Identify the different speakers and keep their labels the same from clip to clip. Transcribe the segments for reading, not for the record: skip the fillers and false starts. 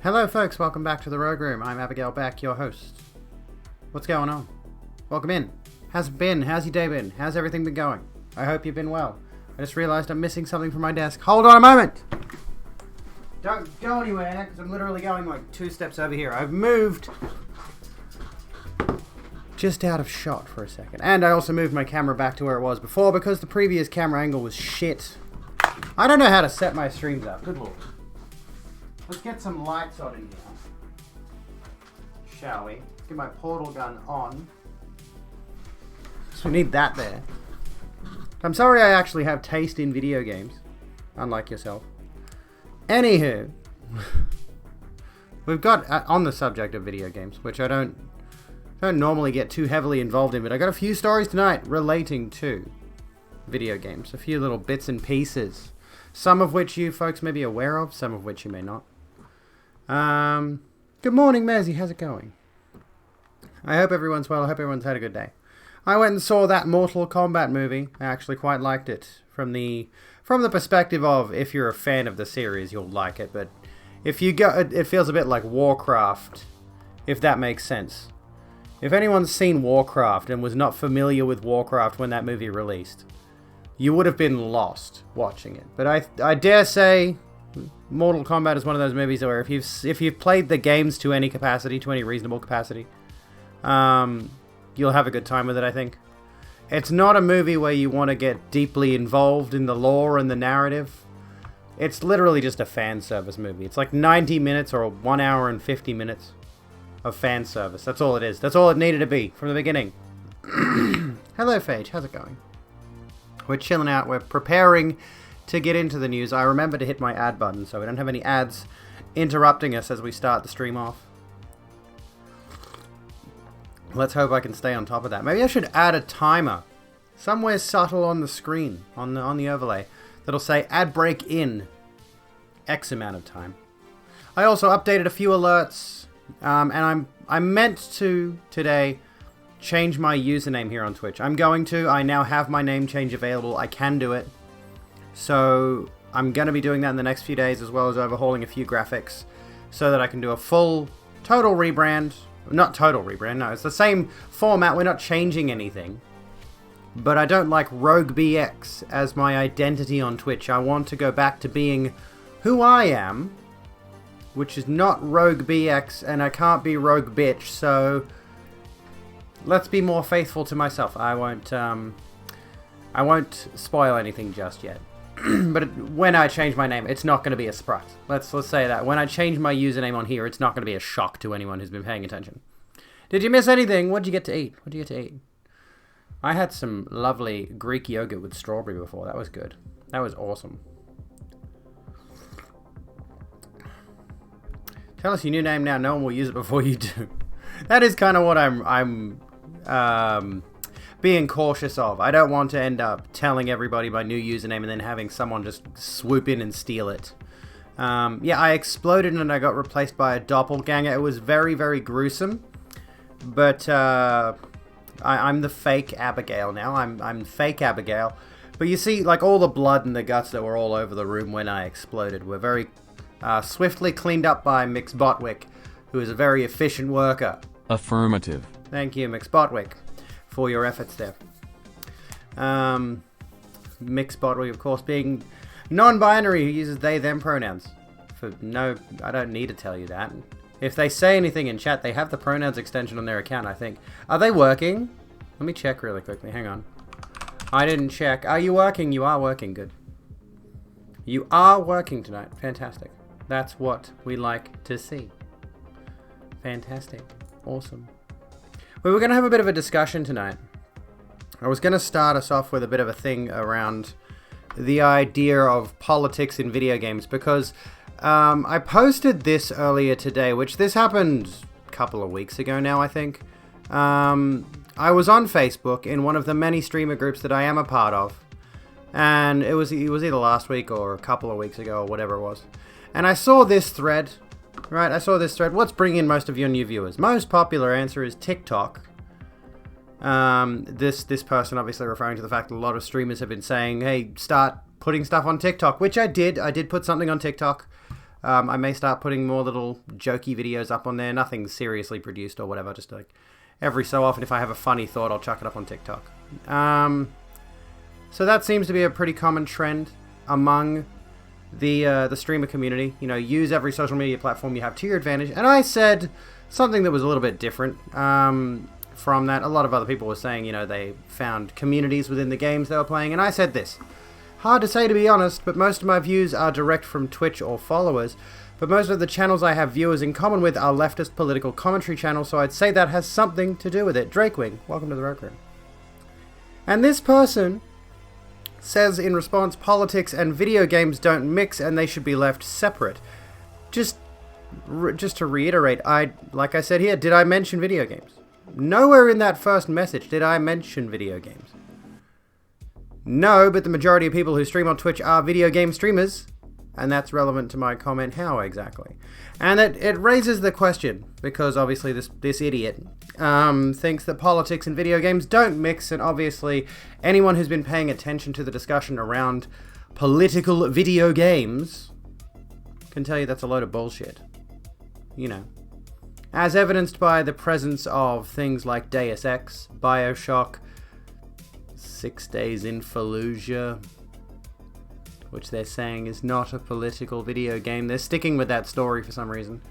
Speaker 1: Hello folks, welcome back to the Rogue Room. I'm Abigail Beck, your host. What's going on? Welcome in. How's it been? How's your day been? How's everything been going? I hope you've been well. I just realized I'm missing something from my desk. Hold on a moment! Don't go anywhere, because I'm literally going like 2 steps over here. I've moved just out of shot for a second. And I also moved my camera back to where it was before because the previous camera angle was shit. I don't know how to set my streams up. Good lord. Let's get some lights on in here, shall we? Let's get my portal gun on. So we need that there. I'm sorry I actually have taste in video games, unlike yourself. Anywho, we've got, on the subject of video games, which I don't normally get too heavily involved in, but I got a few stories tonight relating to video games. A few little bits and pieces. Some of which you folks may be aware of, some of which you may not. Good morning, Mezzy. How's it going? I hope everyone's well. I hope everyone's had a good day. I went and saw that Mortal Kombat movie. I actually quite liked it from the perspective of if you're a fan of the series, you'll like it. But if you go, it feels a bit like Warcraft, if that makes sense. If anyone's seen Warcraft and was not familiar with Warcraft when that movie released, you would have been lost watching it. But I dare say Mortal Kombat is one of those movies where if you've played the games to any capacity, to any reasonable capacity, you'll have a good time with it, I think. It's not a movie where you want to get deeply involved in the lore and the narrative. It's literally just a fan service movie. It's like 90 minutes or 1 hour and 50 minutes of fan service. That's all it is. That's all it needed to be from the beginning. Hello, Phage. How's it going? We're chilling out. We're preparing to get into the news. I remember to hit my ad button so we don't have any ads interrupting us as we start the stream off. Let's hope I can stay on top of that. Maybe I should add a timer somewhere subtle on the screen, on the overlay, that'll say ad break in X amount of time. I also updated a few alerts, and I meant to today change my username here on Twitch. I'm going to. I now have my name change available. I can do it. So I'm going to be doing that in the next few days, as well as overhauling a few graphics so that I can do a full, total rebrand. Not total rebrand, no. It's the same format. We're not changing anything. But I don't like RogueBX as my identity on Twitch. I want to go back to being who I am, which is not RogueBX, and I can't be RogueBitch, so let's be more faithful to myself. I won't spoil anything just yet. But when I change my name, it's not going to be a surprise. Let's say that. When I change my username on here, it's not going to be a shock to anyone who's been paying attention. Did you miss anything? What did you get to eat? I had some lovely Greek yogurt with strawberry before. That was good. That was awesome. Tell us your new name now. No one will use it before you do. That is kind of what I'm being cautious of. I don't want to end up telling everybody my new username and then having someone just swoop in and steal it. Yeah, I exploded and I got replaced by a doppelganger. It was very, very gruesome. But I'm the fake Abigail now. I'm fake Abigail. But you see, like, all the blood and the guts that were all over the room when I exploded were very swiftly cleaned up by Mix Botwick, who is a very efficient worker.
Speaker 2: Affirmative.
Speaker 1: Thank you, Mix Botwick, for your efforts there. Mix Botwick, of course, being non-binary, who uses they/them pronouns. I don't need to tell you that. If they say anything in chat, they have the pronouns extension on their account, I think. Are they working? Let me check really quickly. Hang on. I didn't check. Are you working? You are working. Good. You are working tonight. Fantastic. That's what we like to see. Fantastic. Awesome. We were going to have a bit of a discussion tonight. I was going to start us off with a bit of a thing around the idea of politics in video games because I posted this earlier today, which this happened a couple of weeks ago now, I think. I was on Facebook in one of the many streamer groups that I am a part of, and it was either last week or a couple of weeks ago or whatever it was. And I saw this thread, right? I saw this thread. What's bringing in most of your new viewers? Most popular answer is TikTok. This person obviously referring to the fact that a lot of streamers have been saying, hey, start putting stuff on TikTok, which I did. I did put something on TikTok. I may start putting more little jokey videos up on there. Nothing seriously produced or whatever. Just like every so often, if I have a funny thought, I'll chuck it up on TikTok. So that seems to be a pretty common trend among the streamer community. You know, use every social media platform you have to your advantage. And I said something that was a little bit different from that. A lot of other people were saying, you know, they found communities within the games they were playing. And I said this. Hard to say, to be honest, but most of my views are direct from Twitch or followers. But most of the channels I have viewers in common with are leftist political commentary channels, so I'd say that has something to do with it. Drakewing, welcome to the Rogue Room. And this person says in response, politics and video games don't mix and they should be left separate. Just to reiterate, like I said here, did I mention video games? Nowhere in that first message did I mention video games. No, but the majority of people who stream on Twitch are video game streamers, and that's relevant to my comment, how exactly? And it raises the question, because obviously this idiot thinks that politics and video games don't mix, and obviously anyone who's been paying attention to the discussion around political video games can tell you that's a load of bullshit. You know. As evidenced by the presence of things like Deus Ex, Bioshock, 6 Days in Fallujah, which they're saying is not a political video game. They're sticking with that story for some reason.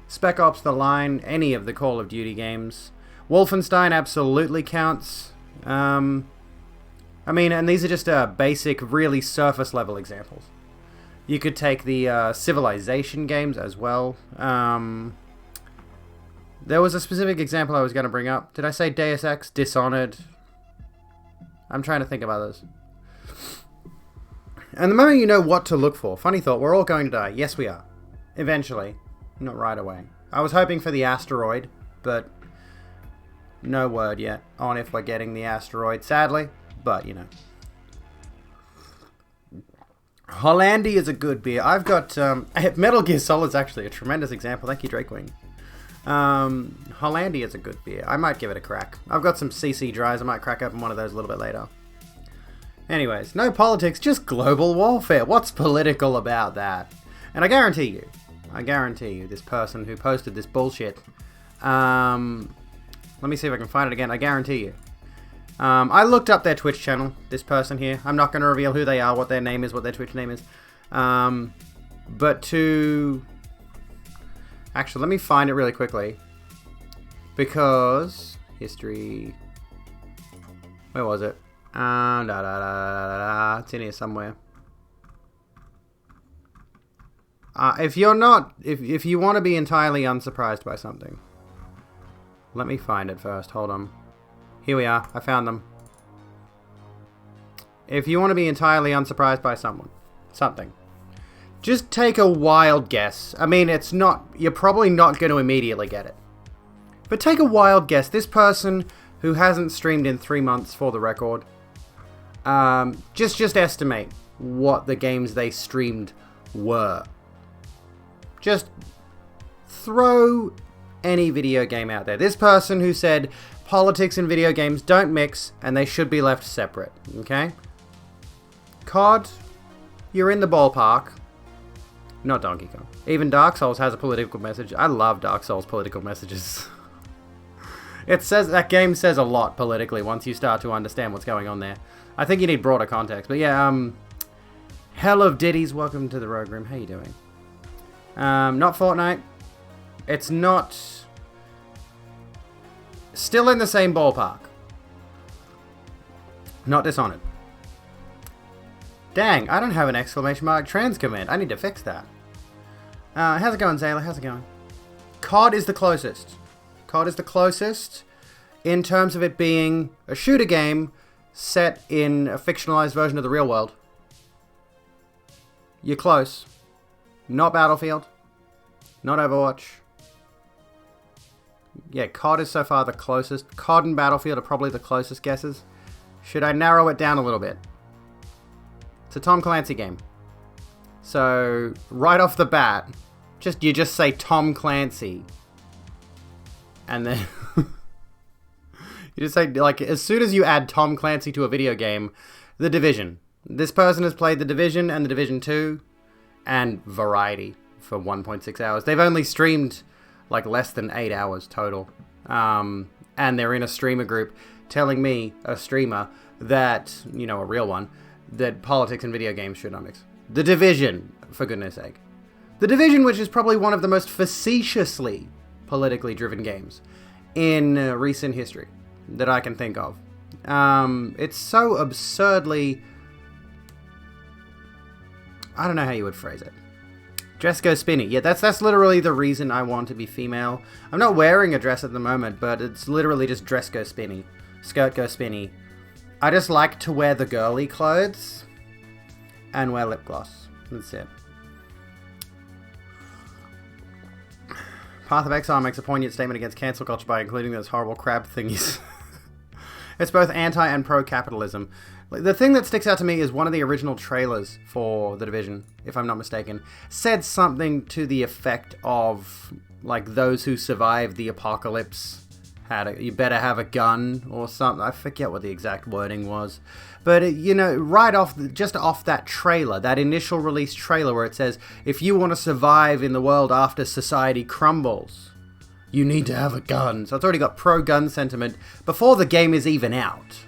Speaker 1: Spec Ops: The Line, any of the Call of Duty games. Wolfenstein absolutely counts. I mean, and these are just basic, really surface level examples. You could take the Civilization games as well. There was a specific example I was going to bring up. Did I say Deus Ex? Dishonored? I'm trying to think of others. And the moment you know what to look for, funny thought, we're all going to die. Yes, we are. Eventually. Not right away. I was hoping for the asteroid, but no word yet on if we're getting the asteroid, sadly. But, you know. Hollandia is a good beer. I've got... Metal Gear Solid is actually a tremendous example. Thank you, Drakewing. Hollandia is a good beer. I might give it a crack. I've got some CC dries. I might crack open one of those a little bit later. Anyways, no politics, just global warfare. What's political about that? And I guarantee you, this person who posted this bullshit, let me see if I can find it again. I guarantee you. I looked up their Twitch channel, this person here. I'm not going to reveal who they are, what their name is, what their Twitch name is. But to... Actually, let me find it really quickly. Because... History... Where was it? It's in here somewhere. If you're not... If you want to be entirely unsurprised by something... Let me find it first. Hold on. Here we are. I found them. If you want to be entirely unsurprised by something, just take a wild guess. I mean, it's not... You're probably not going to immediately get it. But take a wild guess. This person who hasn't streamed in 3 months, for the record, just estimate what the games they streamed were. Just throw any video game out there. This person who said politics and video games don't mix and they should be left separate. Okay? COD, you're in the ballpark. Not Donkey Kong. Even Dark Souls has a political message. I love Dark Souls political messages. That game says a lot politically once you start to understand what's going on there. I think you need broader context. But yeah, Hell of Ditties, welcome to the Rogue Room. How you doing? Not Fortnite. It's not... Still in the same ballpark. Not Dishonored. Dang, I don't have an exclamation mark trans command. I need to fix that. How's it going, Zayla? How's it going? COD is the closest. COD is the closest in terms of it being a shooter game set in a fictionalized version of the real world. You're close. Not Battlefield. Not Overwatch. Yeah, COD is so far the closest. COD and Battlefield are probably the closest guesses. Should I narrow it down a little bit? It's a Tom Clancy game. So, right off the bat, you just say Tom Clancy. And then... you just say, like, as soon as you add Tom Clancy to a video game, The Division. This person has played The Division and The Division 2. and variety for 1.6 hours. They've only streamed like less than 8 hours total. And they're in a streamer group telling me, a streamer, that, a real one, that politics and video games should not mix. The Division, for goodness sake. The Division, which is probably one of the most facetiously politically driven games in recent history that I can think of. It's so absurdly... I don't know how you would phrase it. Dress go spinny. Yeah, that's literally the reason I want to be female. I'm not wearing a dress at the moment, but it's literally just dress go spinny. Skirt go spinny. I just like to wear the girly clothes and wear lip gloss. That's it. Path of Exile makes a poignant statement against cancel culture by including those horrible crab thingies. It's both anti and pro-capitalism. The thing that sticks out to me is one of the original trailers for The Division, if I'm not mistaken, said something to the effect of, like, those who survived the apocalypse you better have a gun or something. I forget what the exact wording was. But, right off, just off that trailer, that initial release trailer where it says, if you want to survive in the world after society crumbles, you need to have a gun. So it's already got pro-gun sentiment before the game is even out.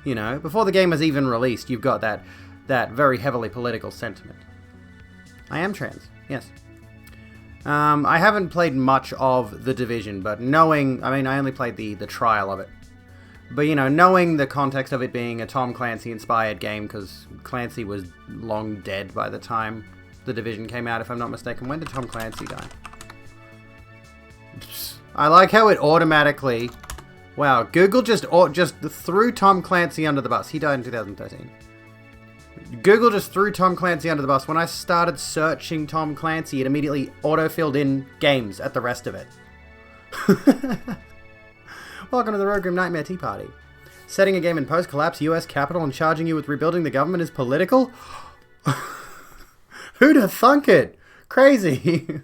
Speaker 1: Before the game is even released, you've got that very heavily political sentiment. I am trans, yes. I haven't played much of The Division, but I only played the trial of it. But, knowing the context of it being a Tom Clancy-inspired game, because Clancy was long dead by the time The Division came out, if I'm not mistaken. When did Tom Clancy die? I like how it automatically... Wow, Google just threw Tom Clancy under the bus. He died in 2013. Google just threw Tom Clancy under the bus. When I started searching Tom Clancy, it immediately auto-filled in games at the rest of it. Welcome to the Rogue Room Nightmare Tea Party. Setting a game in post-collapse US Capitol and charging you with rebuilding the government is political? Who'd have thunk it? Crazy.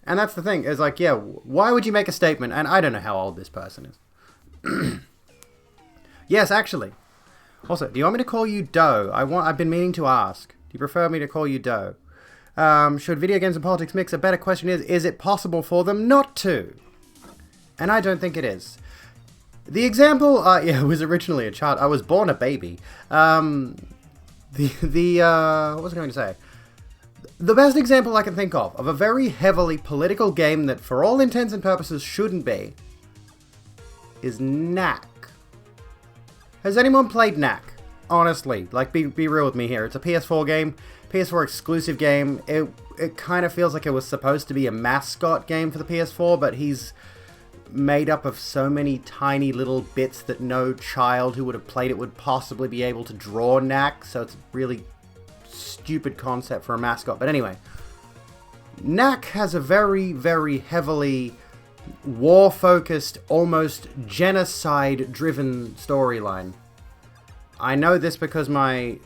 Speaker 1: And that's the thing, is like, yeah, why would you make a statement? And I don't know how old this person is. Yes, actually. Also, do you want me to call you Doe? I've been meaning to ask. Do you prefer me to call you Doe? Should video games and politics mix? A better question is it possible for them not to? And I don't think it is. The example, was originally a child. I was born a baby. What was I going to say? The best example I can think of a very heavily political game that for all intents and purposes shouldn't be, is Knack. Has anyone played Knack? Honestly, like, be real with me here. It's a PS4 game, PS4 exclusive game. It kind of feels like it was supposed to be a mascot game for the PS4, but he's made up of so many tiny little bits that no child who would have played it would possibly be able to draw Knack, so it's really stupid concept for a mascot. But anyway, Knack has a very, very heavily war-focused, almost genocide-driven storyline. I know this because my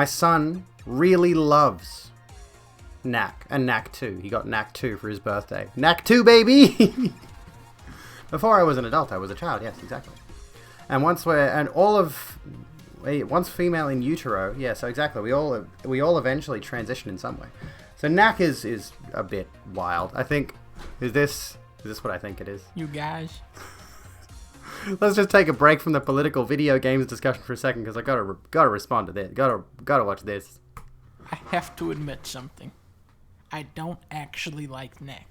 Speaker 1: son really loves Knack and Knack 2. He got Knack 2 for his birthday. Knack 2, baby! Before I was an adult, I was a child. Yes, exactly. And once female in utero, yeah, so exactly. We all eventually transition in some way. So Knack is a bit wild. I think is this what I think it is?
Speaker 2: You guys.
Speaker 1: Let's just take a break from the political video games discussion for a second, because I gotta respond to this. Gotta watch this.
Speaker 2: I have to admit something. I don't actually like Knack.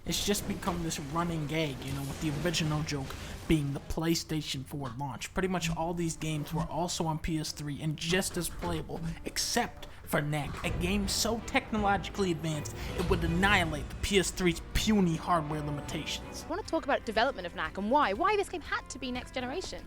Speaker 2: It's just become this running gag, with the original joke being the PlayStation 4 launch. Pretty much all these games were also on PS3 and just as playable, except for Knack, a game so technologically advanced it would annihilate the PS3's puny hardware limitations.
Speaker 3: I want to talk about development of Knack and why this game had to be next generation.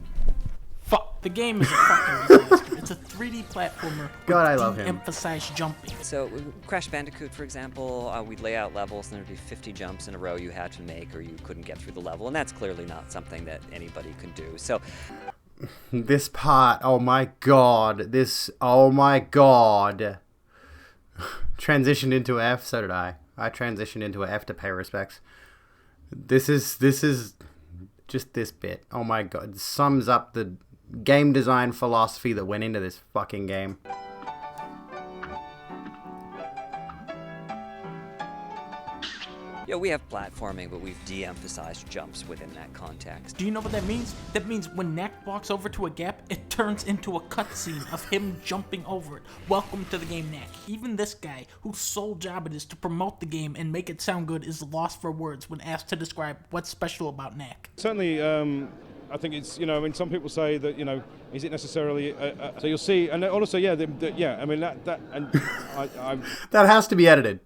Speaker 2: Fuck, the game is a fucking disaster. It's a 3D platformer
Speaker 1: God, I love him.
Speaker 2: Emphasize jumping.
Speaker 4: So, Crash Bandicoot, for example, we'd lay out levels and there'd be 50 jumps in a row you had to make or you couldn't get through the level, and that's clearly not something that anybody could do. So,
Speaker 1: this part, oh my god, transitioned into F, so did I. I transitioned into a F to pay respects. This is just this bit. Oh my god, it sums up game design philosophy that went into this fucking game.
Speaker 4: Yeah, we have platforming, but we've de-emphasized jumps within that context.
Speaker 2: Do you know what that means? That means when Knack walks over to a gap, it turns into a cutscene of him jumping over it. Welcome to the game, Knack. Even this guy, whose sole job it is to promote the game and make it sound good, is lost for words when asked to describe what's special about Knack.
Speaker 5: Certainly, I think it's, I mean, some people say that, is it necessarily, so you'll see, and also, yeah, I mean, that and
Speaker 1: That has to be edited.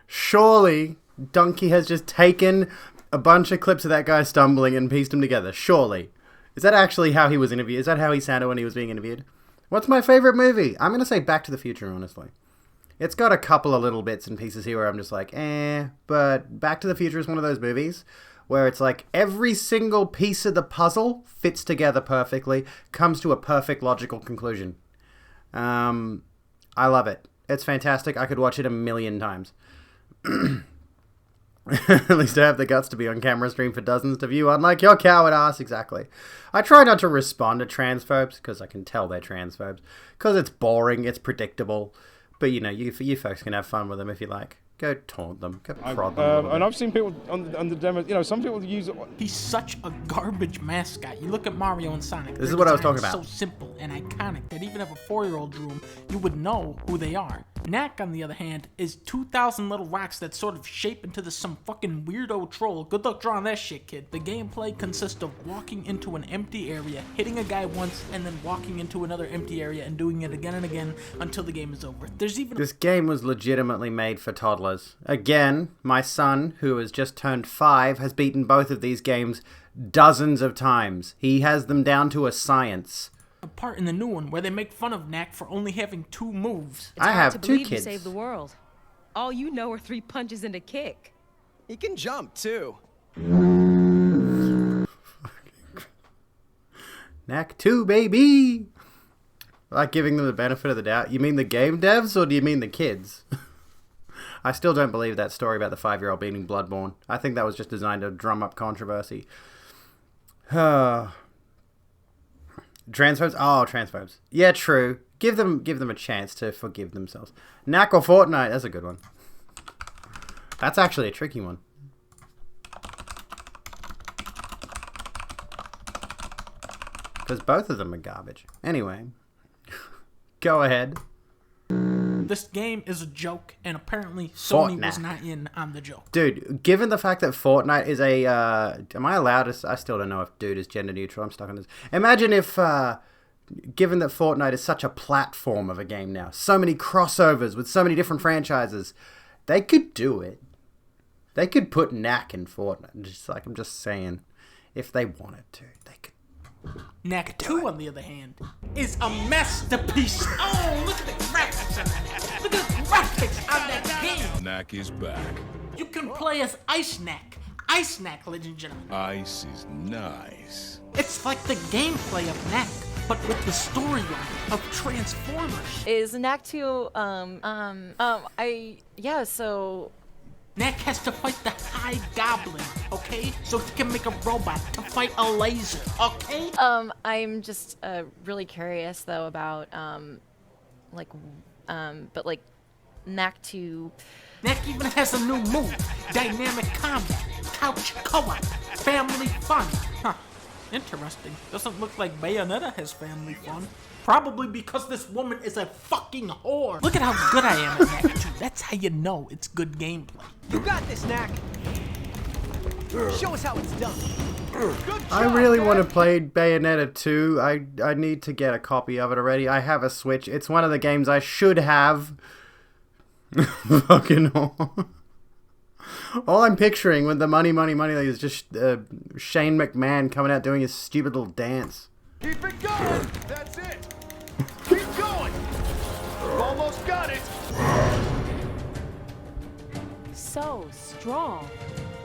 Speaker 1: Surely Donkey has just taken a bunch of clips of that guy stumbling and pieced them together. Surely. Is that actually how he was interviewed? Is that how he sounded when he was being interviewed? What's my favorite movie? I'm going to say Back to the Future, honestly. It's got a couple of little bits and pieces here where I'm just like, but Back to the Future is one of those movies where it's like every single piece of the puzzle fits together perfectly, comes to a perfect logical conclusion. I love it. It's fantastic. I could watch it a million times. At least I have the guts to be on camera stream for dozens to view, unlike your coward ass. Exactly. I try not to respond to transphobes, because I can tell they're transphobes. Because it's boring, it's predictable. But, you folks can have fun with them if you like. Go taunt them. Go prod them.
Speaker 5: and I've seen people on the demo, some people use it.
Speaker 2: He's such a garbage mascot. You look at Mario and Sonic.
Speaker 1: This is what I was talking about.
Speaker 2: So simple and iconic that even if a 4-year-old drew him, you would know who they are. Knack, on the other hand, is 2,000 little rocks that sort of shape into some fucking weirdo troll. Good luck drawing that shit, kid. The gameplay consists of walking into an empty area, hitting a guy once, and then walking into another empty area and doing it again and again until the game is over.
Speaker 1: This game was legitimately made for toddlers. Again, my son, who has just turned 5, has beaten both of these games dozens of times. He has them down to a science.
Speaker 2: A part in the new one where they make fun of Knack for only having 2 moves.
Speaker 3: It's
Speaker 1: I
Speaker 3: hard
Speaker 1: have
Speaker 3: to
Speaker 1: 2
Speaker 3: believe
Speaker 1: kids.
Speaker 3: You saved the world. All you know are 3 punches and a kick.
Speaker 6: He can jump, too.
Speaker 1: Knack 2, baby! Like giving them the benefit of the doubt. You mean the game devs, or do you mean the kids? I still don't believe that story about the 5-year-old beating Bloodborne. I think that was just designed to drum up controversy. Transphobes? Oh, transphobes. Yeah, true. Give them a chance to forgive themselves. Knack or Fortnite? That's a good one. That's actually a tricky one. Because both of them are garbage. Anyway. Go ahead.
Speaker 2: This game is a joke, and apparently Sony was
Speaker 1: Fortnite.
Speaker 2: not in on the joke.
Speaker 1: Dude, given the fact that Fortnite is a... am I allowed to... I still don't know if dude is gender neutral. I'm stuck on this. Imagine if... given that Fortnite is such a platform of a game now, so many crossovers with so many different franchises, they could do it. They could put Knack in Fortnite. I'm just saying, if they wanted to, they could.
Speaker 2: Knack 2, on the other hand, is a masterpiece. Oh, look at the graphics on that. Look at the graphics on that game.
Speaker 7: Knack is back.
Speaker 2: You can play as Ice Knack. Ice Knack, ladies and gentlemen.
Speaker 7: Ice is nice.
Speaker 2: It's like the gameplay of Knack, but with the storyline of Transformers.
Speaker 8: Is Knack 2, so...
Speaker 2: Knack has to fight the High Goblin, okay? So he can make a robot to fight a laser, okay?
Speaker 8: I'm just, really curious, though, about, Knack 2...
Speaker 2: Knack even has a new move, Dynamic Combat, Couch Co-op, Family Fun. Huh, interesting. Doesn't look like Bayonetta has family fun. Probably because this woman is a fucking whore. Look at how good I am at Knack 2. That's how you know it's good gameplay.
Speaker 6: You got this, Knack. Show us how it's done. Good job,
Speaker 1: I really
Speaker 6: Knack.
Speaker 1: want to play Bayonetta 2. I need to get a copy of it already. I have a Switch. It's one of the games I should have. Fucking whore. All I'm picturing with the money is just Shane McMahon coming out doing his stupid little dance.
Speaker 6: Keep it going. That's it. Keep going. You've almost got it.
Speaker 3: So strong.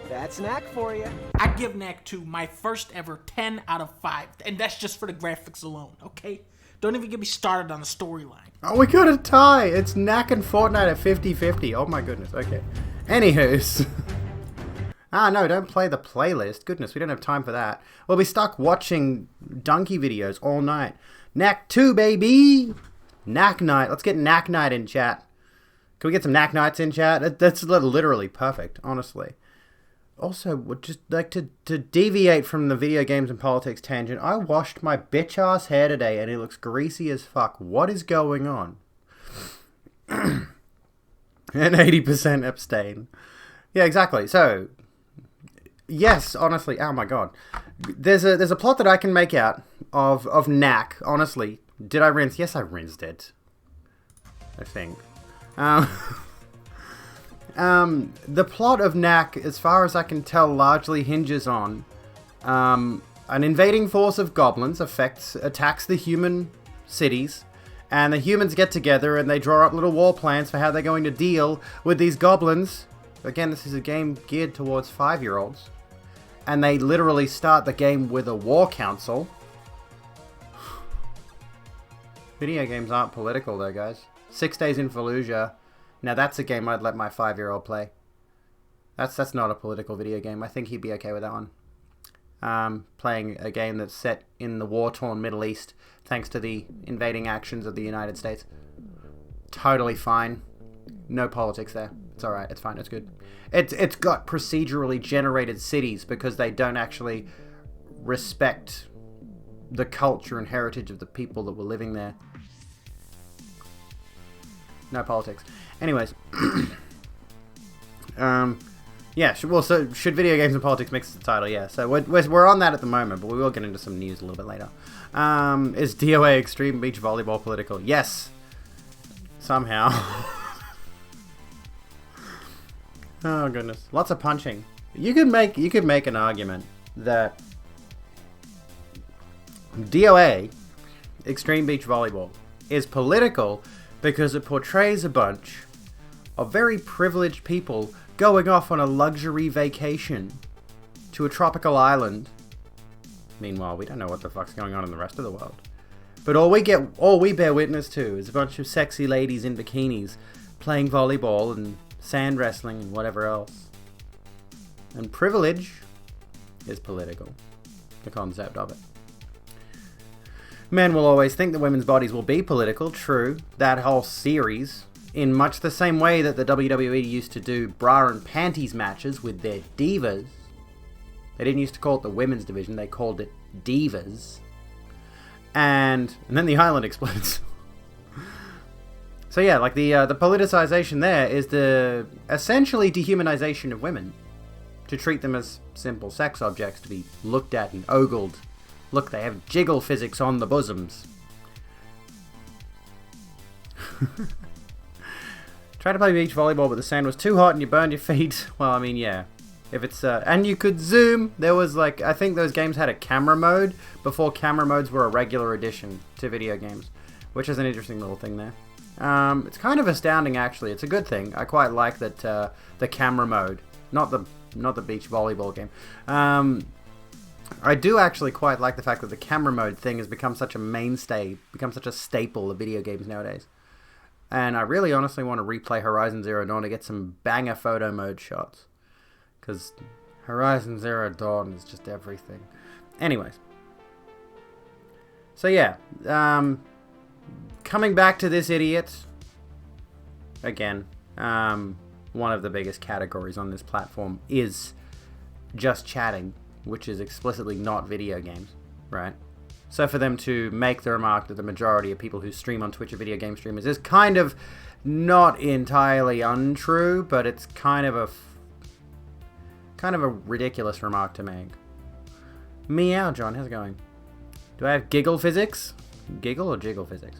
Speaker 6: That's Knack for you.
Speaker 2: I give Knack 2 my first ever 10 out of 5, and that's just for the graphics alone, okay? Don't even get me started on the storyline.
Speaker 1: Oh, we got a tie. It's Knack and Fortnite at 50-50. Oh my goodness. Okay. Anywho's. Ah, no, don't play the playlist. Goodness, we don't have time for that. We'll be stuck watching donkey videos all night. Knack 2, baby! Knack Night. Let's get Knack Night in chat. Can we get some Knack Nights in chat? That's literally perfect, honestly. Also, would just like to deviate from the video games and politics tangent. I washed my bitch ass hair today and it looks greasy as fuck. What is going on? And 80% abstain. Yeah, exactly. So, yes, honestly, oh my god. There's a plot that I can make out of Knack, honestly. Did I rinse? Yes, I rinsed it. I think. The plot of Knack, as far as I can tell, largely hinges on an invading force of goblins attacks the human cities, and the humans get together and they draw up little war plans for how they're going to deal with these goblins. Again, this is a game geared towards 5-year-olds, and they literally start the game with a war council. Video games aren't political though, guys. 6 Days in Fallujah. Now that's a game I'd let my 5-year-old play. That's not a political video game. I think he'd be okay with that one. Playing a game that's set in the war-torn Middle East thanks to the invading actions of the United States. Totally fine. No politics there. It's alright. It's fine. It's good. It's got procedurally generated cities because they don't actually respect the culture and heritage of the people that were living there. No politics. Anyways. Yeah, so should video games and politics mix the title? Yeah, so we're on that at the moment, but we will get into some news a little bit later. Is DOA Extreme Beach Volleyball political? Yes. Somehow. Oh goodness. Lots of punching. You could make an argument that DOA Extreme Beach Volleyball is political because it portrays a bunch of very privileged people going off on a luxury vacation to a tropical island. Meanwhile, we don't know what the fuck's going on in the rest of the world. But all we bear witness to is a bunch of sexy ladies in bikinis playing volleyball and sand wrestling and whatever else. And privilege is political. The concept of it. Men will always think that women's bodies will be political. True. That whole series, in much the same way that the WWE used to do bra and panties matches with their divas. They didn't used to call it the women's division, they called it divas. And then the island explodes. So yeah, like the politicization there is the essentially dehumanization of women. To treat them as simple sex objects to be looked at and ogled. Look, they have jiggle physics on the bosoms. Tried to play beach volleyball, but the sand was too hot and you burned your feet. Well, I mean, yeah. If it's and you could zoom. There was like, I think those games had a camera mode before camera modes were a regular addition to video games, which is an interesting little thing there. It's kind of astounding, actually. It's a good thing. I quite like that the camera mode, not the beach volleyball game. I do actually quite like the fact that the camera mode thing has become such a mainstay, become such a staple of video games nowadays. And I really honestly want to replay Horizon Zero Dawn to get some banger photo mode shots. Because Horizon Zero Dawn is just everything. Anyways. So yeah. Coming back to this idiot. Again. One of the biggest categories on this platform is just chatting. Which is explicitly not video games. Right? So for them to make the remark that the majority of people who stream on Twitch are video game streamers is kind of not entirely untrue, but it's kind of a ridiculous remark to make. Meow, John, how's it going? Do I have giggle physics? Giggle or jiggle physics?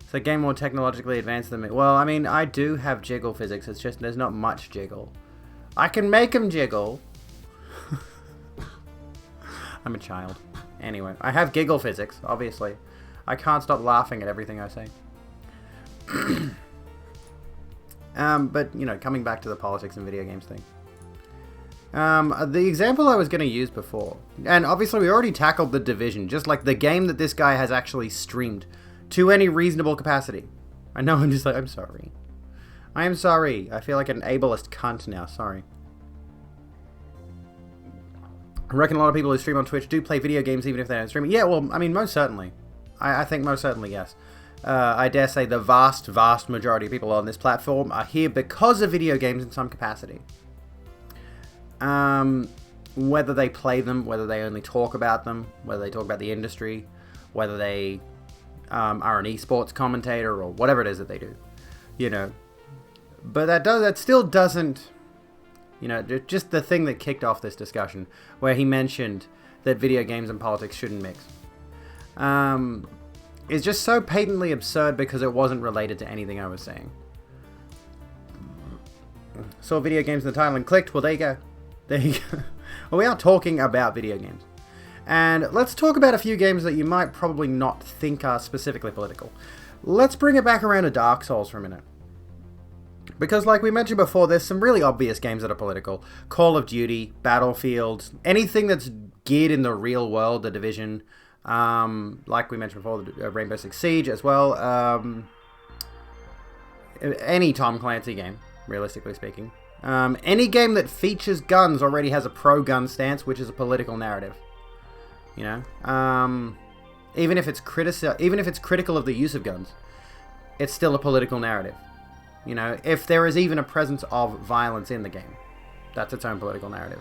Speaker 1: Is the game more technologically advanced than me? Well, I mean, I do have jiggle physics, it's just there's not much jiggle. I can make them jiggle. I'm a child. Anyway, I have giggle physics, obviously. I can't stop laughing at everything I say. But, you know, coming back to the politics and video games thing. The example I was going to use before, and obviously we already tackled The Division, just like the game that this guy has actually streamed to any reasonable capacity. I know, I'm just like, I'm sorry. I am sorry. I feel like an ableist cunt now, sorry. I reckon a lot of people who stream on Twitch do play video games even if they don't stream it. Yeah, well, I mean, most certainly. I think most certainly, yes. I dare say the vast, vast majority of people on this platform are here because of video games in some capacity. Whether they play them, whether they only talk about them, whether they talk about the industry, whether they are an esports commentator or whatever it is that they do, you know. But that still doesn't, you know, just the thing that kicked off this discussion, where he mentioned that video games and politics shouldn't mix, is just so patently absurd because it wasn't related to anything I was saying. Saw video games in the title and clicked. Well, there you go. There you go. Well, we are talking about video games. And let's talk about a few games that you might probably not think are specifically political. Let's bring it back around to Dark Souls for a minute. Because like we mentioned before, there's some really obvious games that are political. Call of Duty, Battlefield, anything that's geared in the real world, The Division, like we mentioned before, Rainbow Six Siege as well. Any Tom Clancy game, realistically speaking. Any game that features guns already has a pro-gun stance, which is a political narrative. You know, even if it's critical of the use of guns, it's still a political narrative. You know, if there is even a presence of violence in the game, that's its own political narrative.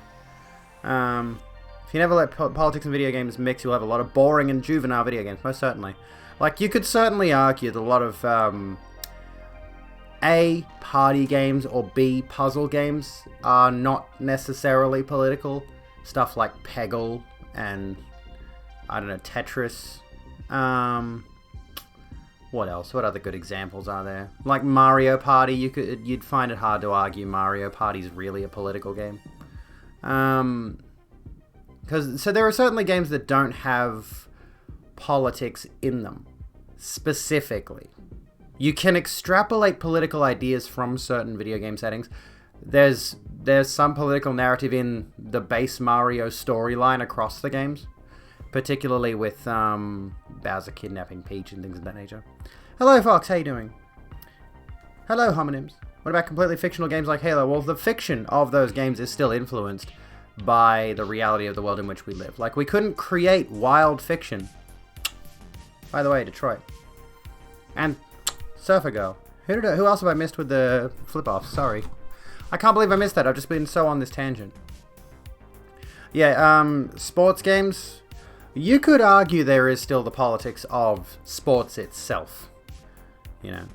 Speaker 1: If you never let politics and video games mix, you'll have a lot of boring and juvenile video games, most certainly. Like, you could certainly argue that a lot of A, party games, or B, puzzle games are not necessarily political. Stuff like Peggle and, I don't know, Tetris. What else? What other good examples are there? Like Mario Party, you'd find it hard to argue Mario Party's really a political game. So there are certainly games that don't have politics in them, specifically. You can extrapolate political ideas from certain video game settings. There's some political narrative in the base Mario storyline across the games, particularly with Bowser kidnapping Peach and things of that nature. Hello, Fox. How you doing? Hello, homonyms. What about completely fictional games like Halo? Well, the fiction of those games is still influenced by the reality of the world in which we live. Like, we couldn't create wild fiction. By the way, Detroit. And Surfer Girl. Who else have I missed with the flip-off? Sorry. I can't believe I missed that. I've just been so on this tangent. Yeah, sports games. You could argue there is still the politics of sports itself. You know.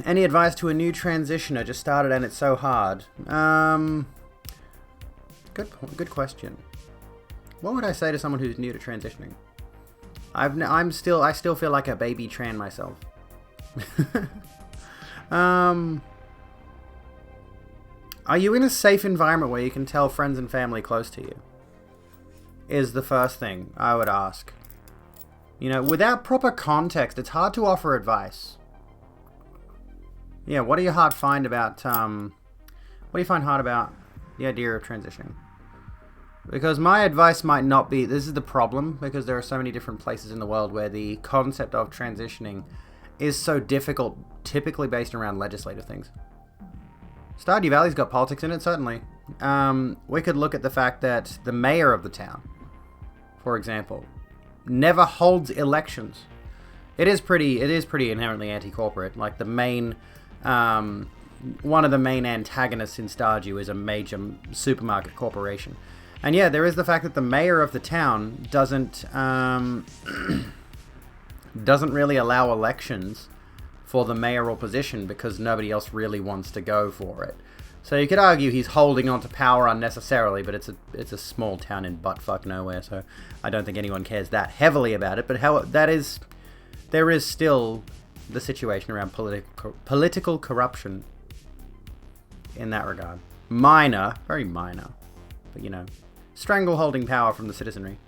Speaker 1: Any advice to a new transitioner just started and it's so hard? Good question. What would I say to someone who's new to transitioning? I still feel like a baby tran myself. Are you in a safe environment where you can tell friends and family close to you? Is the first thing I would ask. You know, without proper context, it's hard to offer advice. Yeah, what do you find hard about the idea of transitioning? Because my advice might not be, this is the problem, because there are so many different places in the world where the concept of transitioning is so difficult, typically based around legislative things. Stardew Valley's got politics in it, certainly. We could look at the fact that the mayor of the town, for example, never holds elections. It is pretty inherently anti-corporate. Like, the main, one of the main antagonists in Stardew is a major supermarket corporation. And yeah, there is the fact that the mayor of the town doesn't really allow elections for the mayoral position because nobody else really wants to go for it. So you could argue he's holding on to power unnecessarily, but it's a small town in buttfuck nowhere, so I don't think anyone cares that heavily about it. But there is still the situation around political corruption in that regard. Minor, very minor, but you know, strangle-holding power from the citizenry.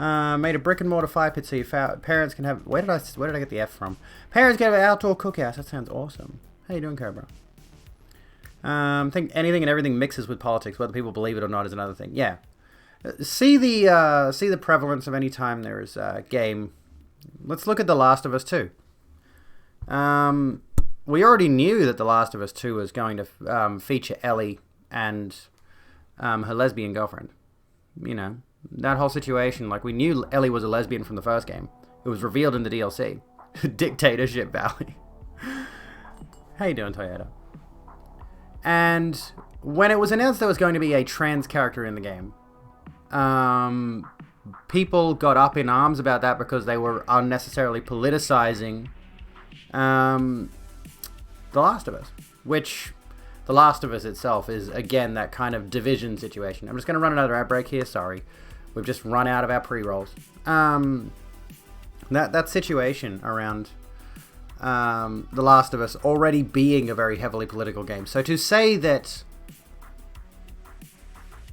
Speaker 1: Made a brick and mortar fire pit so your parents can have. Where did I get the F from? Parents can have an outdoor cookhouse. That sounds awesome. How you doing, Cobra? I think anything and everything mixes with politics. Whether people believe it or not is another thing. Yeah. See the prevalence of any time there is a game. Let's look at The Last of Us 2. We already knew that The Last of Us 2 was going to feature Ellie and her lesbian girlfriend. You know, that whole situation, like, we knew Ellie was a lesbian from the first game. It was revealed in the DLC. Dictatorship Valley. How you doing, Toyota? And when it was announced there was going to be a trans character in the game, people got up in arms about that because they were unnecessarily politicizing The Last of Us, which The Last of Us itself is, again, that kind of division situation. I'm just going to run another ad break here, sorry. We've just run out of our pre-rolls. That situation around The Last of Us already being a very heavily political game. So to say that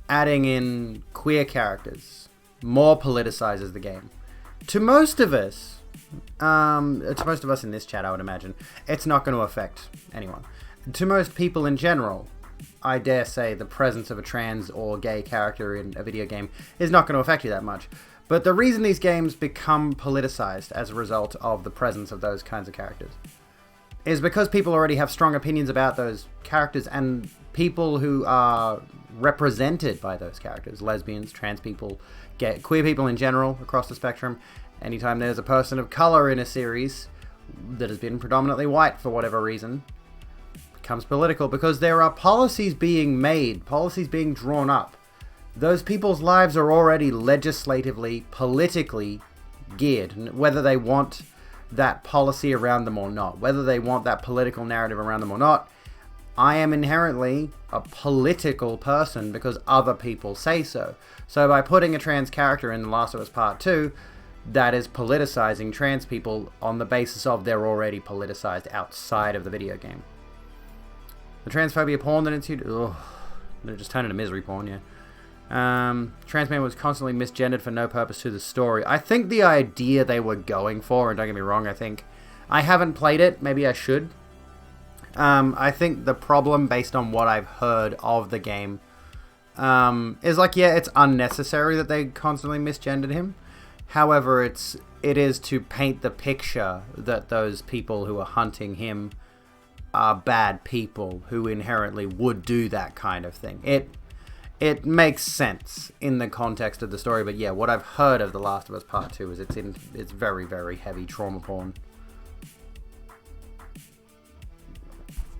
Speaker 1: adding in queer characters more politicizes the game, to most of us in this chat, I would imagine, it's not going to affect anyone. To most people in general, I dare say the presence of a trans or gay character in a video game is not going to affect you that much. But the reason these games become politicized as a result of the presence of those kinds of characters is because people already have strong opinions about those characters, and people who are represented by those characters, lesbians, trans people, gay, queer people in general across the spectrum. Anytime there's a person of color in a series that has been predominantly white for whatever reason, becomes political because there are policies being made, policies being drawn up. Those people's lives are already legislatively, politically geared, whether they want that policy around them or not, whether they want that political narrative around them or not. I am inherently a political person because other people say so. So by putting a trans character in The Last of Us Part 2, that is politicizing trans people on the basis of they're already politicized outside of the video game. The transphobia porn that ensued, they're just turning to misery porn, yeah. Trans man was constantly misgendered for no purpose to the story. I think the idea they were going for, and don't get me wrong, I haven't played it, maybe I should. I think the problem, based on what I've heard of the game, is like, yeah, it's unnecessary that they constantly misgendered him. However, it is to paint the picture that those people who are hunting him are bad people who inherently would do that kind of thing. It makes sense in the context of the story, but yeah, what I've heard of The Last of Us Part 2 is it's very, very heavy trauma porn.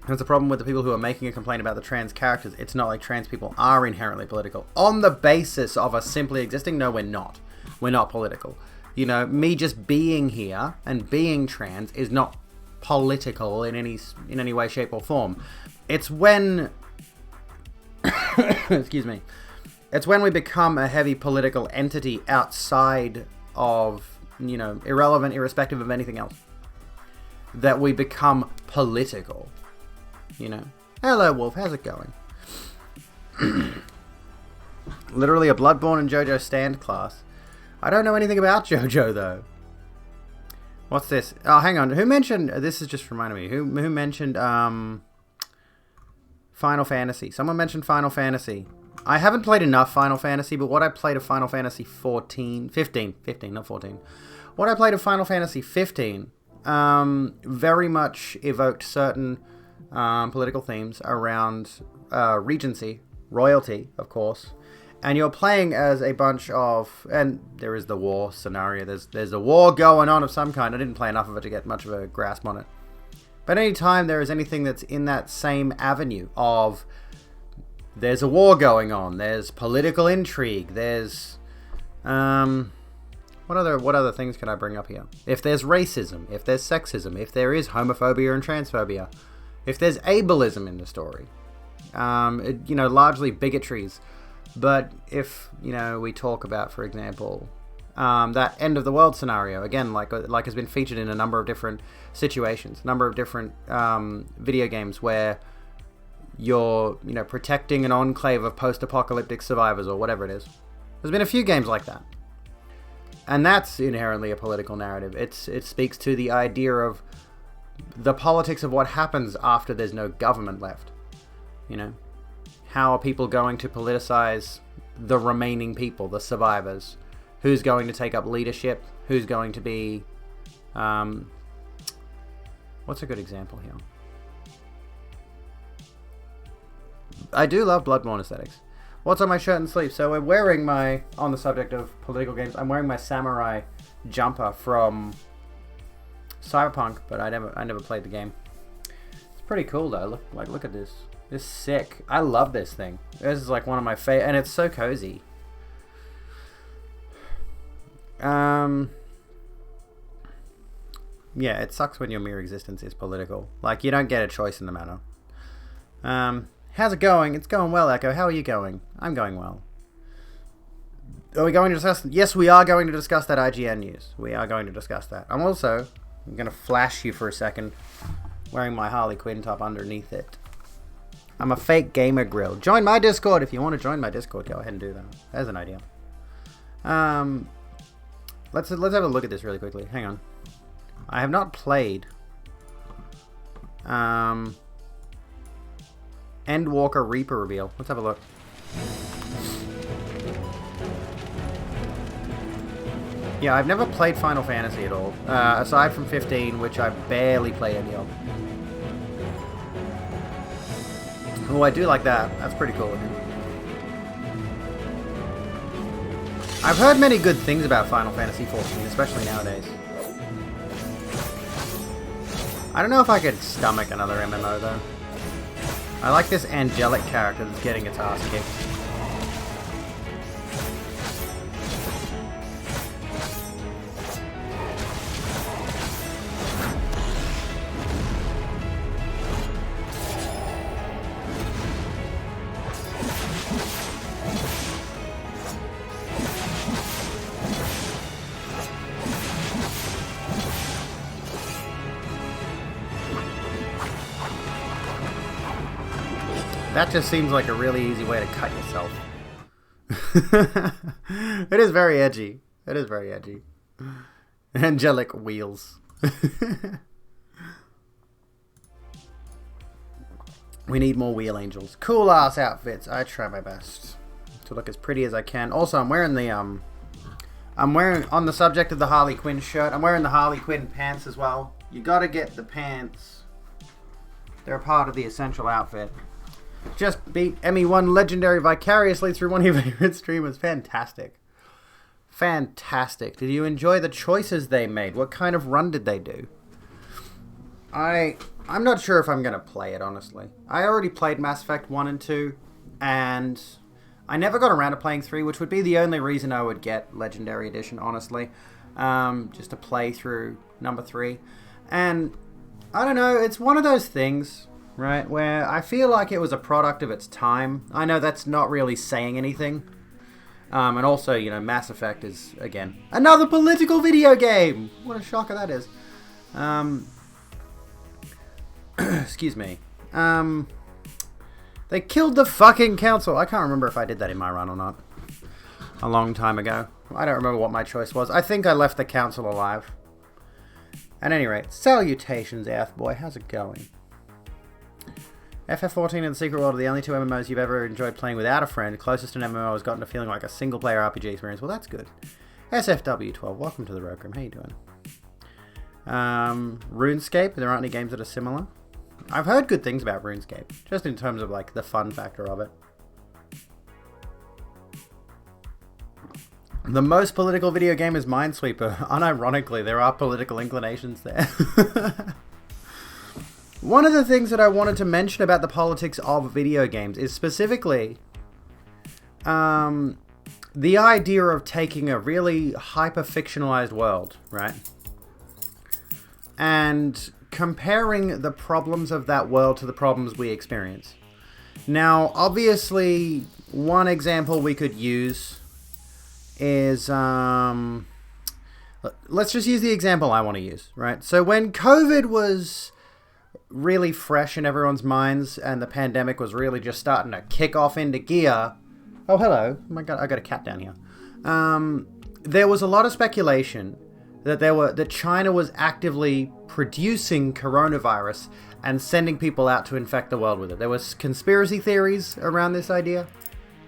Speaker 1: That's the problem with the people who are making a complaint about the trans characters. It's not like trans people are inherently political. On the basis of us simply existing, no, we're not. We're not political. You know, me just being here and being trans is not political in any way, shape, or form. It's when excuse me. It's when we become a heavy political entity outside of, you know, irrelevant, irrespective of anything else, that we become political. You know, hello Wolf, how's it going? Literally a Bloodborne and JoJo stand class. I don't know anything about JoJo though. What's this? Oh, hang on. Who mentioned? This is just reminding me. Who mentioned Final Fantasy? Someone mentioned Final Fantasy. I haven't played enough Final Fantasy, but what I played of Final Fantasy 15, not 14. What I played of Final Fantasy 15 very much evoked certain political themes around regency, royalty, of course. And you're playing as a bunch of, and there is the war scenario. There's a war going on of some kind. I didn't play enough of it to get much of a grasp on it. But anytime there is anything that's in that same avenue of there's a war going on, there's political intrigue, there's what other things can I bring up here? If there's racism, if there's sexism, if there is homophobia and transphobia, if there's ableism in the story, largely bigotries. But if, we talk about, for example, that end of the world scenario, again, like has been featured in a number of different situations, a number of different video games where you're, protecting an enclave of post-apocalyptic survivors or whatever it is. There's been a few games like that. And that's inherently a political narrative. It speaks to the idea of the politics of what happens after there's no government left. How are people going to politicize the remaining people, the survivors? Who's going to take up leadership? Who's going to be... what's a good example here? I do love Bloodborne aesthetics. What's on my shirt and sleeve? So we're wearing my, on the subject of political games, I'm wearing my samurai jumper from Cyberpunk, but I never played the game. It's pretty cool though. Look at this. This is sick. I love this thing. This is like one of my favorite, and it's so cozy. Yeah, it sucks when your mere existence is political. Like, you don't get a choice in the matter. How's it going? It's going well, Echo. How are you going? I'm going well. Are we going to discuss... Yes, we are going to discuss that IGN news. We are going to discuss that. I'm going to flash you for a second, wearing my Harley Quinn top underneath it. I'm a fake gamer grill. Join my Discord. If you want to join my Discord, go ahead and do that. There's an idea. Let's have a look at this really quickly. Hang on. I have not played Endwalker Reaper reveal. Let's have a look. Yeah, I've never played Final Fantasy at all, aside from 15, which I barely play any of. Oh, I do like that. That's pretty cool. I've heard many good things about Final Fantasy 14, especially nowadays. I don't know if I could stomach another MMO though. I like this angelic character that's getting its ass kicked. That just seems like a really easy way to cut yourself. It is very edgy. It is very edgy. Angelic wheels. We need more wheel angels. Cool ass outfits. I try my best to look as pretty as I can. Also, I'm wearing the on the subject of the Harley Quinn shirt, I'm wearing the Harley Quinn pants as well. You gotta get the pants. They're a part of the essential outfit. Just beat ME1 Legendary vicariously through one of your favorite streamers. Fantastic. Fantastic. Did you enjoy the choices they made? What kind of run did they do? I'm not sure if I'm going to play it, honestly. I already played Mass Effect 1 and 2, and I never got around to playing 3, which would be the only reason I would get Legendary Edition, honestly. Just to play through number 3. And, I don't know, it's one of those things... right, where I feel like it was a product of its time. I know that's not really saying anything. And also, you know, Mass Effect is, again, another political video game! What a shocker that is. Excuse me. They killed the fucking council. I can't remember if I did that in my run or not. A long time ago. I don't remember what my choice was. I think I left the council alive. At any rate, salutations, Earthboy. How's it going? FF14 and The Secret World are the only two MMOs you've ever enjoyed playing without a friend. Closest to an MMO has gotten to feeling like a single-player RPG experience. Well, that's good. SFW12, welcome to the Rogue Room. How you doing? RuneScape, there aren't any games that are similar. I've heard good things about RuneScape, just in terms of, like, the fun factor of it. The most political video game is Minesweeper. Unironically, there are political inclinations there. One of the things that I wanted to mention about the politics of video games is specifically the idea of taking a really hyper-fictionalized world, right? And comparing the problems of that world to the problems we experience. Now, obviously, one example we could use is... let's just use the example I want to use, right? So when COVID was... really fresh in everyone's minds and the pandemic was really just starting to kick off into gear. Oh, hello. Oh my god, I got a cat down here. There was a lot of speculation that China was actively producing coronavirus and sending people out to infect the world with it. There was conspiracy theories around this idea,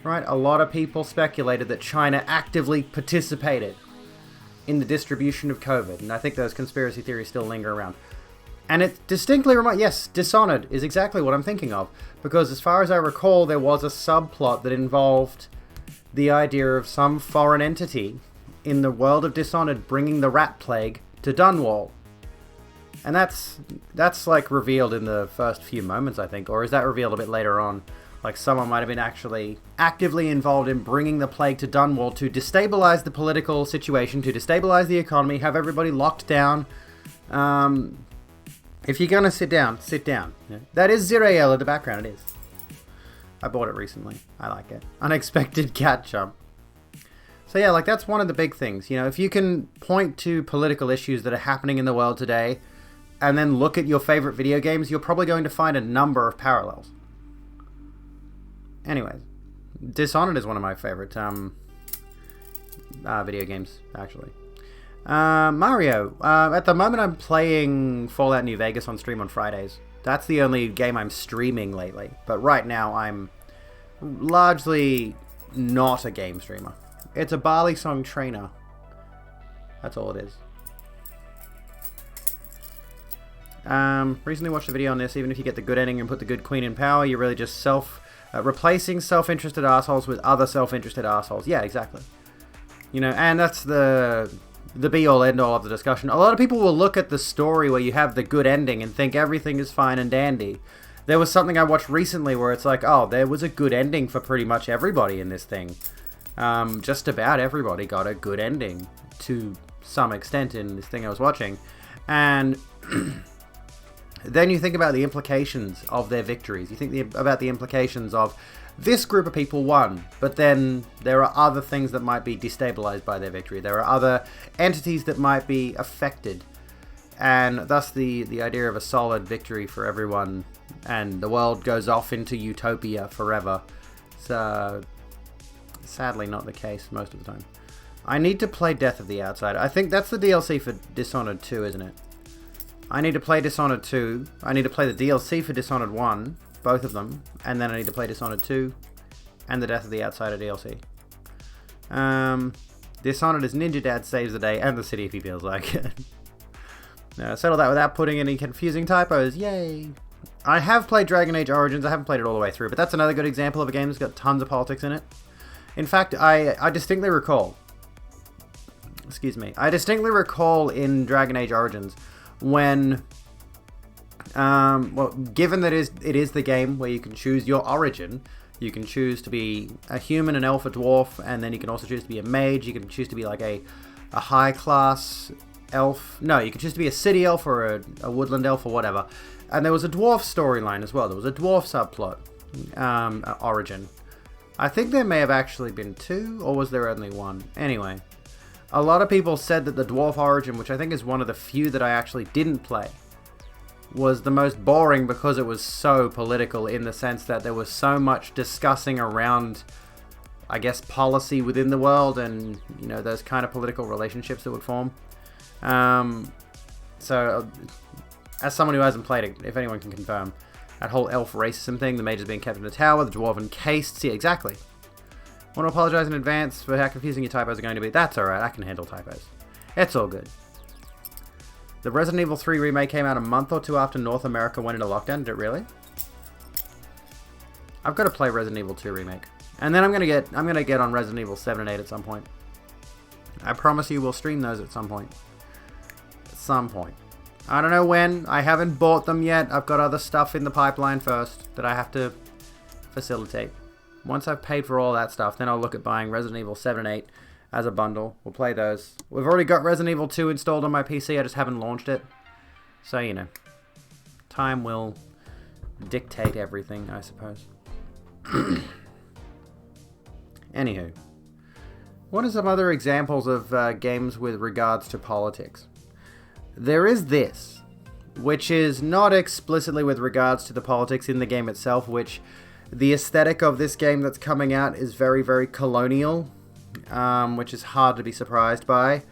Speaker 1: right? A lot of people speculated that China actively participated in the distribution of COVID, and I think those conspiracy theories still linger around. And it distinctly reminds... Yes, Dishonored is exactly what I'm thinking of. Because as far as I recall, there was a subplot that involved the idea of some foreign entity in the world of Dishonored bringing the rat plague to Dunwall. And that's like revealed in the first few moments, I think. Or is that revealed a bit later on? Like someone might have been actually actively involved in bringing the plague to Dunwall to destabilize the political situation, to destabilize the economy, have everybody locked down. If you're gonna sit down, sit down. Yeah. That is Zirael in the background, it is. I bought it recently. I like it. Unexpected cat jump. So yeah, like that's one of the big things. You know, if you can point to political issues that are happening in the world today, and then look at your favorite video games, you're probably going to find a number of parallels. Anyways, Dishonored is one of my favorite video games, actually. Mario. At the moment, I'm playing Fallout New Vegas on stream on Fridays. That's the only game I'm streaming lately. But right now, I'm largely not a game streamer. It's a Barley Song trainer. That's all it is. Recently watched a video on this. Even if you get the good ending and put the good queen in power, you're really just replacing self-interested assholes with other self-interested assholes. Yeah, exactly. You know, and that's the be-all, end-all of the discussion. A lot of people will look at the story where you have the good ending and think everything is fine and dandy. There was something I watched recently where it's like, oh, there was a good ending for pretty much everybody in this thing. Just about everybody got a good ending to some extent in this thing I was watching. And then you think about the implications of their victories. You think about the implications of this group of people won, but then there are other things that might be destabilized by their victory. There are other entities that might be affected, and thus the idea of a solid victory for everyone, and the world goes off into utopia forever. So sadly not the case most of the time. I need to play Death of the Outsider. I think that's the DLC for Dishonored 2, isn't it? I need to play Dishonored 2. I need to play the DLC for Dishonored 1, both of them, and then I need to play Dishonored 2 and the Death of the Outsider DLC. Dishonored is Ninja Dad saves the day and the city if he feels like it. Settle that without putting any confusing typos. Yay! I have played Dragon Age Origins. I haven't played it all the way through, but that's another good example of a game that's got tons of politics in it. In fact, I distinctly recall... Excuse me. I distinctly recall in Dragon Age Origins when... well, given that it is the game where you can choose your origin, you can choose to be a human, an elf, a dwarf, and then you can also choose to be a mage. You can choose to be like a high-class elf. No, you can choose to be a city elf or a woodland elf or whatever. And there was a dwarf storyline as well. There was a dwarf subplot origin. I think there may have actually been 2, or was there only 1? Anyway, a lot of people said that the dwarf origin, which I think is one of the few that I actually didn't play, was the most boring because it was so political in the sense that there was so much discussing around, I guess, policy within the world and, you know, those kind of political relationships that would form. So, as someone who hasn't played it, if anyone can confirm, that whole elf racism thing, the mages being kept in a tower, the dwarven castes, yeah, exactly. Want to apologize in advance for how confusing your typos are going to be. That's alright, I can handle typos. It's all good. The Resident Evil 3 remake came out a month or two after North America went into lockdown. Did it really? I've got to play Resident Evil 2 remake. And then I'm gonna get on Resident Evil 7 and 8 at some point. I promise you we'll stream those at some point. At some point. I don't know when. I haven't bought them yet. I've got other stuff in the pipeline first that I have to facilitate. Once I've paid for all that stuff, then I'll look at buying Resident Evil 7 and 8 as a bundle. We'll play those. We've already got Resident Evil 2 installed on my PC. I just haven't launched it. So, you know. Time will dictate everything, I suppose. Anywho. What are some other examples of games with regards to politics? There is this, which is not explicitly with regards to the politics in the game itself, which the aesthetic of this game that's coming out is very, very colonial, which is hard to be surprised by.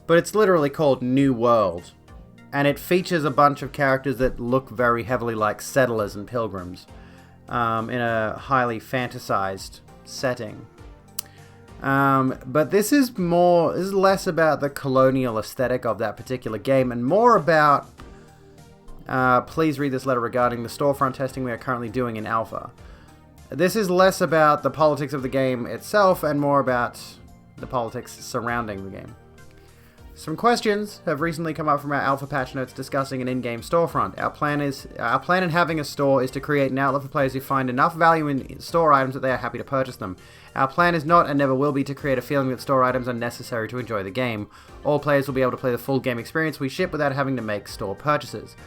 Speaker 1: But it's literally called New World, and it features a bunch of characters that look very heavily like settlers and pilgrims in a highly fantasized setting. But this is less about the colonial aesthetic of that particular game and more about Please read this letter regarding the storefront testing we are currently doing in alpha. This is less about the politics of the game itself and more about the politics surrounding the game. Some questions have recently come up from our alpha patch notes discussing an in-game storefront. Our plan in having a store is to create an outlet for players who find enough value in store items that they are happy to purchase them. Our plan is not and never will be to create a feeling that store items are necessary to enjoy the game. All players will be able to play the full game experience we ship without having to make store purchases.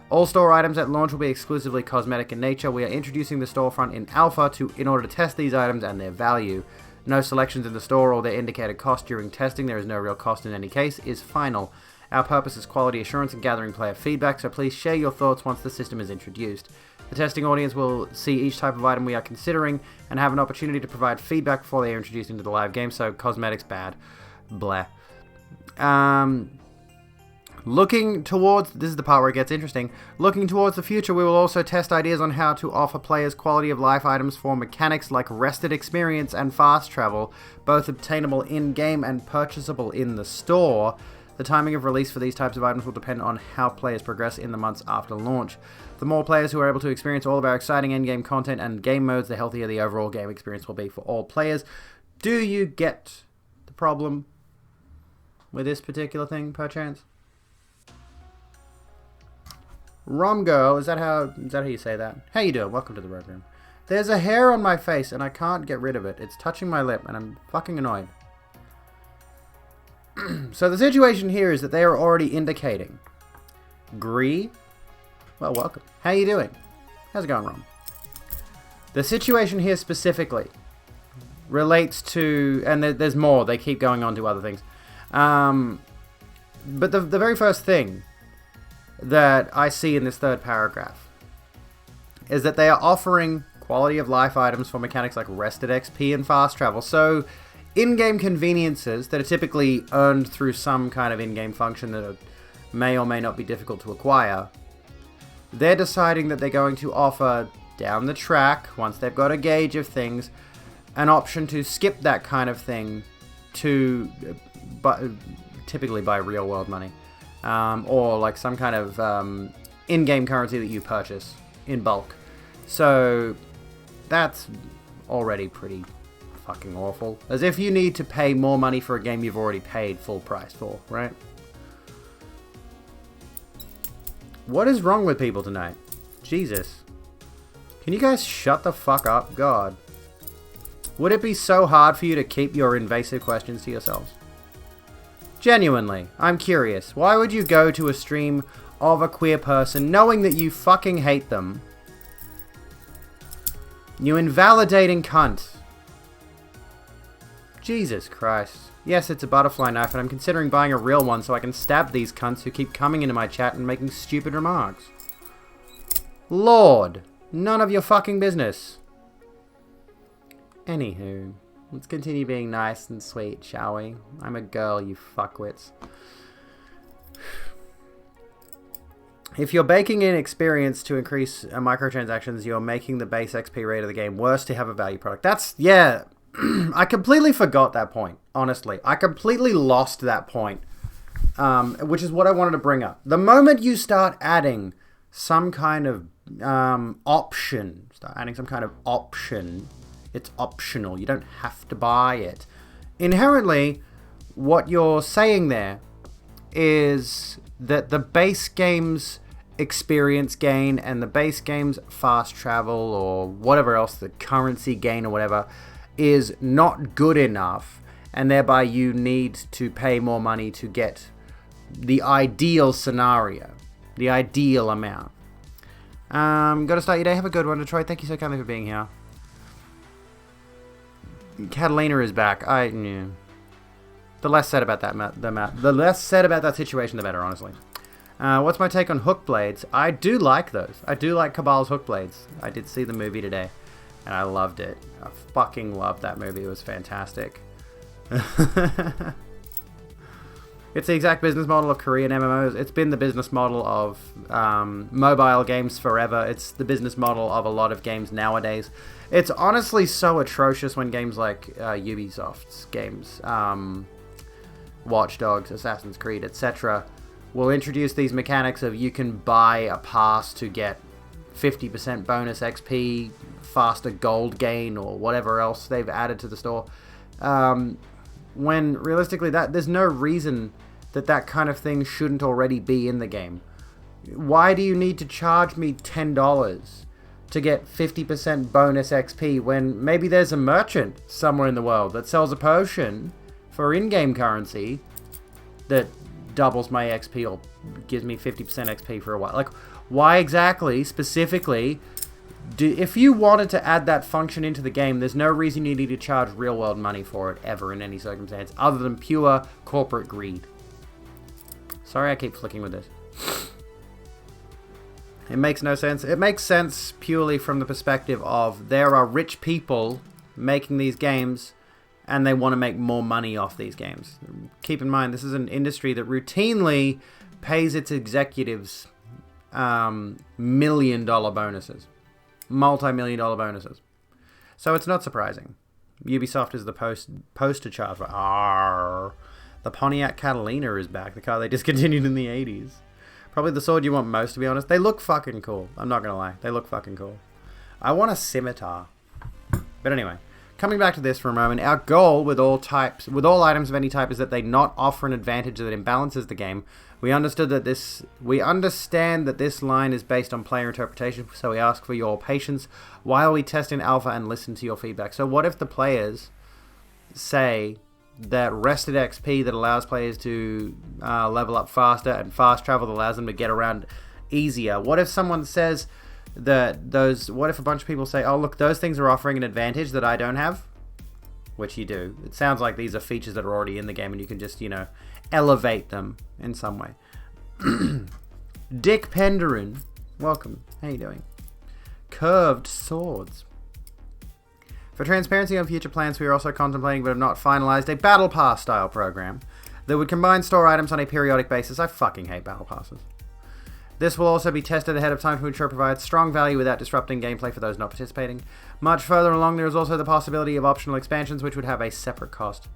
Speaker 1: All store items at launch will be exclusively cosmetic in nature. We are introducing the storefront in alpha in order to test these items and their value. No selections in the store or their indicated cost during testing, there is no real cost in any case, is final. Our purpose is quality assurance and gathering player feedback, so please share your thoughts once the system is introduced. The testing audience will see each type of item we are considering and have an opportunity to provide feedback before they are introduced into the live game, so cosmetics bad. Blah. Looking towards, this is the part where it gets interesting, looking towards the future, we will also test ideas on how to offer players quality of life items for mechanics like rested experience and fast travel, both obtainable in-game and purchasable in the store. The timing of release for these types of items will depend on how players progress in the months after launch. The more players who are able to experience all of our exciting in-game content and game modes, the healthier the overall game experience will be for all players. Do you get the problem with this particular thing, perchance? Romgirl, is that how you say that? How you doing? Welcome to the Red Room. There's a hair on my face and I can't get rid of it. It's touching my lip and I'm fucking annoyed. So the situation here is that they are already indicating. Gree? Well, welcome. How you doing? How's it going, Rom? The situation here specifically relates to, and there's more, they keep going on to other things. But the very first thing that I see in this third paragraph is that they are offering quality of life items for mechanics like rested XP and fast travel. So in-game conveniences that are typically earned through some kind of in-game function that may or may not be difficult to acquire, they're deciding that they're going to offer down the track, once they've got a gauge of things, an option to skip that kind of thing to typically buy real world money. Or like some kind of in-game currency that you purchase in bulk. So that's already pretty fucking awful. As if you need to pay more money for a game you've already paid full price for, right? What is wrong with people tonight? Jesus. Can you guys shut the fuck up? God. Would it be so hard for you to keep your invasive questions to yourselves? Genuinely, I'm curious. Why would you go to a stream of a queer person knowing that you fucking hate them? You invalidating cunt. Jesus Christ. Yes, it's a butterfly knife, and I'm considering buying a real one so I can stab these cunts who keep coming into my chat and making stupid remarks. Lord, none of your fucking business. Anywho. Let's continue being nice and sweet, shall we? I'm a girl, you fuckwits. If you're baking in experience to increase microtransactions, you're making the base XP rate of the game worse to have a value product. That's, yeah. I completely forgot that point, honestly. I completely lost that point, which is what I wanted to bring up. The moment you start adding some kind of option, it's optional. You don't have to buy it. Inherently, what you're saying there is that the base game's experience gain and the base game's fast travel or whatever else, the currency gain or whatever, is not good enough, and thereby you need to pay more money to get the ideal scenario, the ideal amount. Gotta start your day. Have a good one, Detroit. Thank you so kindly for being here. Catalina is back. The less said about the less said about that situation, the better, honestly. What's my take on hook blades? I do like those. I do like Cabal's hook blades. I did see the movie today, and I loved it. I fucking loved that movie. It was fantastic. It's the exact business model of Korean MMOs. It's been the business model of mobile games forever. It's the business model of a lot of games nowadays. It's honestly so atrocious when games like Ubisoft's games, Watch Dogs, Assassin's Creed, etc., will introduce these mechanics of you can buy a pass to get 50% bonus XP, faster gold gain, or whatever else they've added to the store. When realistically, there's no reason that kind of thing shouldn't already be in the game. Why do you need to charge me $10 to get 50% bonus XP when maybe there's a merchant somewhere in the world that sells a potion for in-game currency that doubles my XP or gives me 50% XP for a while? Like, why exactly, specifically, if you wanted to add that function into the game, there's no reason you need to charge real-world money for it ever in any circumstance, other than pure corporate greed. Sorry I keep flicking with this. It makes no sense. It makes sense purely from the perspective of there are rich people making these games and they want to make more money off these games. Keep in mind, this is an industry that routinely pays its executives million-dollar bonuses. Multi-million-dollar bonuses. So it's not surprising. Ubisoft is the poster child for arrgh. The Pontiac Catalina is back, the car they discontinued in the 80s. Probably the sword you want most, to be honest. They look fucking cool. I'm not gonna lie. They look fucking cool. I want a scimitar. But anyway, coming back to this for a moment, our goal with all items of any type is that they not offer an advantage that imbalances the game. We understand that this line is based on player interpretation, so we ask for your patience while we test in alpha and listen to your feedback. So what if the players say that rested XP that allows players to level up faster and fast travel that allows them to get around easier? What if someone says that what if a bunch of people say, oh look, those things are offering an advantage that I don't have? Which you do. It sounds like these are features that are already in the game and you can just, elevate them in some way. Dick Penderin, welcome. How you doing? Curved swords. For transparency on future plans, we are also contemplating but have not finalized a Battle Pass style program that would combine store items on a periodic basis. I fucking hate Battle Passes. This will also be tested ahead of time to ensure it provides strong value without disrupting gameplay for those not participating. Much further along, there is also the possibility of optional expansions which would have a separate cost.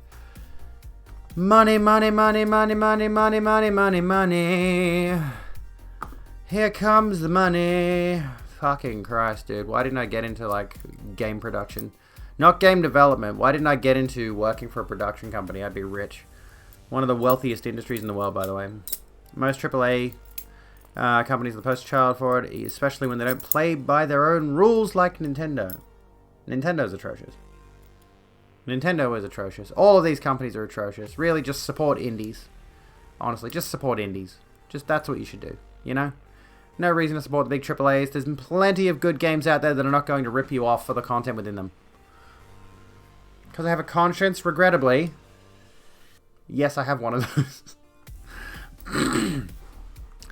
Speaker 1: Money, money, money, money, money, money, money, money, money. Here comes the money. Fucking Christ, dude. Why didn't I get into, game production? Not game development. Why didn't I get into working for a production company? I'd be rich. One of the wealthiest industries in the world, by the way. Most AAA companies are the poster child for it, especially when they don't play by their own rules like Nintendo. Nintendo's atrocious. Nintendo is atrocious. All of these companies are atrocious. Really, just support indies. Honestly, just support indies. That's what you should do, No reason to support the big AAAs. There's plenty of good games out there that are not going to rip you off for the content within them. Because I have a conscience, regrettably. Yes, I have one of those.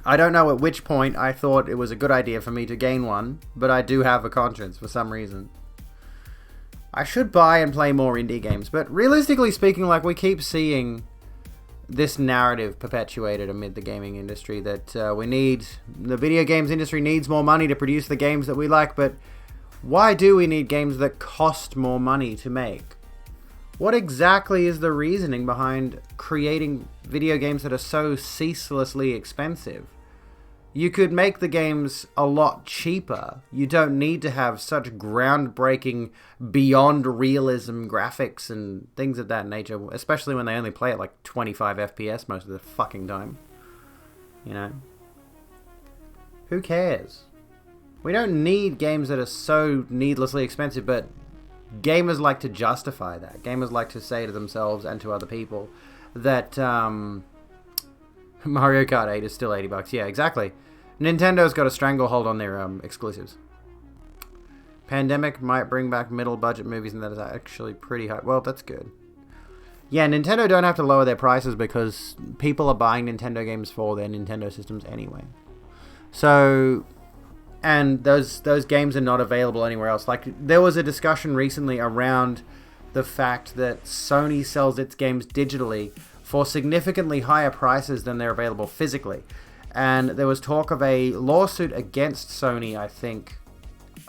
Speaker 1: I don't know at which point I thought it was a good idea for me to gain one, but I do have a conscience for some reason. I should buy and play more indie games, but realistically speaking, we keep seeing this narrative perpetuated amid the gaming industry that the video games industry needs more money to produce the games that we like, but why do we need games that cost more money to make? What exactly is the reasoning behind creating video games that are so ceaselessly expensive? You could make the games a lot cheaper. You don't need to have such groundbreaking, beyond realism graphics and things of that nature, especially when they only play at 25 FPS most of the fucking time. Who cares? We don't need games that are so needlessly expensive, but gamers like to justify that. Gamers like to say to themselves and to other people that Mario Kart 8 is still $80. Yeah, exactly. Nintendo's got a stranglehold on their exclusives. Pandemic might bring back middle budget movies, and that is actually pretty high. Well, that's good. Yeah, Nintendo don't have to lower their prices because people are buying Nintendo games for their Nintendo systems anyway. So, and those games are not available anywhere else. There was a discussion recently around the fact that Sony sells its games digitally for significantly higher prices than they're available physically. And there was talk of a lawsuit against Sony, I think,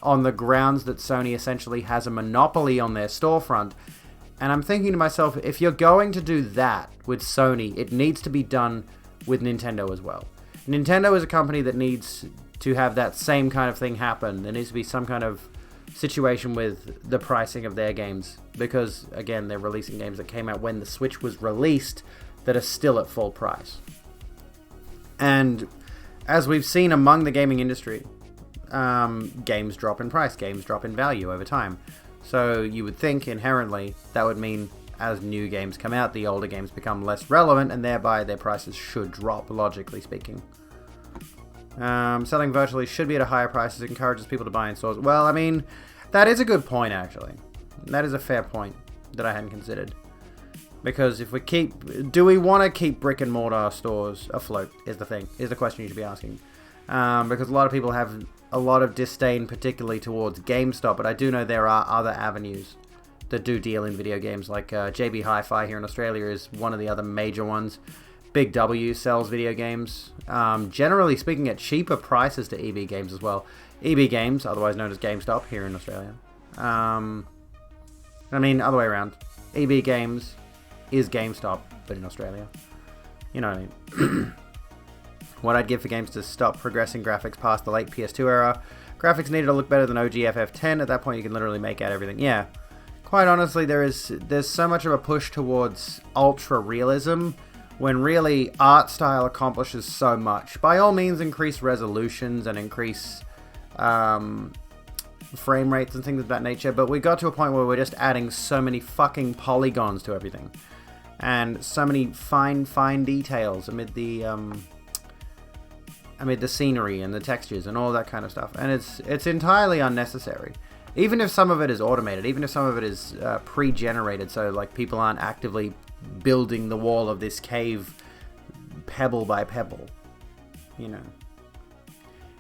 Speaker 1: on the grounds that Sony essentially has a monopoly on their storefront. And I'm thinking to myself, if you're going to do that with Sony, it needs to be done with Nintendo as well. Nintendo is a company that needs to have that same kind of thing happen. There needs to be some kind of situation with the pricing of their games, because again, they're releasing games that came out when the Switch was released that are still at full price. And as we've seen among the gaming industry, games drop in price, games drop in value over time. So you would think inherently that would mean as new games come out, the older games become less relevant, and thereby their prices should drop, logically speaking. Selling virtually should be at a higher price as it encourages people to buy in stores. Well, I mean, that is a good point, actually. That is a fair point that I hadn't considered. Because if we do we want to keep brick and mortar stores afloat, is the question you should be asking. Because a lot of people have a lot of disdain, particularly towards GameStop, but I do know there are other avenues that do deal in video games, like JB Hi-Fi here in Australia is one of the other major ones. Big W sells video games, generally speaking at cheaper prices to EB Games as well. EB Games, otherwise known as GameStop here in Australia. I mean, other way around. EB Games is GameStop, but in Australia. You know what I mean. What I'd give for games to stop progressing graphics past the late PS2 era. Graphics needed to look better than OG FF10. At that point, you can literally make out everything. Yeah. Quite honestly, there's so much of a push towards ultra realism when really art style accomplishes so much. By all means, increase resolutions and increase frame rates and things of that nature, but we got to a point where we're just adding so many fucking polygons to everything and so many fine details amid the scenery and the textures and all that kind of stuff, and it's entirely unnecessary. Even if some of it is automated, even if some of it is pre-generated, so like people aren't actively building the wall of this cave pebble by pebble, you know.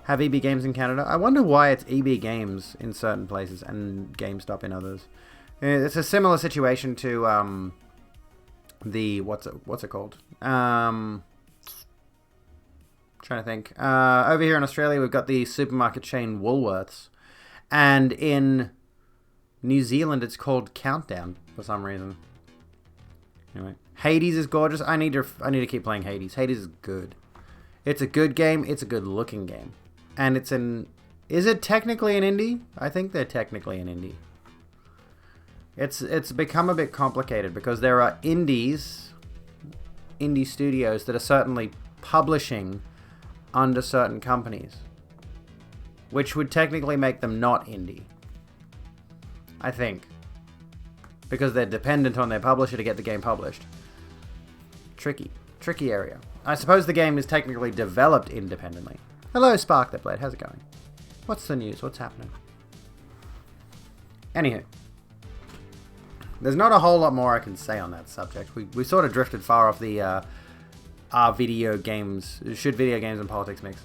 Speaker 1: Have EB Games in Canada? I wonder why it's EB Games in certain places and GameStop in others. It's a similar situation to the what's it called? Trying to think. Over here in Australia, we've got the supermarket chain Woolworths. And in New Zealand, it's called Countdown for some reason. Anyway, Hades is gorgeous. I need to keep playing Hades. Hades is good. It's a good game. It's a good looking game. And it's is it technically an indie? I think they're technically an indie. It's become a bit complicated because there are indie studios that are certainly publishing under certain companies, which would technically make them not indie, I think, because they're dependent on their publisher to get the game published. Tricky area. I suppose the game is technically developed independently. Hello, Spark the Blade, how's it going? What's the news? What's happening? Anywho, there's not a whole lot more I can say on that subject. We sort of drifted far off the should video games and politics mix.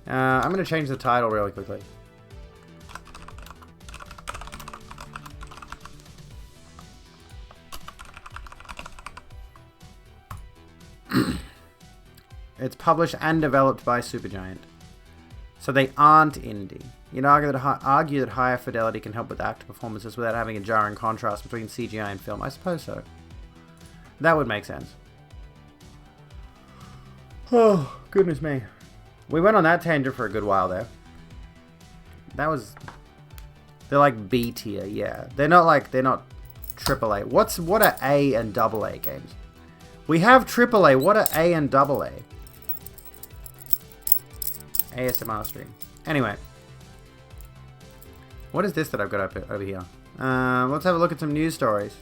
Speaker 1: I'm going to change the title really quickly. It's published and developed by Supergiant, so they aren't indie. You'd argue that higher fidelity can help with actor performances without having a jarring contrast between CGI and film. I suppose so. That would make sense. Oh, goodness me. We went on that tangent for a good while there. They're like B tier, yeah. They're not AAA. What are A and AA games? We have AAA. What are A and AA? ASMR stream. Anyway. What is this that I've got up over here? Let's have a look at some news stories.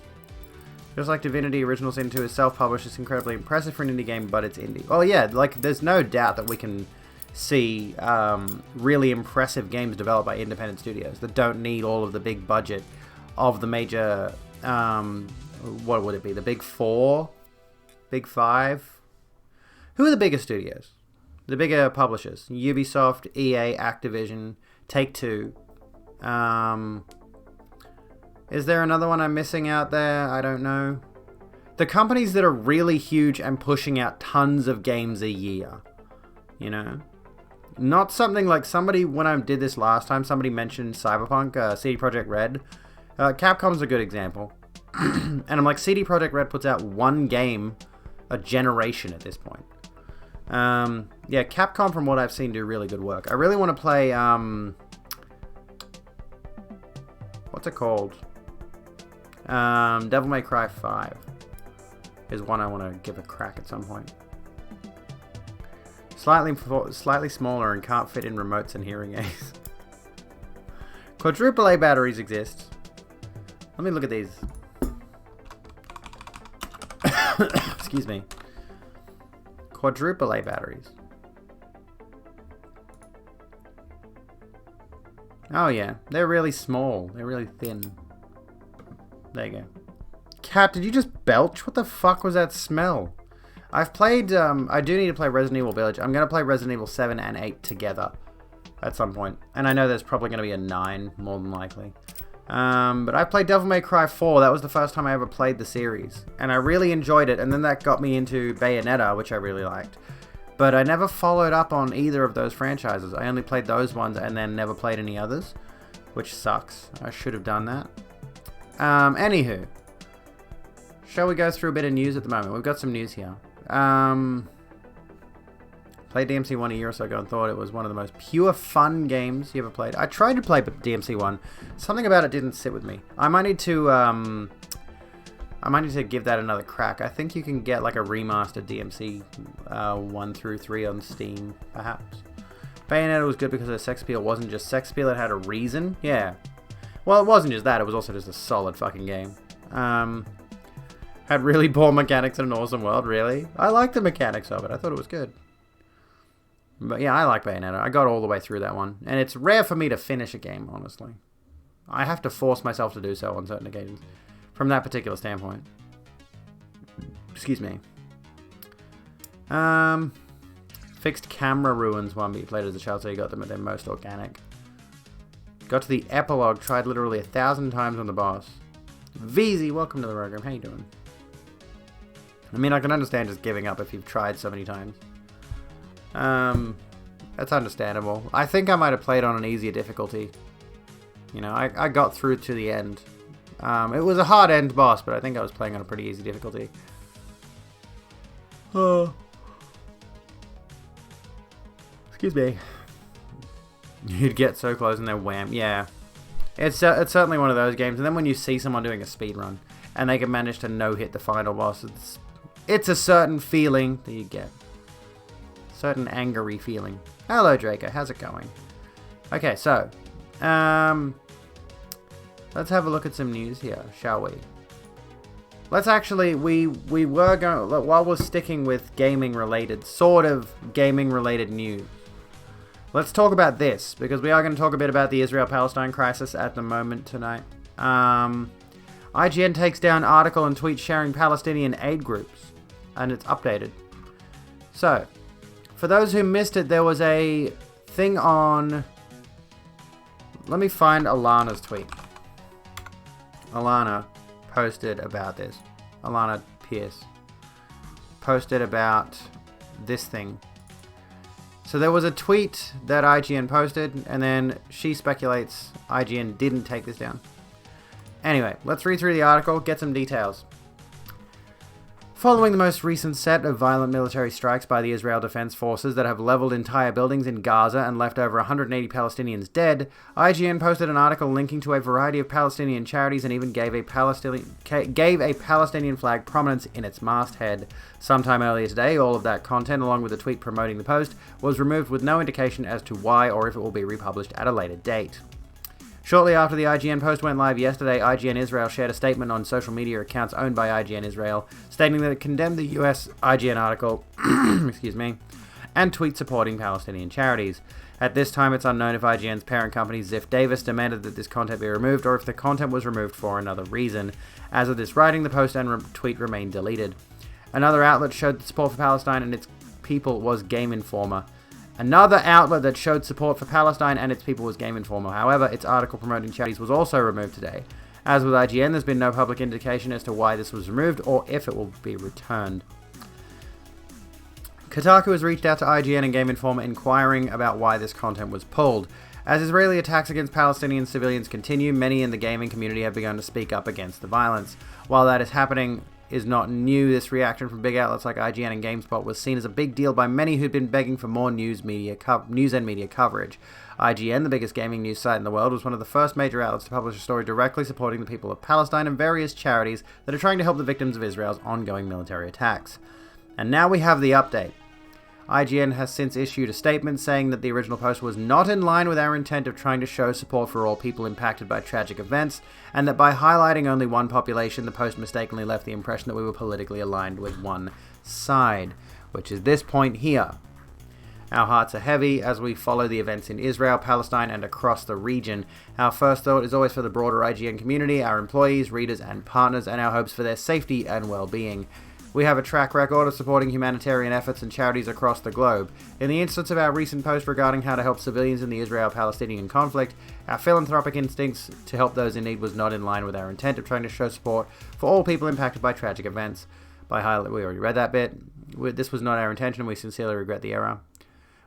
Speaker 1: Just like Divinity, Original Sin 2 is self-published. It's incredibly impressive for an indie game, but it's indie. Well, yeah, like, there's no doubt that we can see really impressive games developed by independent studios that don't need all of the big budget of the major, what would it be, the big four? Big five? Who are the bigger studios? The bigger publishers? Ubisoft, EA, Activision, Take-Two. Is there another one I'm missing out there? I don't know. The companies that are really huge and pushing out tons of games a year. You know? Not something like somebody, when I did this last time, somebody mentioned Cyberpunk, CD Projekt Red. Capcom's a good example. And I'm like, CD Projekt Red puts out one game a generation at this point. Yeah, Capcom, from what I've seen, do really good work. I really want to play, what's it called? Devil May Cry 5 is one I want to give a crack at some point. Slightly smaller and can't fit in remotes and hearing aids. Quadruple A batteries exist. Let me look at these. Excuse me. Quadruple A batteries. Oh yeah, they're really small. They're really thin. There you go. Cat, did you just belch? What the fuck was that smell? I've played, I do need to play Resident Evil Village. I'm going to play Resident Evil 7 and 8 together at some point. And I know there's probably going to be a 9, more than likely. But I played Devil May Cry 4. That was the first time I ever played the series. And I really enjoyed it. And then that got me into Bayonetta, which I really liked. But I never followed up on either of those franchises. I only played those ones and then never played any others. Which sucks. I should have done that. Anywho. Shall we go through a bit of news at the moment? We've got some news here. Played DMC 1 a year or so ago and thought it was one of the most pure fun games you ever played. I tried to play DMC 1. Something about it didn't sit with me. I might need to give that another crack. I think you can get like a remastered DMC 1 through 3 on Steam, perhaps. Bayonetta was good because the sex appeal wasn't just sex appeal, it had a reason. Yeah. Well, it wasn't just that, it was also just a solid fucking game. Had really poor mechanics and an awesome world, really. I liked the mechanics of it. I thought it was good. But yeah, I like Bayonetta. I got all the way through that one. And it's rare for me to finish a game, honestly. I have to force myself to do so on certain occasions. From that particular standpoint. Excuse me. Fixed camera ruins one, but you played as a child, so you got them at their most organic. Got to the epilogue, tried literally 1,000 times on the boss. VZ, welcome to the program. How you doing? I mean, I can understand just giving up if you've tried so many times. That's understandable. I think I might have played on an easier difficulty. You know, I got through to the end. It was a hard end boss, but I think I was playing on a pretty easy difficulty. Excuse me. You'd get so close and then wham. Yeah. It's certainly one of those games. And then when you see someone doing a speedrun and they can manage to no-hit the final boss, it's a certain feeling that you get. Certain angry feeling. Hello, Draco. How's it going? Okay, so. Let's have a look at some news here, shall we? Let's actually, we were going, while we're sticking with gaming-related, sort of gaming-related news. Let's talk about this, because we are going to talk a bit about the Israel-Palestine crisis at the moment tonight. IGN takes down article and tweet sharing Palestinian aid groups, and it's updated. So, for those who missed it, there was a thing on... Let me find Alana's tweet. Alana posted about this. Alana Pierce posted about this thing. So there was a tweet that IGN posted, and then she speculates IGN didn't take this down. Anyway, let's read through the article, get some details. Following the most recent set of violent military strikes by the Israel Defense Forces that have leveled entire buildings in Gaza and left over 180 Palestinians dead, IGN posted an article linking to a variety of Palestinian charities and even gave a Palestinian flag prominence in its masthead. Sometime earlier today, all of that content, along with a tweet promoting the post, was removed with no indication as to why or if it will be republished at a later date. Shortly after the IGN post went live yesterday, IGN Israel shared a statement on social media accounts owned by IGN Israel, stating that it condemned the US IGN article, excuse me, and tweets supporting Palestinian charities. At this time, it's unknown if IGN's parent company, Ziff Davis, demanded that this content be removed or if the content was removed for another reason. As of this writing, the post and tweet remain deleted. Another outlet showed support for Palestine and its people was Game Informer. Another outlet that showed support for Palestine and its people was Game Informer. However, its article promoting charities was also removed today. As with IGN, there's been no public indication as to why this was removed or if it will be returned. Kotaku has reached out to IGN and Game Informer inquiring about why this content was pulled. As Israeli attacks against Palestinian civilians continue, many in the gaming community have begun to speak up against the violence. While that is happening is not new, this reaction from big outlets like IGN and GameSpot was seen as a big deal by many who'd been begging for more news and media coverage. IGN, the biggest gaming news site in the world, was one of the first major outlets to publish a story directly supporting the people of Palestine and various charities that are trying to help the victims of Israel's ongoing military attacks. And now we have the update. IGN has since issued a statement saying that the original post was not in line with our intent of trying to show support for all people impacted by tragic events, and that by highlighting only one population, the post mistakenly left the impression that we were politically aligned with one side, which is this point here. Our hearts are heavy as we follow the events in Israel, Palestine, and across the region. Our first thought is always for the broader IGN community, our employees, readers, and partners, and our hopes for their safety and well-being. We have a track record of supporting humanitarian efforts and charities across the globe. In the instance of our recent post regarding how to help civilians in the Israel-Palestinian conflict, our philanthropic instincts to help those in need was not in line with our intent of trying to show support for all people impacted by tragic events. We already read that bit. This was not our intention, and we sincerely regret the error.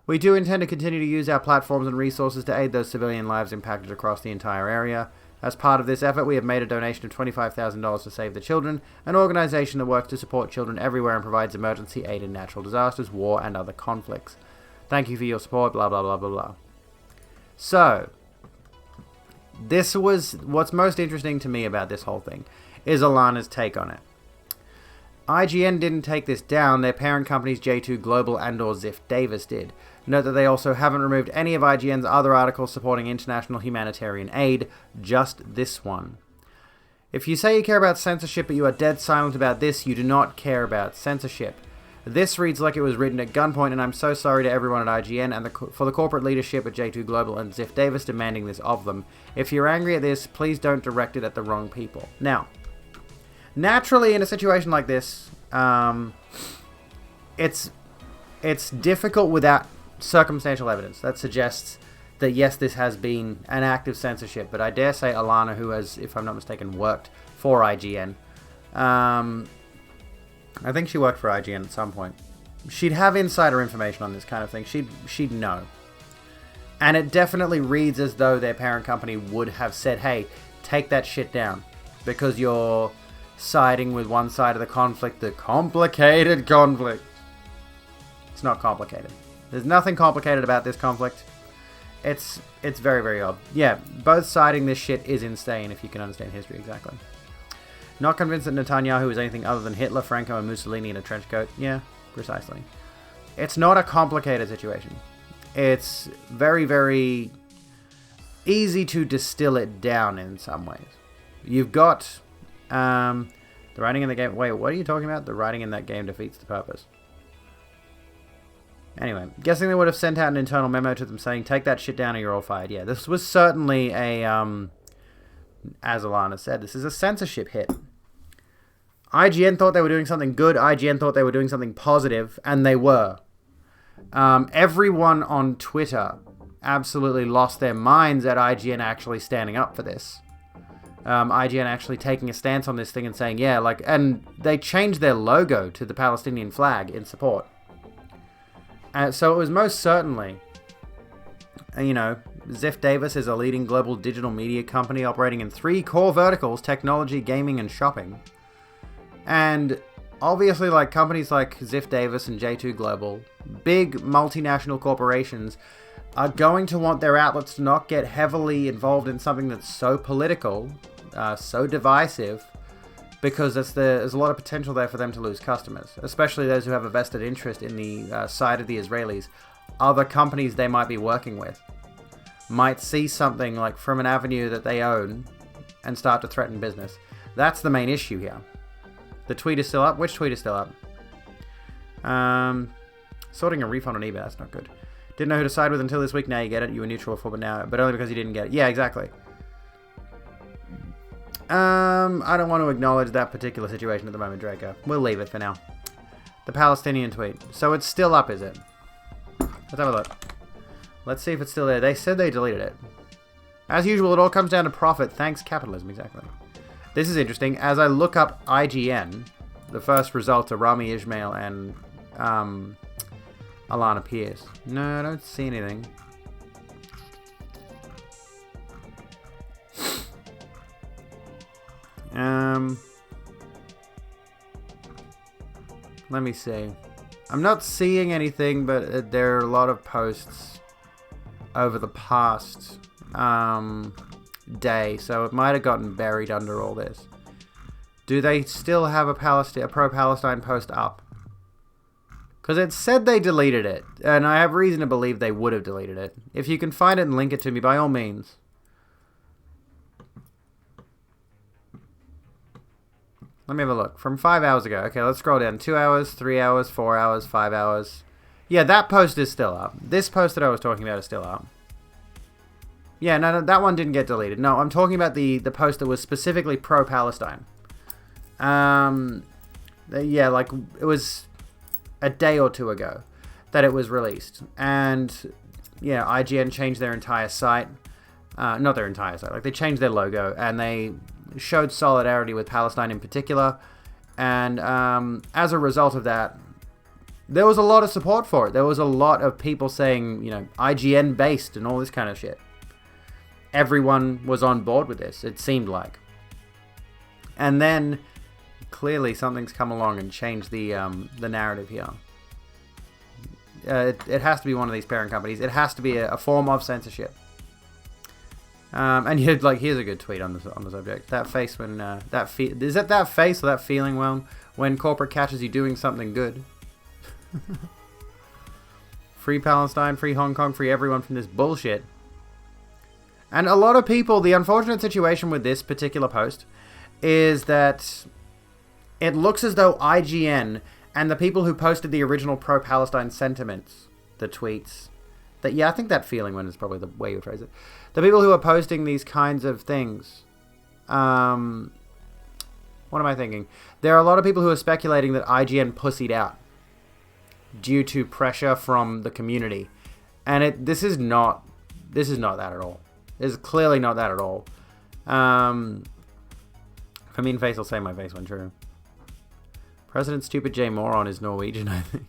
Speaker 1: We do intend to continue to use our platforms and resources to aid those civilian lives impacted across the entire area. As part of this effort, we have made a donation of $25,000 to Save the Children, an organization that works to support children everywhere and provides emergency aid in natural disasters, war, and other conflicts. Thank you for your support, blah, blah, blah, blah, blah. So, this was, what's most interesting to me about this whole thing, is Alana's take on it. IGN didn't take this down, their parent companies J2 Global and or Ziff Davis did. Note that they also haven't removed any of IGN's other articles supporting international humanitarian aid, just this one. If you say you care about censorship but you are dead silent about this, you do not care about censorship. This reads like it was written at gunpoint, and I'm so sorry to everyone at IGN and for the corporate leadership at J2 Global and Ziff Davis demanding this of them. If you're angry at this, please don't direct it at the wrong people. Now, naturally in a situation like this, it's difficult without circumstantial evidence that suggests that yes, this has been an act of censorship, but I dare say Alana, who has, if I'm not mistaken, worked for IGN, I think she worked for IGN at some point, she'd have insider information on this kind of thing. She'd know. And it definitely reads as though their parent company would have said, hey, take that shit down, because you're siding with one side of the conflict, the complicated conflict. It's not complicated. There's nothing complicated about this conflict. It's very, very odd. Yeah, both siding this shit is insane if you can understand history exactly. Not convinced that Netanyahu is anything other than Hitler, Franco, and Mussolini in a trench coat. Yeah, precisely. It's not a complicated situation. It's very, very easy to distill it down in some ways. You've got the writing in the game. Wait, what are you talking about? The writing in that game defeats the purpose. Anyway, guessing they would have sent out an internal memo to them saying, take that shit down or you're all fired. Yeah, this was certainly a, as Alana said, this is a censorship hit. IGN thought they were doing something good. IGN thought they were doing something positive, and they were. Everyone on Twitter absolutely lost their minds at IGN actually standing up for this. IGN actually taking a stance on this thing and saying, yeah, like, and they changed their logo to the Palestinian flag in support. So it was most certainly, you know, Ziff Davis is a leading global digital media company operating in 3 core verticals: technology, gaming, and shopping. And obviously, like, companies like Ziff Davis and J2 Global, big multinational corporations, are going to want their outlets to not get heavily involved in something that's so political, so divisive, because there's a lot of potential there for them to lose customers, especially those who have a vested interest in the side of the Israelis. Other companies they might be working with might see something like from an avenue that they own and start to threaten business. That's the main issue here. The tweet is still up. Which tweet is still up? Sorting a refund on eBay. That's not good. Didn't know who to side with until this week. Now you get it. You were neutral before, but only because you didn't get it. Yeah, exactly. I don't want to acknowledge that particular situation at the moment, Draco. We'll leave it for now. The Palestinian tweet. So it's still up, is it? Let's have a look. Let's see if it's still there. They said they deleted it. As usual, it all comes down to profit. Thanks, capitalism. Exactly. This is interesting. As I look up IGN, the first results are Rami Ismail and Alana Pierce. No, I don't see anything. Let me see. I'm not seeing anything, but there are a lot of posts over the past day, so it might have gotten buried under all this. Do they still have a pro-Palestine post up? Because it said they deleted it, and I have reason to believe they would have deleted it. If you can find it and link it to me, by all means. Let me have a look. From 5 hours ago. Okay, let's scroll down. 2 hours, 3 hours, 4 hours, 5 hours. Yeah, that post is still up. This post that I was talking about is still up. Yeah, no, that one didn't get deleted. No, I'm talking about the post that was specifically pro-Palestine. Yeah, like, it was a day or two ago that it was released. And, yeah, IGN changed their entire site. Not their entire site. Like, they changed their logo, and they showed solidarity with Palestine in particular, and as a result of that, there was a lot of support for it. There was a lot of people saying, you know, IGN based and all this kind of shit. Everyone was on board with this, it seemed like. And then clearly something's come along and changed the narrative here. It has to be one of these parent companies. It has to be a form of censorship. And here's a good tweet on the subject. That face when is it that face or that feeling when corporate catches you doing something good? Free Palestine, free Hong Kong, free everyone from this bullshit. And a lot of people, the unfortunate situation with this particular post is that it looks as though IGN and the people who posted the original pro-Palestine sentiments, the tweets, that, yeah, I think that feeling one is probably the way you would phrase it. The people who are posting these kinds of things, what am I thinking? There are a lot of people who are speculating that IGN pussied out due to pressure from the community, and this is not that at all. This is clearly not that at all. Famin Face will say my face when true. President Stupid J Moron is Norwegian, I think.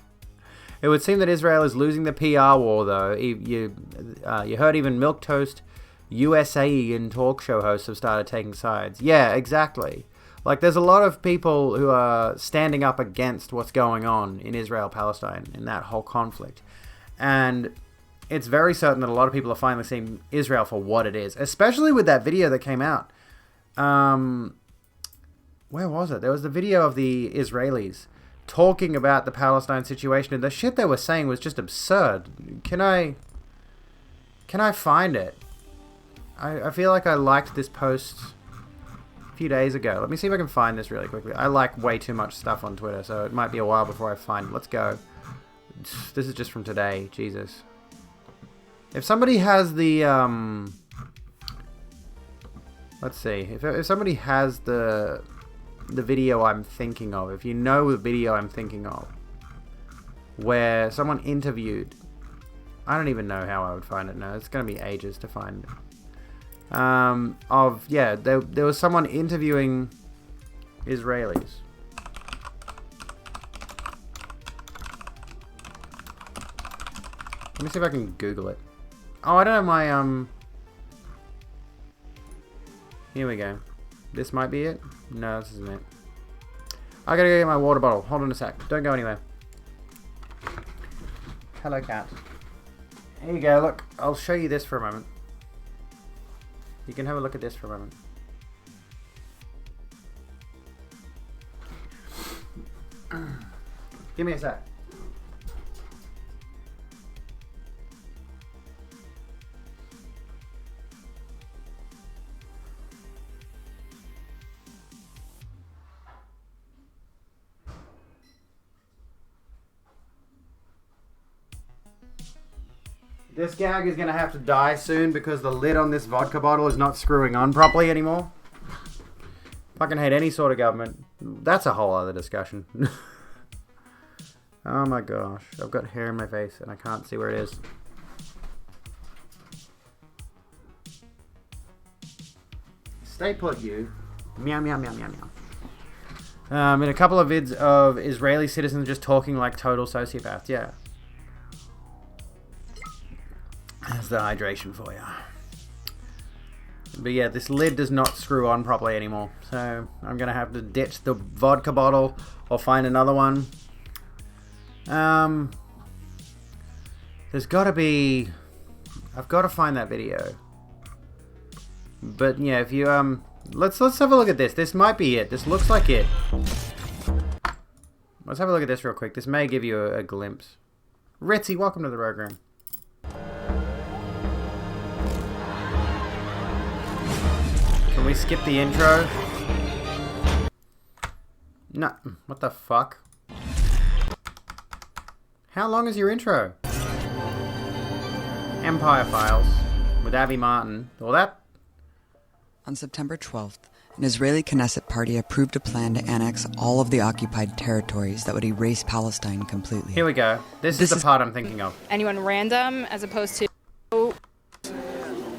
Speaker 1: It would seem that Israel is losing the PR war, though. You heard even Milquetoast USA and talk show hosts have started taking sides. Yeah, exactly. Like, there's a lot of people who are standing up against what's going on in Israel-Palestine, in that whole conflict. And it's very certain that a lot of people are finally seeing Israel for what it is, especially with that video that came out. Where was it? There was the video of the Israelis talking about the Palestine situation, and the shit they were saying was just absurd. Can I find it? I feel like I liked this post a few days ago. Let me see if I can find this really quickly. I like way too much stuff on Twitter, so it might be a while before I find it. Let's go. This is just from today. Jesus. If somebody has the let's see. If somebody has the video I'm thinking of, if you know the video I'm thinking of, where someone interviewed, I don't even know how I would find it now. It's going to be ages to find it. There was someone interviewing Israelis. Let me see if I can Google it. Oh, I don't have my here we go. This might be it. No, this isn't it. I gotta go get my water bottle. Hold on a sec. Don't go anywhere. Hello, cat. Here you go. Look, I'll show you this for a moment. You can have a look at this for a moment. Give me a sec. This gag is going to have to die soon because the lid on this vodka bottle is not screwing on properly anymore. Fucking hate any sort of government. That's a whole other discussion. Oh my gosh. I've got hair in my face and I can't see where it is. Stay put, you. Meow, meow, meow, meow, meow. In a couple of vids of Israeli citizens just talking like total sociopaths. Yeah. That's the hydration for you. But yeah, this lid does not screw on properly anymore. So I'm going to have to ditch the vodka bottle or find another one. There's got to be... I've got to find that video. But yeah, if you... Let's have a look at this. This might be it. This looks like it. Let's have a look at this real quick. This may give you a glimpse. Ritzy, welcome to the program. Can we skip the intro? No. What the fuck? How long is your intro? Empire Files with Abby Martin. All that?
Speaker 9: On September 12th, an Israeli Knesset party approved a plan to annex all of the occupied territories that would erase Palestine completely.
Speaker 1: Here we go. This is the part I'm thinking of.
Speaker 10: Anyone random as opposed to...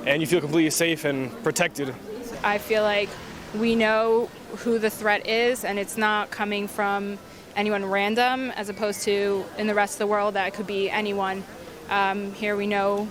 Speaker 11: And you feel completely safe and protected.
Speaker 10: I feel like we know who the threat is, and it's not coming from anyone random as opposed to in the rest of the world that could be anyone. Here we know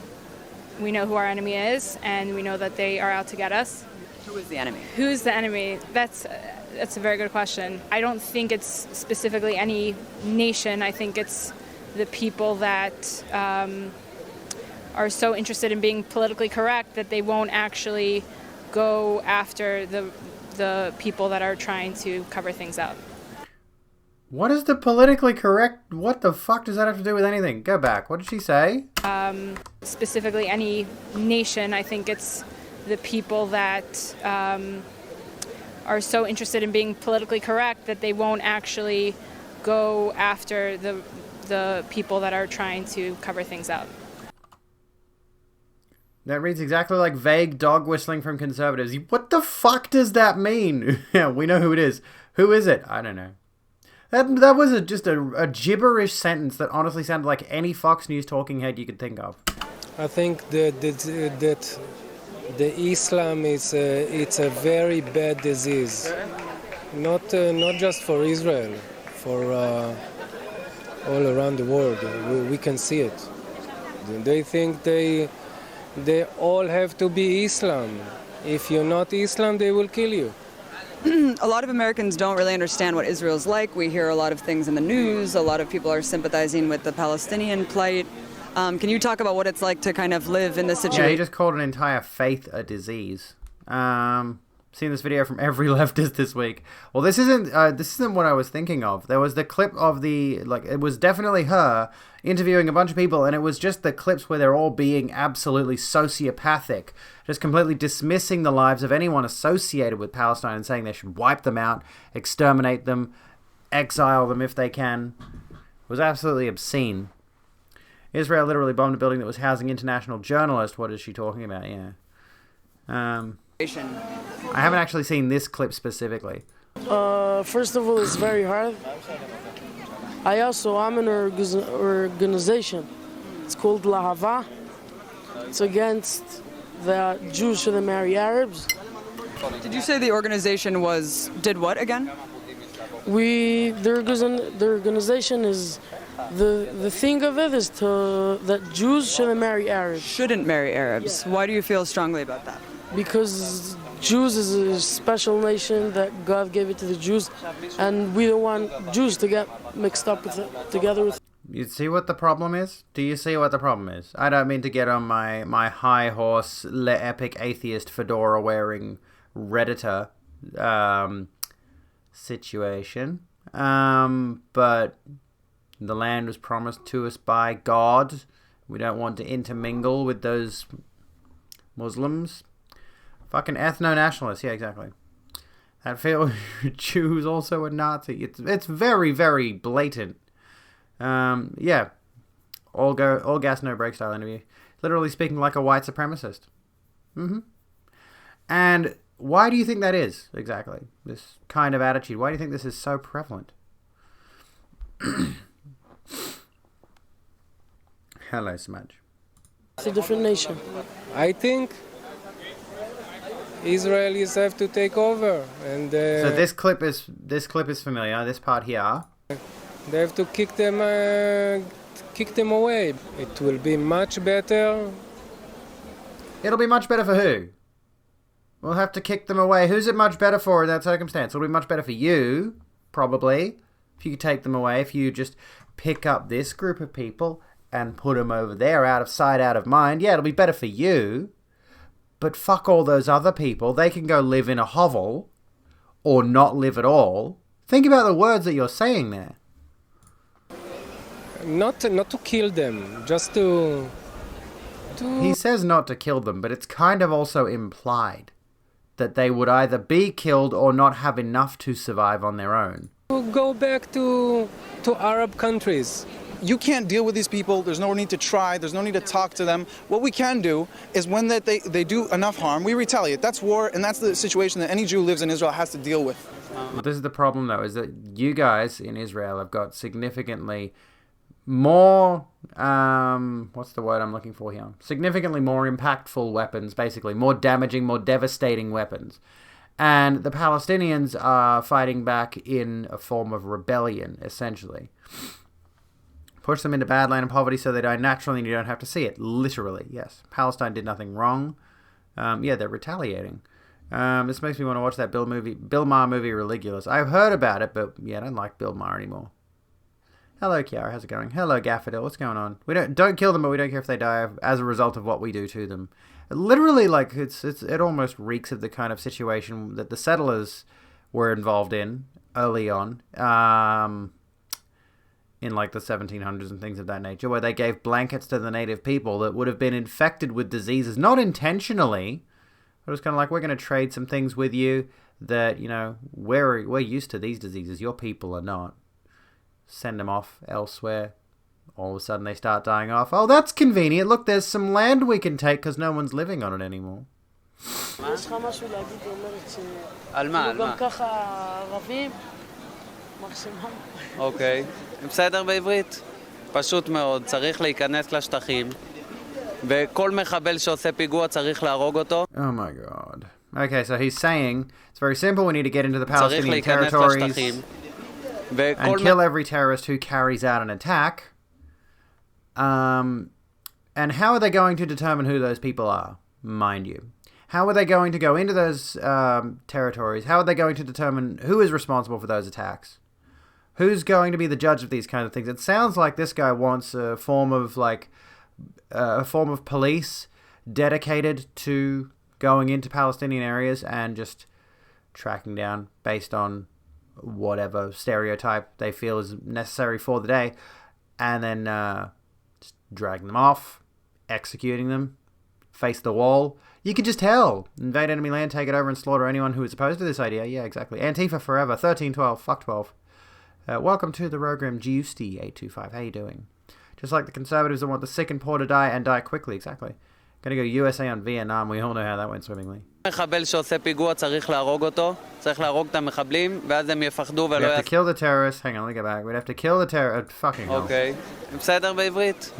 Speaker 10: who our enemy is, and we know that they are out to get us.
Speaker 9: Who is the enemy?
Speaker 10: Who's the enemy? That's a very good question. I don't think it's specifically any nation. I think it's the people that are so interested in being politically correct that they won't actually go after the people that are trying to cover things up.
Speaker 1: What is the politically correct? What the fuck does that have to do with anything? Go back. What did she say?
Speaker 10: Specifically any nation. I think it's the people that are so interested in being politically correct that they won't actually go after the people that are trying to cover things up.
Speaker 1: That reads exactly like vague dog whistling from conservatives. What the fuck does that mean? Yeah, we know who it is. Who is it? I don't know. That was just a gibberish sentence that honestly sounded like any Fox News talking head you could think of.
Speaker 12: I think that the Islam is it's a very bad disease, not just for Israel, for all around the world. We can see it. They think they all have to be Islam. If you're not Islam, they will kill you.
Speaker 9: A lot of Americans don't really understand what Israel's like. We hear a lot of things in the news. A lot of people are sympathizing with the Palestinian plight. Can you talk about what it's like to kind of live in this situation?
Speaker 1: Yeah, he just called an entire faith a disease. Seen this video from every leftist this week. Well, this isn't what I was thinking of. There was the clip of it was definitely her interviewing a bunch of people, and it was just the clips where they're all being absolutely sociopathic, just completely dismissing the lives of anyone associated with Palestine and saying they should wipe them out, exterminate them, exile them if they can. It was absolutely obscene. Israel literally bombed a building that was housing international journalists. What is she talking about? Yeah. I haven't actually seen this clip specifically.
Speaker 13: First of all, it's very hard. I'm in an organization. It's called Lahava. It's against the Jews shouldn't marry Arabs.
Speaker 9: Did you say the organization did what again?
Speaker 13: The organization is the thing of it is that Jews shouldn't marry Arabs.
Speaker 9: Shouldn't marry Arabs. Why do you feel strongly about that?
Speaker 13: Because Jews is a special nation that God gave it to the Jews, and we don't want Jews to get mixed up with it, together with.
Speaker 1: You see what the problem is? Do you see what the problem is? I don't mean to get on my high horse, epic atheist fedora wearing Redditor situation, but the land was promised to us by God. We don't want to intermingle with those Muslims. Fucking ethno-nationalists, yeah, exactly. That feel Jews also a Nazi. It's very, very blatant. Yeah. All gas, no brake style interview. Literally speaking like a white supremacist. And why do you think that is, exactly? This kind of attitude. Why do you think this is so prevalent? Hello, Smudge.
Speaker 13: It's a different nation.
Speaker 12: I think Israelis have to take over, and
Speaker 1: so this clip is familiar. This part here.
Speaker 12: They have to kick them away. It will be much better.
Speaker 1: It'll be much better for who? We'll have to kick them away. Who's it much better for in that circumstance? It'll be much better for you, probably, if you could take them away. If you just pick up this group of people and put them over there, out of sight, out of mind. Yeah, it'll be better for you. But fuck all those other people. They can go live in a hovel or not live at all. Think about the words that you're saying there.
Speaker 12: Not to kill them, just to...
Speaker 1: He says not to kill them, but it's kind of also implied that they would either be killed or not have enough to survive on their own.
Speaker 12: Go back to Arab countries.
Speaker 14: You can't deal with these people. There's no need to try. There's no need to talk to them. What we can do is when they do enough harm, we retaliate. That's war, and that's the situation that any Jew who lives in Israel has to deal with.
Speaker 1: This is the problem, though, is that you guys in Israel have got significantly more, what's the word I'm looking for here? Significantly more impactful weapons, basically. More damaging, more devastating weapons. And the Palestinians are fighting back in a form of rebellion, essentially. Push them into bad land and poverty so they die naturally and you don't have to see it. Literally, yes. Palestine did nothing wrong. Yeah, they're retaliating. This makes me want to watch that Bill Maher movie, Religulous. I've heard about it, but yeah, I don't like Bill Maher anymore. Hello, Kiara. How's it going? Hello, Gaffadil. What's going on? We don't kill them, but we don't care if they die as a result of what we do to them. Literally, like it almost reeks of the kind of situation that the settlers were involved in early on, in like the 1700s and things of that nature, where they gave blankets to the native people that would have been infected with diseases, not intentionally. But it was kind of like, we're going to trade some things with you that, you know, we're used to these diseases. Your people are not. Send them off elsewhere. All of a sudden they start dying off. Oh, that's convenient. Look, there's some land we can take because no one's living on it anymore.
Speaker 13: יש לך משהו להגיד, אומרת ש...
Speaker 15: על מה? על מה?
Speaker 13: גם ככה ערבים, מקסימום.
Speaker 15: אוקיי. בסדר בעברית? פשוט מאוד. צריך להיכנס לשטחים, וכל מחבל שעושה פיגוע צריך להרוג אותו.
Speaker 1: Oh my god. Okay, so he's saying, it's very simple, we need to get into the Palestinian territories and kill every terrorist who carries out an attack. And how are they going to determine who those people are, mind you? How are they going to go into those territories? How are they going to determine who is responsible for those attacks? Who's going to be the judge of these kind of things? It sounds like this guy wants a form of police dedicated to going into Palestinian areas and just tracking down based on whatever stereotype they feel is necessary for the day, and then just dragging them off, executing them, face the wall. You could just tell. Invade enemy land, take it over, and slaughter anyone who is opposed to this idea. Yeah, exactly. Antifa forever. 1312. Fuck 12. Welcome to the Rogram Giusti825. How you doing? Just like the conservatives that want the sick and poor to die and die quickly. Exactly. Gonna go USA on Vietnam. We all know how that went swimmingly.
Speaker 15: מחבל שעושה פיגוע צריך להרוג אותו, צריך להרוג את המחבלים, ואז הם יפחדו ולא...
Speaker 1: We have to kill the terrorists. Hang on, let me get back. We'd have to kill the terrorists. Fucking hell.
Speaker 15: אוקיי. בסדר בעברית?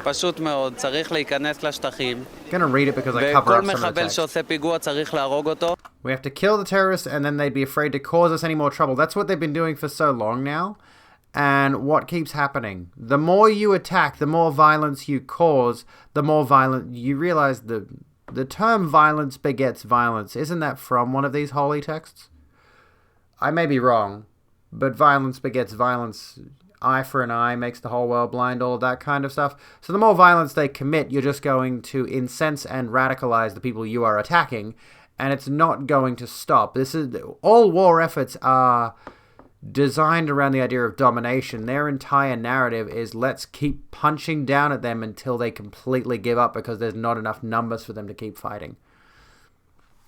Speaker 15: פשוט מאוד. צריך להיכנס לשטחים.
Speaker 1: Gonna read it because I cover up some of the
Speaker 15: וכל מחבל
Speaker 1: text.
Speaker 15: שעושה פיגוע צריך להרוג אותו.
Speaker 1: We have to kill the terrorists and then they'd be afraid to cause us any more trouble. That's what they've been doing for so long now. And what keeps happening? The more you attack, the more violence you cause, the more violent... You realize the term violence begets violence. Isn't that from one of these holy texts? I may be wrong, but violence begets violence. Eye for an eye makes the whole world blind, all of that kind of stuff. So the more violence they commit, you're just going to incense and radicalize the people you are attacking, and it's not going to stop. All war efforts are designed around the idea of domination. Their entire narrative is let's keep punching down at them until they completely give up because there's not enough numbers for them to keep fighting.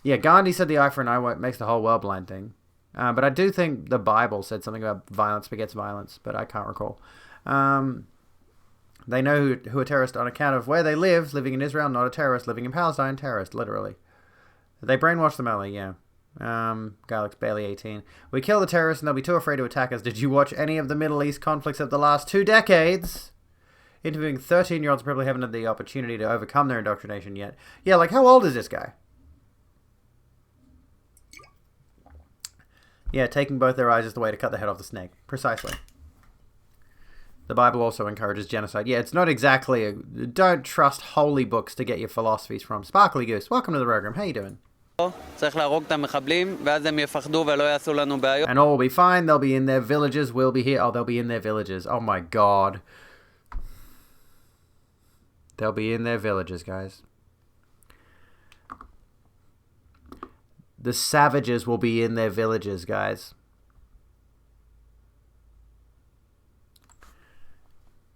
Speaker 1: Yeah, Gandhi said the eye for an eye makes the whole world blind thing. But I do think the Bible said something about violence begets violence, but I can't recall. They know who a terrorist on account of where they live, living in Israel, not a terrorist, living in Palestine, terrorist, literally. They brainwashed them early, yeah. Garlic's barely 18. We kill the terrorists and they'll be too afraid to attack us. Did you watch any of the Middle East conflicts of the last 2 decades? Interviewing 13-year-olds probably haven't had the opportunity to overcome their indoctrination yet. Yeah, like how old is this guy? Yeah, taking both their eyes is the way to cut the head off the snake. Precisely. The Bible also encourages genocide. Yeah, it's not exactly don't trust holy books to get your philosophies from. Sparkly Goose, welcome to the program. How you doing?
Speaker 15: צריך להרוג את המחבלים, ואז הם יפחדו ולא יעשו לנו בעיות.
Speaker 1: And all will be fine. They'll be in their villages. We'll be here. Oh, they'll be in their villages. Oh my god. They'll be in their villages, guys. The savages will be in their villages, guys.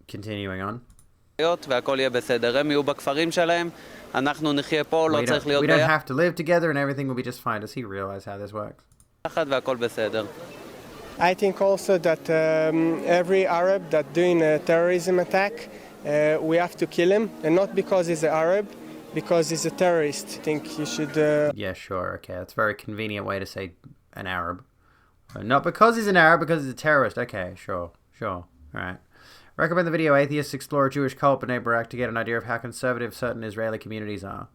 Speaker 1: Continuing on.
Speaker 15: והכל יהיה בסדר. הם יהיו בכפרים שלהם, אנחנו נחיה פה, לא צריך להיות
Speaker 1: We don't have to live together and everything will be just fine. Does he realize how this works?
Speaker 15: ביחד והכל בסדר.
Speaker 12: I think also that every Arab that doing a terrorism attack, we have to kill him, and not because he's an Arab, because he's a terrorist. I think you should...
Speaker 1: Yeah, sure, okay. That's a very convenient way to say an Arab. Not because he's an Arab, because he's a terrorist. Okay, sure, alright. Recommend the video Atheists Explore a Jewish Cult by Barak to get an idea of how conservative certain Israeli communities are.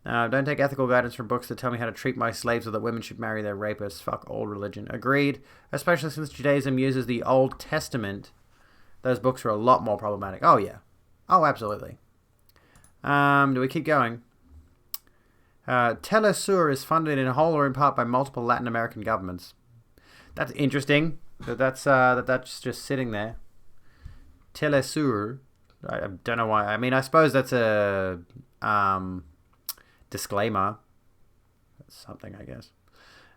Speaker 1: Don't take ethical guidance from books that tell me how to treat my slaves or that women should marry their rapists. Fuck all religion. Agreed. Especially since Judaism uses the Old Testament. Those books are a lot more problematic. Oh, yeah. Oh, absolutely. Do we keep going? Telesur is funded in whole or in part by multiple Latin American governments. That's interesting. That's just sitting there. Telesur. I don't know why. I mean, I suppose that's a disclaimer. That's something, I guess.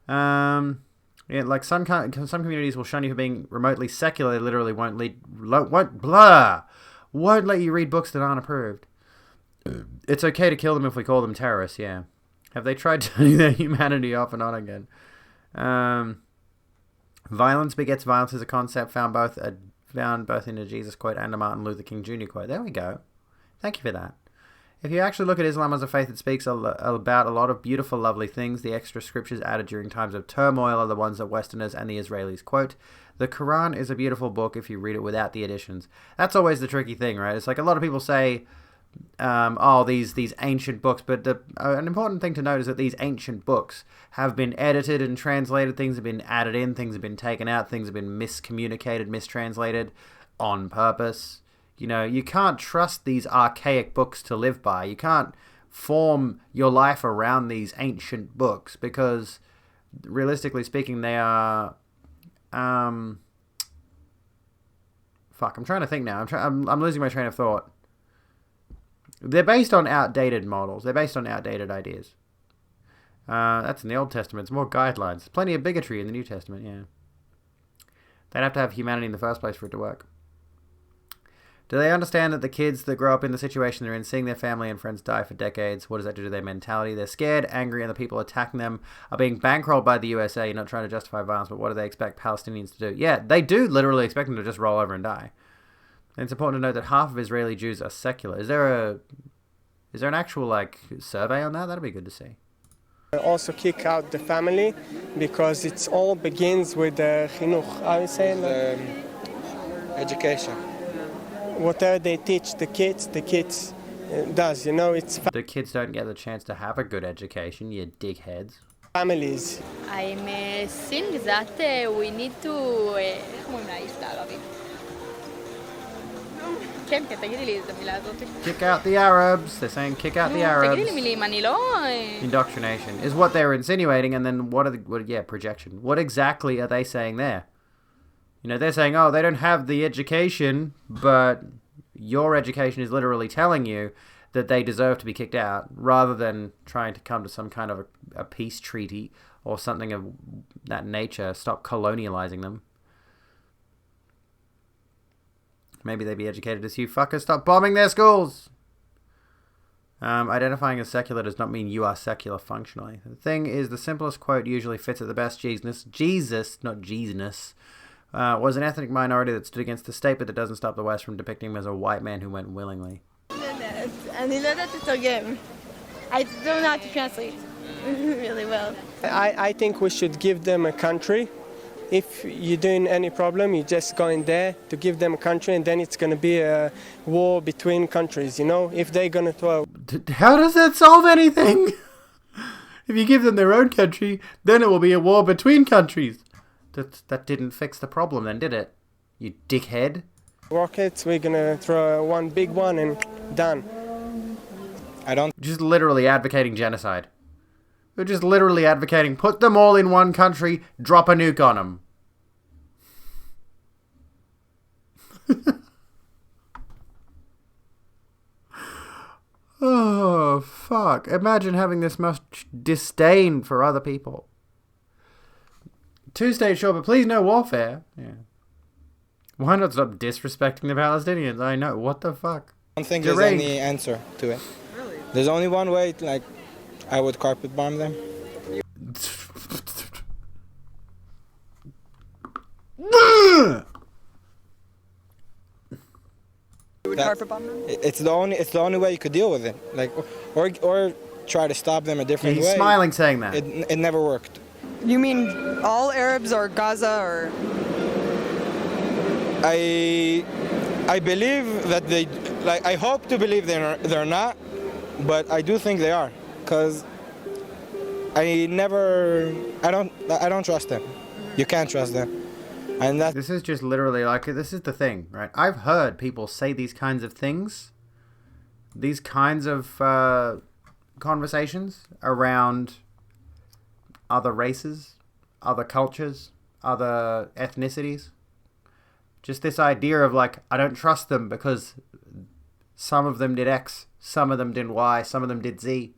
Speaker 1: Yeah, like some communities will shun you for being remotely secular. They literally won't let you read books that aren't approved. It's okay to kill them if we call them terrorists. Yeah. Have they tried turning their humanity off and on again? Violence begets violence is a concept found both in a Jesus quote and a Martin Luther King Jr. quote. There we go. Thank you for that. If you actually look at Islam as a faith, it speaks about a lot of beautiful, lovely things. The extra scriptures added during times of turmoil are the ones that Westerners and the Israelis quote. The Quran is a beautiful book if you read it without the additions. That's always the tricky thing, right? It's like a lot of people say, these ancient books, but an important thing to note is that these ancient books have been edited and translated. Things have been added in, things have been taken out, things have been miscommunicated, mistranslated on purpose. You know, you can't trust these archaic books to live by. You can't form your life around these ancient books because, realistically speaking, they are... Fuck, I'm trying to think now. I'm losing my train of thought. They're based on outdated models. They're based on outdated ideas. That's in the Old Testament. It's more guidelines. There's plenty of bigotry in the New Testament, yeah. They'd have to have humanity in the first place for it to work. Do they understand that the kids that grow up in the situation they're in, seeing their family and friends die for decades, what does that do to their mentality? They're scared, angry, and the people attacking them are being bankrolled by the USA. You're not trying to justify violence, but what do they expect Palestinians to do? Yeah, they do literally expect them to just roll over and die. And it's important to note that half of Israeli Jews are secular. Is there an actual, like, survey on that? That'd be good to see.
Speaker 12: Also kick out the family because it all begins with the chinuch. How you say education. Whatever they teach the kids does, you know, it's...
Speaker 1: The kids don't get the chance to have a good education, you dickheads.
Speaker 12: Families.
Speaker 16: I'm think that we need to...
Speaker 1: Kick out the Arabs. They're saying kick out the Arabs. Indoctrination is what they're insinuating, and then projection. What exactly are they saying there? You know, they're saying, oh, they don't have the education, but your education is literally telling you that they deserve to be kicked out, rather than trying to come to some kind of a peace treaty or something of that nature. Stop colonializing them. Maybe they'd be educated as you fuckers. Stop bombing their schools! Identifying as secular does not mean you are secular functionally. The thing is, the simplest quote usually fits it the best. Jesus, not Jesus, was an ethnic minority that stood against the state, but that doesn't stop the West from depicting him as a white man who went willingly.
Speaker 16: I don't know how to translate really well.
Speaker 12: I think we should give them a country. If you're doing any problem, you just go in there to give them a country, and then it's going to be a war between countries, you know? If they're going to throw...
Speaker 1: How does that solve anything? If you give them their own country, then it will be a war between countries. That didn't fix the problem then, did it? You dickhead.
Speaker 12: Rockets, we're going to throw one big one and done.
Speaker 1: Just literally advocating genocide. They're just literally advocating, put them all in one country, drop a nuke on them. Oh, fuck. Imagine having this much disdain for other people. Two-state, sure, but please no warfare. Yeah. Why not stop disrespecting the Palestinians? I know. What the fuck?
Speaker 17: I don't think there's any answer to it. Really? There's only one way, like, I would carpet bomb them. It's the only way you could deal with it. Like, or try to stop them a different way.
Speaker 1: He's smiling saying that.
Speaker 17: It never worked.
Speaker 9: You mean all Arabs or Gaza or?
Speaker 17: I believe that they, like, I hope to believe they're not, but I do think they are, cause I don't trust them. You can't trust them. And
Speaker 1: this is just literally like, this is the thing, right? I've heard people say these kinds of things, these kinds of conversations around other races, other cultures, other ethnicities. Just this idea of like, I don't trust them because some of them did X, some of them did Y, some of them did Z.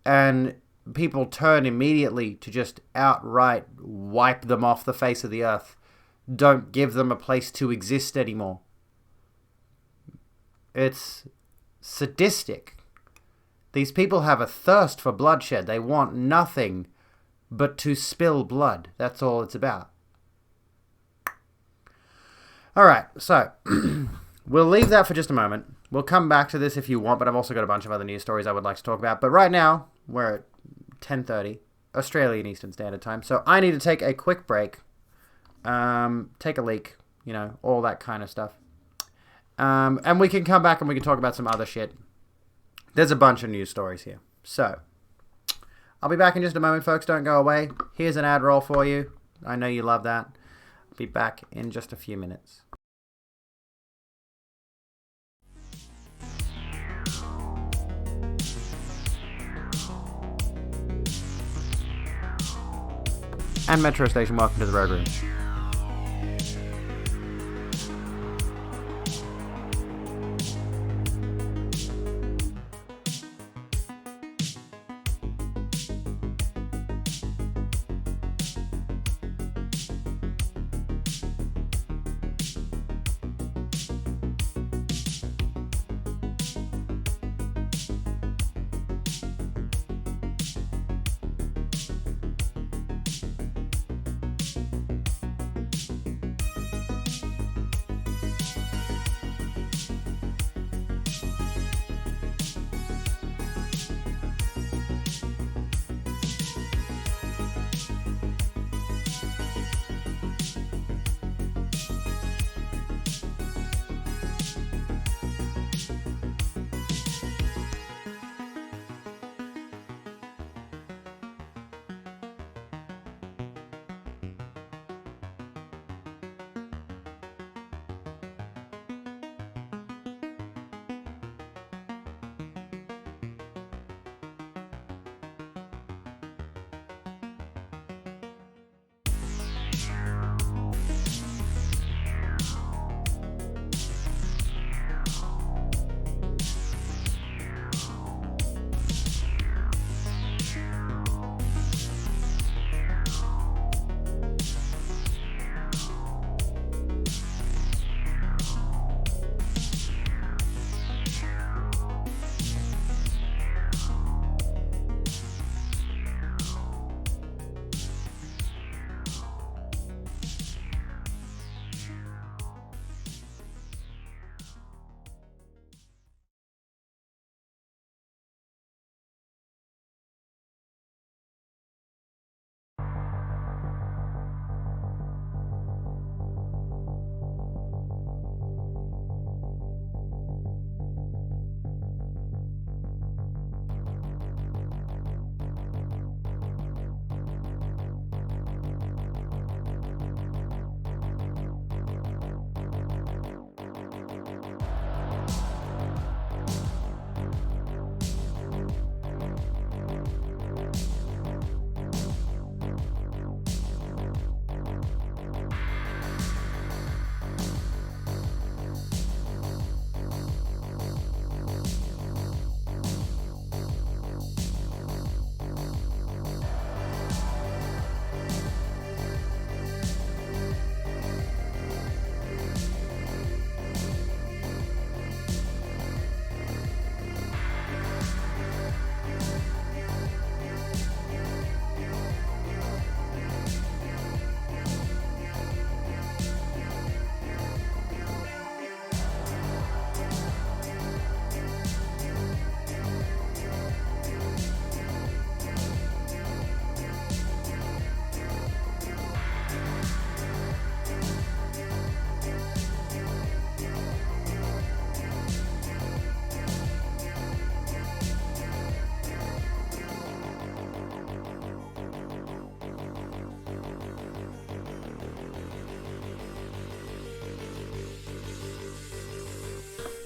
Speaker 1: And people turn immediately to just outright wipe them off the face of the earth. Don't give them a place to exist anymore. It's sadistic. These people have a thirst for bloodshed. They want nothing but to spill blood. That's all it's about. Alright, so we'll leave that for just a moment. We'll come back to this if you want, but I've also got a bunch of other news stories I would like to talk about. But right now, we're at 10:30, Australian Eastern Standard Time, so I need to take a quick break, take a leak, you know, all that kind of stuff. And we can come back and we can talk about some other shit. There's a bunch of news stories here. So, I'll be back in just a moment, folks. Don't go away. Here's an ad roll for you. I know you love that. I'll be back in just a few minutes. And Metro Station, welcome to the Road Room.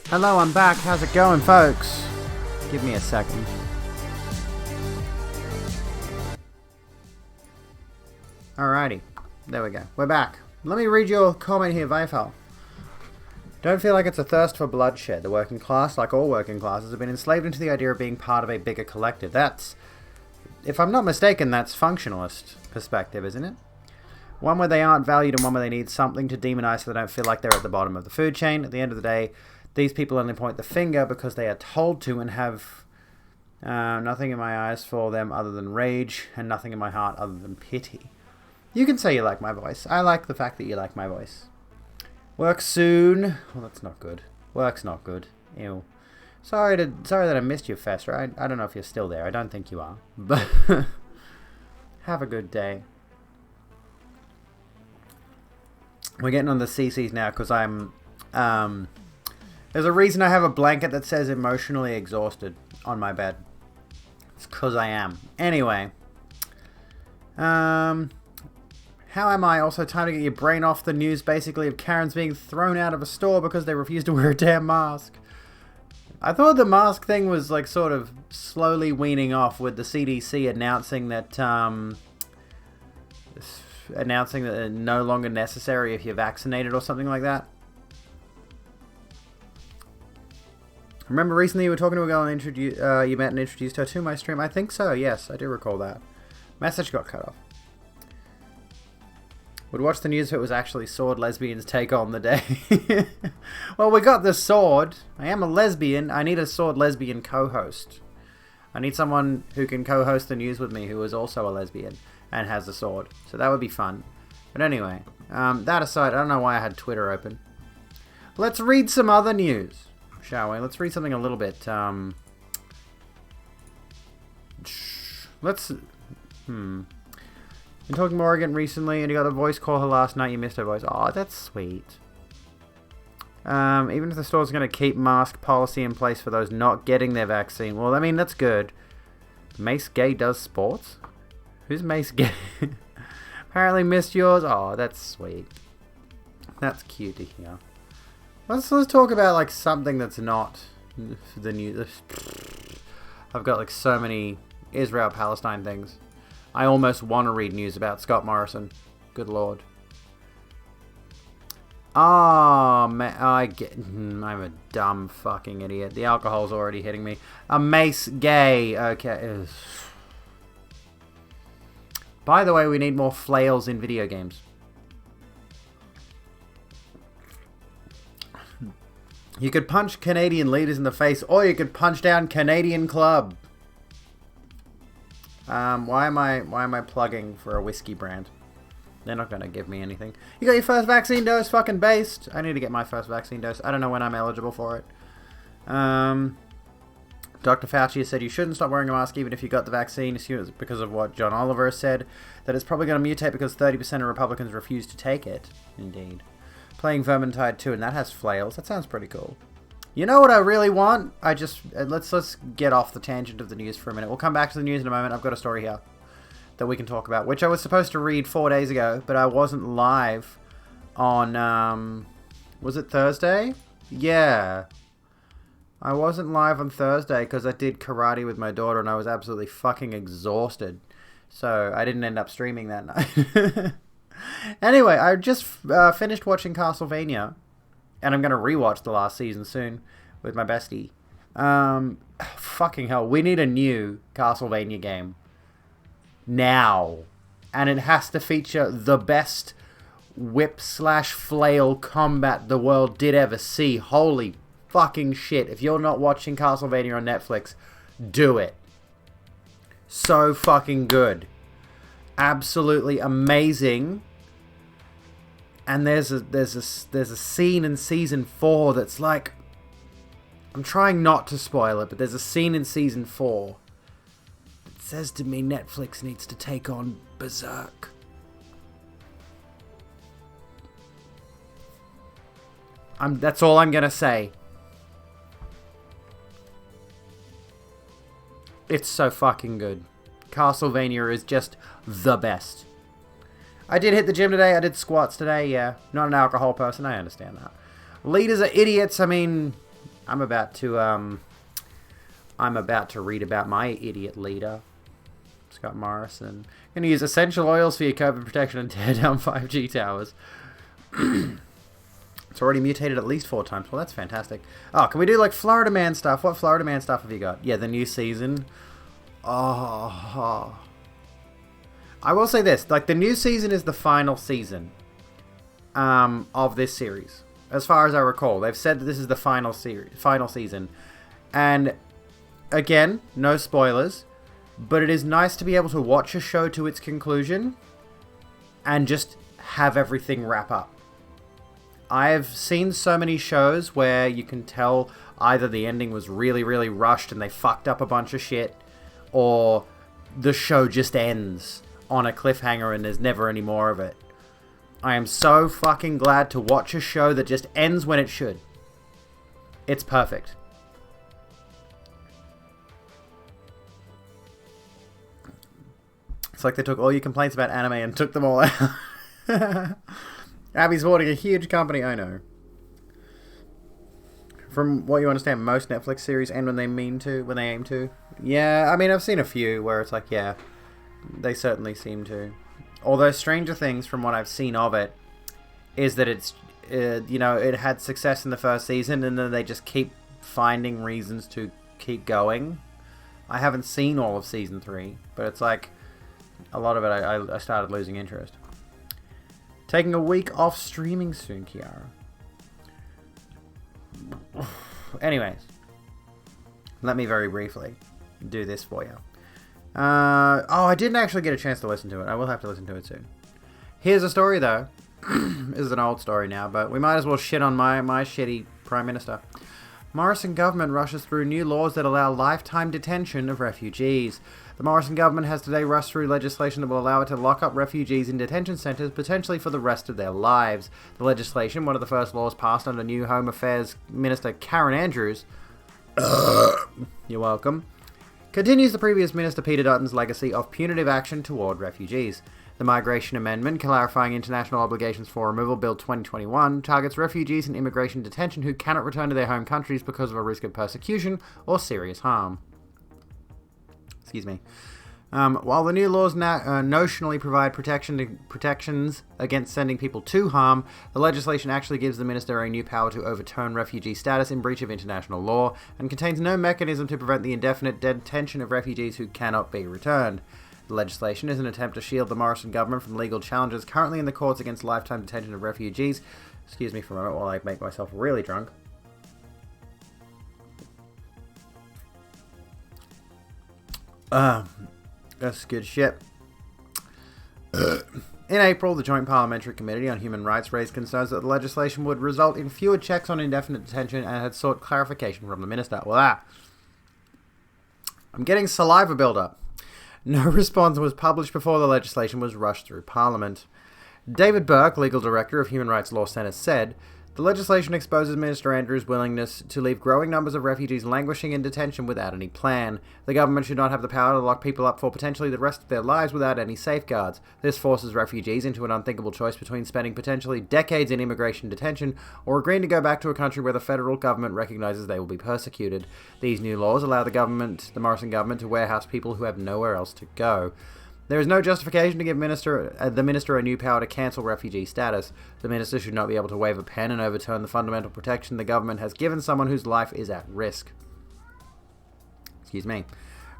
Speaker 1: Hello, I'm back. How's it going, folks? Give me a second. Alrighty. There we go. We're back. Let me read your comment here, Vifal. Don't feel like it's a thirst for bloodshed. The working class, like all working classes, have been enslaved into the idea of being part of a bigger collective. That's, if I'm not mistaken, that's functionalist perspective, isn't it? One where they aren't valued and one where they need something to demonize so they don't feel like they're at the bottom of the food chain. At the end of the day, these people only point the finger because they are told to and have nothing in my eyes for them other than rage and nothing in my heart other than pity. You can say you like my voice. I like the fact that you like my voice. Work soon. Well, that's not good. Work's not good. Ew. Sorry that I missed you, Fester. I don't know if you're still there. I don't think you are. But have a good day. We're getting on the CCs now because I'm... there's a reason I have a blanket that says emotionally exhausted on my bed. It's because I am. Anyway. How am I? Also, time to get your brain off the news, basically, of Karens being thrown out of a store because they refuse to wear a damn mask. I thought the mask thing was, like, sort of slowly weaning off with the CDC announcing that, they're no longer necessary if you're vaccinated or something like that. Remember recently you were talking to a girl and you met and introduced her to my stream? I think so, yes, I do recall that. Message got cut off. Would watch the news if it was actually sword lesbians take on the day. Well, we got the sword. I am a lesbian. I need a sword lesbian co-host. I need someone who can co-host the news with me who is also a lesbian and has a sword. So that would be fun. But anyway, that aside, I don't know why I had Twitter open. Let's read some other news, shall we? Let's read something a little bit. Been talking to Morgan recently, and you got a voice call her last night. You missed her voice. Oh, that's sweet. Even if the store's going to keep mask policy in place for those not getting their vaccine. Well, I mean, that's good. Mace Gay does sports? Who's Mace Gay? Apparently missed yours. Oh, that's sweet. That's cute to hear. Let's talk about, like, something that's not the news. I've got, like, so many Israel-Palestine things. I almost want to read news about Scott Morrison. Good lord. Ah, I'm a dumb fucking idiot. The alcohol's already hitting me. A Mace Gay. Okay. Ugh. By the way, we need more flails in video games. You could punch Canadian leaders in the face, or you could punch down Canadian Club. Why am I plugging for a whiskey brand? They're not going to give me anything. You got your first vaccine dose? Fucking based. I need to get my first vaccine dose. I don't know when I'm eligible for it. Dr. Fauci said you shouldn't stop wearing a mask even if you got the vaccine, because of what John Oliver said, that it's probably going to mutate because 30% of Republicans refuse to take it. Indeed. Playing Vermintide 2, and that has flails. That sounds pretty cool. You know what I really want? Let's get off the tangent of the news for a minute. We'll come back to the news in a moment. I've got a story here that we can talk about, which I was supposed to read 4 days ago, but I wasn't live on, was it Thursday? Yeah. I wasn't live on Thursday because I did karate with my daughter and I was absolutely fucking exhausted. So I didn't end up streaming that night. Anyway, I just finished watching Castlevania. And I'm going to rewatch the last season soon with my bestie. Fucking hell. We need a new Castlevania game. Now. And it has to feature the best whip/flail combat the world did ever see. Holy fucking shit. If you're not watching Castlevania on Netflix, do it. So fucking good. Absolutely amazing. And there's a scene in season 4 that's like, I'm trying not to spoil it, but there's a scene in season 4 that says to me Netflix needs to take on Berserk. That's all I'm gonna say. It's so fucking good. Castlevania is just the best. I did hit the gym today. I did squats today, yeah. Not an alcohol person, I understand that. Leaders are idiots. I mean, I'm about to read about my idiot leader, Scott Morrison. Going to use essential oils for your COVID protection and tear down 5G towers. It's already mutated at least 4 times. Well, that's fantastic. Oh, can we do like Florida Man stuff? What Florida Man stuff have you got? Yeah, the new season. Oh. I will say this. Like, the new season is the final season of this series. As far as I recall. They've said that this is the final season. And, again, no spoilers. But it is nice to be able to watch a show to its conclusion and just have everything wrap up. I've seen so many shows where you can tell either the ending was really, really rushed and they fucked up a bunch of shit, or the show just ends on a cliffhanger and there's never any more of it. I am so fucking glad to watch a show that just ends when it should. It's perfect. It's like they took all your complaints about anime and took them all out. Abby's hoarding a huge company, I know. From what you understand, most Netflix series end when they aim to. Yeah, I mean, I've seen a few where it's like, yeah, they certainly seem to. Although Stranger Things, from what I've seen of it, is that it's, it had success in the first season and then they just keep finding reasons to keep going. I haven't seen all of season 3, but it's like, a lot of it I started losing interest. Taking a week off streaming soon, Kiara. Anyways, let me very briefly do this for you. I didn't actually get a chance to listen to it. I will have to listen to it soon. Here's a story, though. This is an old story now, but we might as well shit on my shitty Prime Minister. Morrison government rushes through new laws that allow lifetime detention of refugees. The Morrison government has today rushed through legislation that will allow it to lock up refugees in detention centres, potentially for the rest of their lives. The legislation, one of the first laws passed under new Home Affairs Minister Karen Andrews, you're welcome, continues the previous Minister Peter Dutton's legacy of punitive action toward refugees. The Migration Amendment, clarifying international obligations for removal, Bill 2021, targets refugees in immigration detention who cannot return to their home countries because of a risk of persecution or serious harm. Excuse me. While the new laws notionally provide protections against sending people to harm, the legislation actually gives the minister a new power to overturn refugee status in breach of international law and contains no mechanism to prevent the indefinite detention of refugees who cannot be returned. The legislation is an attempt to shield the Morrison government from legal challenges currently in the courts against lifetime detention of refugees. Excuse me for a moment while I make myself really drunk. That's good shit. In April, the Joint Parliamentary Committee on Human Rights raised concerns that the legislation would result in fewer checks on indefinite detention and had sought clarification from the minister. Well, I'm getting saliva build-up. No response was published before the legislation was rushed through Parliament. David Burke, legal director of Human Rights Law Centre, said, "The legislation exposes Minister Andrews' willingness to leave growing numbers of refugees languishing in detention without any plan. The government should not have the power to lock people up for potentially the rest of their lives without any safeguards. This forces refugees into an unthinkable choice between spending potentially decades in immigration detention or agreeing to go back to a country where the federal government recognizes they will be persecuted. These new laws allow the Morrison government, to warehouse people who have nowhere else to go. There is no justification to give the minister a new power to cancel refugee status. The minister should not be able to wave a pen and overturn the fundamental protection the government has given someone whose life is at risk." Excuse me.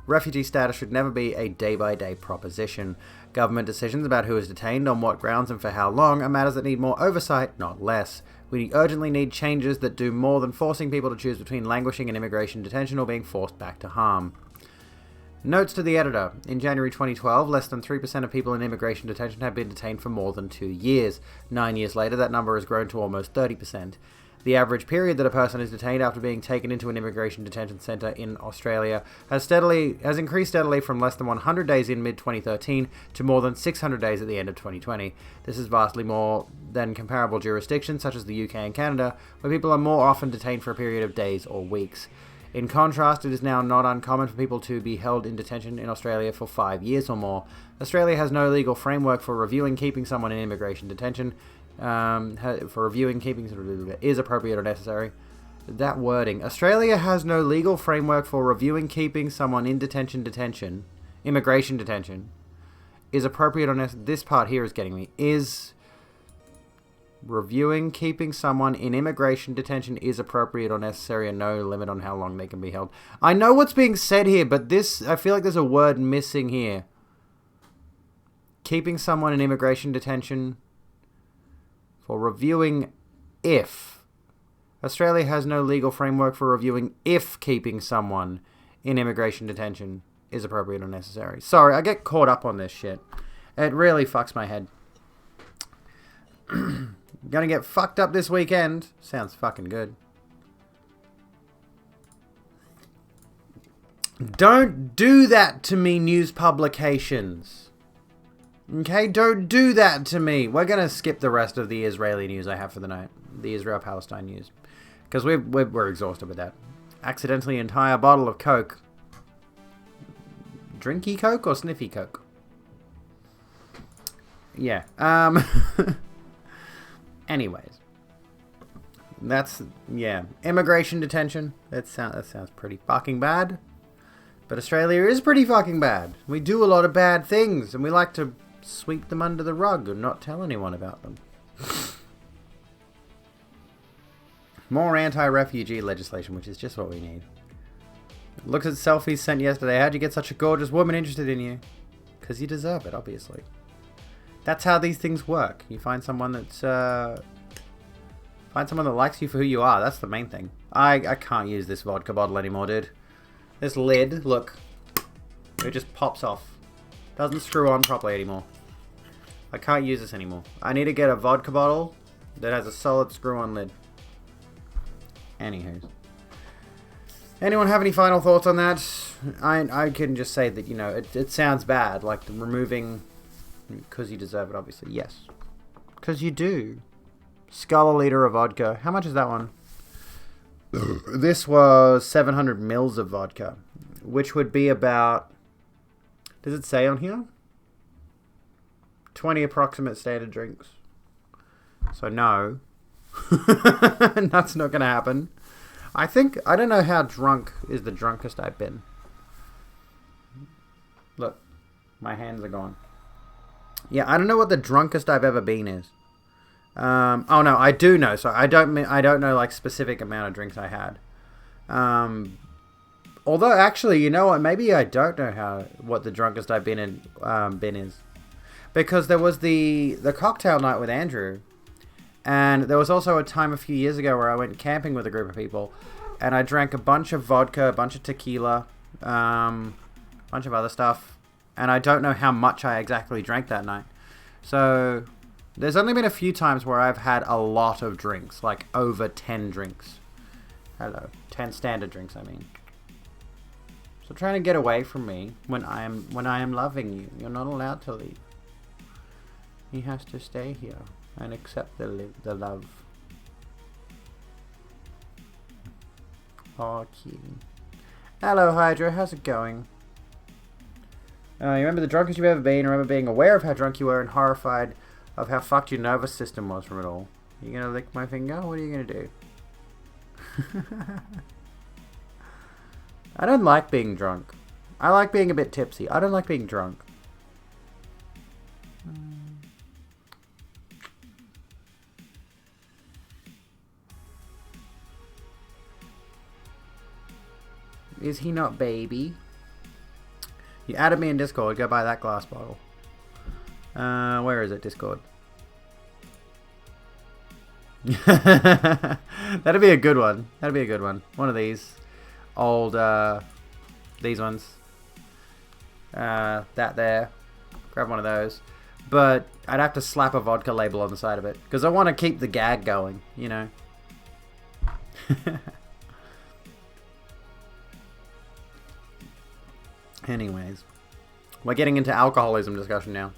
Speaker 1: Refugee status should never be a day-by-day proposition. Government decisions about who is detained, on what grounds, and for how long are matters that need more oversight, not less. We urgently need changes that do more than forcing people to choose between languishing in immigration detention or being forced back to harm. Notes to the editor. In January 2012, less than 3% of people in immigration detention had been detained for more than 2 years. 9 years later, that number has grown to almost 30%. The average period that a person is detained after being taken into an immigration detention centre in Australia has increased steadily from less than 100 days in mid-2013 to more than 600 days at the end of 2020. This is vastly more than comparable jurisdictions such as the UK and Canada, where people are more often detained for a period of days or weeks. In contrast, it is now not uncommon for people to be held in detention in Australia for 5 years or more. Australia has no legal framework for reviewing keeping someone in immigration detention. Keeping is appropriate or necessary. That wording. Australia has no legal framework for reviewing keeping someone in immigration detention, is appropriate on this part here is getting me. Is reviewing keeping someone in immigration detention is appropriate or necessary and no limit on how long they can be held. I know what's being said here, but I feel like there's a word missing here. Keeping someone in immigration detention for reviewing if. Australia has no legal framework for reviewing if keeping someone in immigration detention is appropriate or necessary. Sorry, I get caught up on this shit. It really fucks my head. Gonna get fucked up this weekend. Sounds fucking good. Don't do that to me, news publications. Okay, don't do that to me. We're gonna skip the rest of the Israeli news I have for the night. The Israel-Palestine news. Because we're exhausted with that. Accidentally entire bottle of Coke. Drinky Coke or sniffy Coke? Yeah. Anyways. Yeah. Immigration detention. That sounds pretty fucking bad. But Australia is pretty fucking bad. We do a lot of bad things. And we like to sweep them under the rug and not tell anyone about them. More anti-refugee legislation, which is just what we need. Looks at selfies sent yesterday. How'd you get such a gorgeous woman interested in you? Because you deserve it, obviously. That's how these things work. You find someone that's... find someone that likes you for who you are. That's the main thing. I can't use this vodka bottle anymore, dude. This lid, look. It just pops off. Doesn't screw on properly anymore. I can't use this anymore. I need to get a vodka bottle that has a solid screw-on lid. Anywho. Anyone have any final thoughts on that? I can just say that, you know, it sounds bad. Like removing... Because you deserve it, obviously. Yes. Because you do. Skull a liter of vodka. How much is that one? This was 700 mils of vodka. Which would be about... Does it say on here? 20 approximate standard drinks. So no. That's not going to happen. I don't know how drunk is the drunkest I've been. Look. My hands are gone. Yeah, I don't know what the drunkest I've ever been is. Oh no, I do know. So I don't know like specific amount of drinks I had. Although actually, you know what? Maybe I don't know what the drunkest I've been is, because there was the cocktail night with Andrew, and there was also a time a few years ago where I went camping with a group of people, and I drank a bunch of vodka, a bunch of tequila, bunch of other stuff. And I don't know how much I exactly drank that night. So, there's only been a few times where I've had a lot of drinks. Like, over 10 drinks. Hello. 10 standard drinks, I mean. So, trying to get away from me when I am loving you. You're not allowed to leave. He has to stay here and accept the love. Oh, cute. Hello, Hydra. How's it going? You remember the drunkest you've ever been? Remember being aware of how drunk you were and horrified of how fucked your nervous system was from it all? You gonna lick my finger? What are you gonna do? I don't like being drunk. I like being a bit tipsy. I don't like being drunk. Is he not baby? You added me in Discord. Go buy that glass bottle. Where is it, Discord? That'd be a good one. That'd be a good one. One of these. Old, these ones. That there. Grab one of those. But I'd have to slap a vodka label on the side of it. Because I want to keep the gag going, you know. Anyways, we're getting into alcoholism discussion now.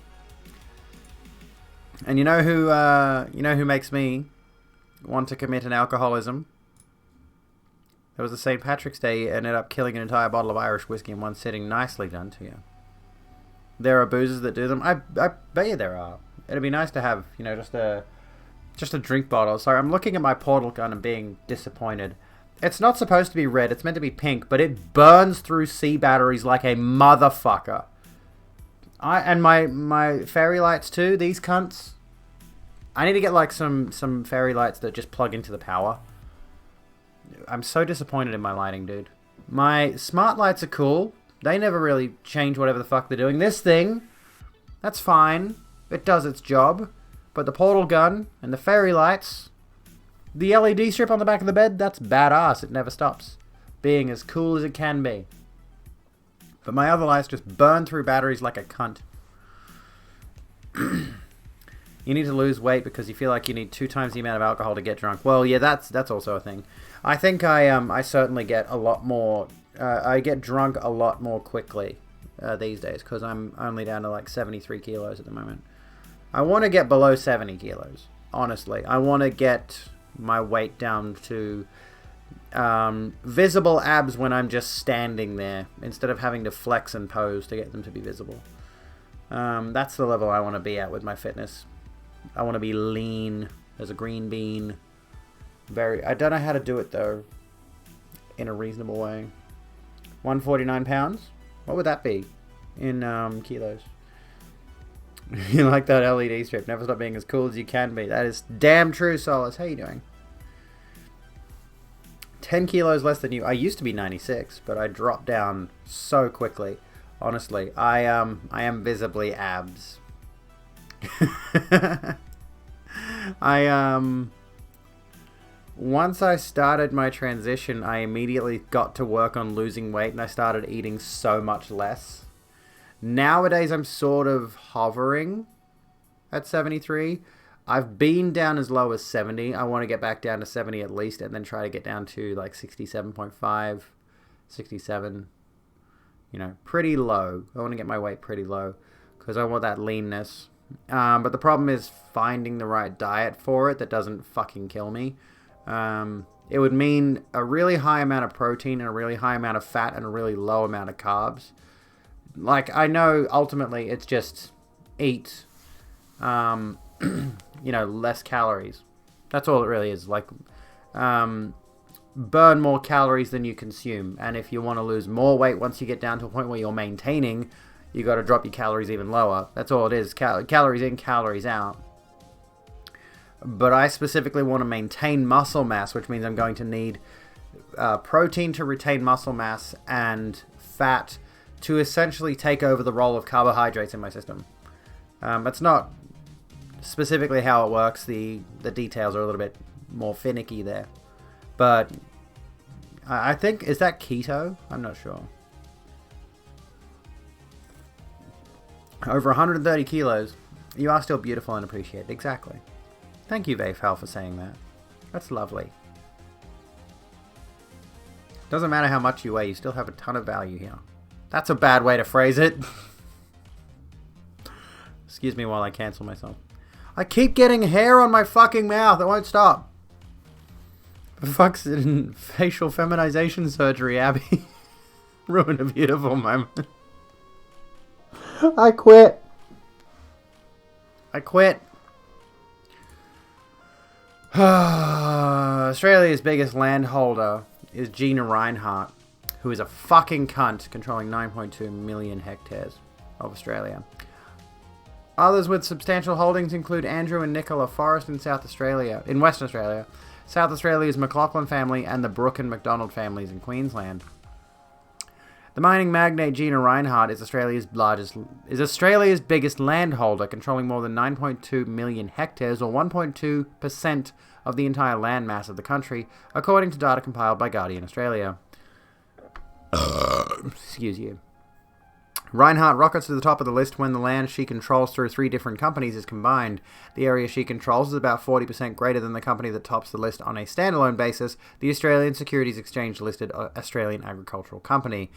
Speaker 1: And you know who makes me want to commit an alcoholism? It was the St. Patrick's Day. You ended up killing an entire bottle of Irish whiskey in one sitting. Nicely done to you. There are boozers that do them. I bet you there are. It'd be nice to have, you know, just a drink bottle. Sorry, I'm looking at my portal gun and being disappointed It's not supposed to be red. It's meant to be pink, but it burns through C batteries like a motherfucker. And my fairy lights too, these cunts. I need to get like some fairy lights that just plug into the power. I'm so disappointed in my lighting, dude. My smart lights are cool. They never really change whatever the fuck they're doing. This thing, that's fine. It does its job. But the portal gun and the fairy lights, the LED strip on the back of the bed, that's badass. It never stops being as cool as it can be. But my other lights just burn through batteries like a cunt. You need to lose weight because you feel like you need 2 times the amount of alcohol to get drunk. Well, yeah, that's also a thing. I think I certainly get a lot more. I get drunk a lot more quickly these days because I'm only down to like 73 kilos at the moment. I want to get below 70 kilos. Honestly, I want to get my weight down to visible abs when I'm just standing there instead of having to flex and pose to get them to be visible. That's the level I want to be at with my fitness. I want to be lean as a green bean. I don't know how to do it though in a reasonable way. 149 pounds? What would that be in kilos? You like that LED strip. Never stop being as cool as you can be. That is damn true, Solace. How you doing? 10 kilos less than you. I used to be 96, but I dropped down so quickly. Honestly, I am visibly abs. Once I started my transition, I immediately got to work on losing weight and I started eating so much less. Nowadays, I'm sort of hovering at 73. I've been down as low as 70. I want to get back down to 70 at least and then try to get down to like 67.5, 67. You know, pretty low. I want to get my weight pretty low because I want that leanness. But the problem is finding the right diet for it that doesn't fucking kill me. It would mean a really high amount of protein and a really high amount of fat and a really low amount of carbs. Like, I know ultimately it's just eat, you know, less calories. That's all it really is. Like, burn more calories than you consume. And if you want to lose more weight once you get down to a point where you're maintaining, you got to drop your calories even lower. That's all it is. Calories in, calories out. But I specifically want to maintain muscle mass, which means I'm going to need protein to retain muscle mass and fat to essentially take over the role of carbohydrates in my system. That's not specifically how it works. The details are a little bit more finicky there. But I think, is that keto? I'm not sure. Over 130 kilos. You are still beautiful and appreciated. Exactly. Thank you, Vayfal, for saying that. That's lovely. Doesn't matter how much you weigh, you still have a ton of value here. That's a bad way to phrase it. Excuse me while I cancel myself. I keep getting hair on my fucking mouth. It won't stop. The fuck's in facial feminization surgery, Abby? Ruin a beautiful moment. I quit. Australia's biggest landholder is Gina Rinehart, who is a fucking cunt, controlling 9.2 million hectares of Australia. Others with substantial holdings include Andrew and Nicola Forrest in Western Australia, South Australia's McLaughlin family, and the Brooke and McDonald families in Queensland. The mining magnate Gina Rinehart is Australia's biggest landholder, controlling more than 9.2 million hectares, or 1.2% of the entire land mass of the country, according to data compiled by Guardian Australia. Excuse you. Rinehart rockets to the top of the list when the land she controls through 3 different companies is combined. The area she controls is about 40% greater than the company that tops the list on a standalone basis, the Australian Securities Exchange-listed Australian Agricultural Company.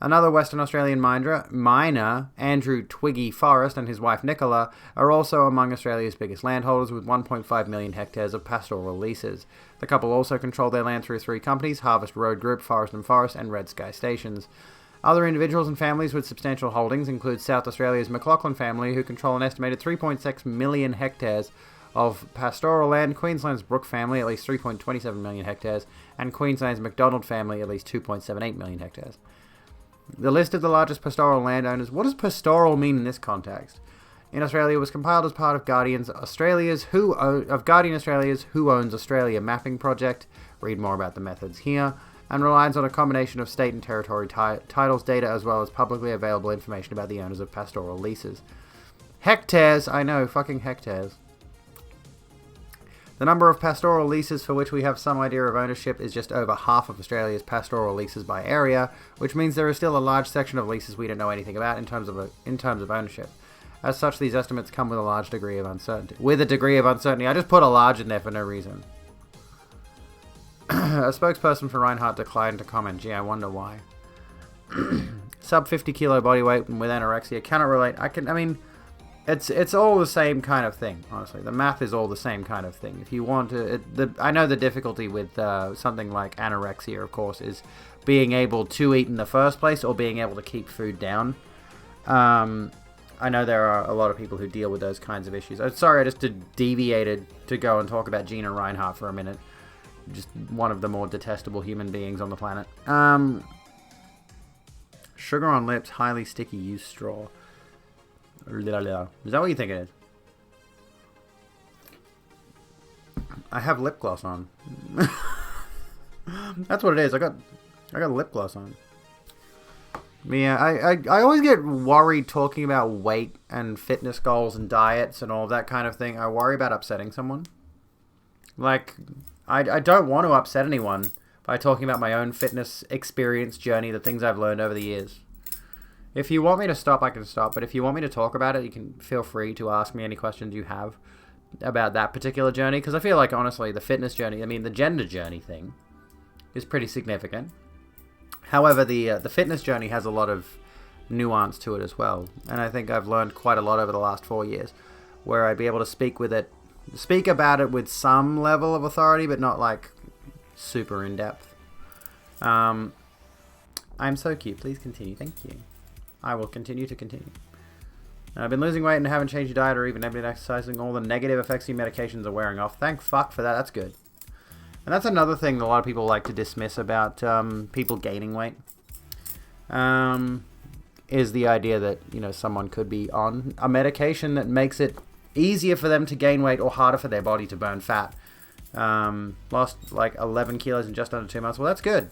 Speaker 1: Another Western Australian miner, Andrew Twiggy Forrest, and his wife Nicola, are also among Australia's biggest landholders with 1.5 million hectares of pastoral leases. The couple also control their land through 3 companies, Harvest Road Group, Forest & Forest, and Red Sky Stations. Other individuals and families with substantial holdings include South Australia's McLaughlin family, who control an estimated 3.6 million hectares, of pastoral land. Queensland's Brook family, at least 3.27 million hectares, and Queensland's MacDonald family, at least 2.78 million hectares. The list of the largest pastoral landowners. What does pastoral mean in this context? In Australia, was compiled as part of Guardian Australia's Who Owns Australia mapping project. Read more about the methods here. And relies on a combination of state and territory titles data as well as publicly available information about the owners of pastoral leases. Hectares, I know, fucking hectares. The number of pastoral leases for which we have some idea of ownership is just over half of Australia's pastoral leases by area, which means there is still a large section of leases we don't know anything about in terms of ownership. As such, these estimates come with a large degree of uncertainty. I just put a large in there for no reason. A spokesperson for Reinhardt declined to comment. Gee, I wonder why. Sub 50 kilo body weight with anorexia cannot relate. It's all the same kind of thing, honestly. The math is all the same kind of thing. If you want to... I know the difficulty with something like anorexia, of course, is being able to eat in the first place or being able to keep food down. I know there are a lot of people who deal with those kinds of issues. Sorry, I just deviated to go and talk about Gina Reinhardt for a minute. Just one of the more detestable human beings on the planet. Sugar on lips, highly sticky, use straw. Is that what you think it is? I have lip gloss on. That's what it is. I got lip gloss on. Yeah, I always get worried talking about weight and fitness goals and diets and all that kind of thing. I worry about upsetting someone. Like, I don't want to upset anyone by talking about my own fitness experience journey, the things I've learned over the years. If you want me to stop, I can stop. But if you want me to talk about it, you can feel free to ask me any questions you have about that particular journey. Because I feel like, honestly, the fitness journey, the gender journey thing is pretty significant. However, the fitness journey has a lot of nuance to it as well. And I think I've learned quite a lot over the last 4 years, where I'd be able to speak about it with some level of authority, but not like super in depth. I'm so cute. Please continue. Thank you. I will continue to continue. I've been losing weight and haven't changed your diet or even been exercising. All the negative effects of your medications are wearing off. Thank fuck for that. That's good. And that's another thing that a lot of people like to dismiss about people gaining weight. Is the idea that, someone could be on a medication that makes it easier for them to gain weight or harder for their body to burn fat. Lost like 11 kilos in just under 2 months. Well, that's good.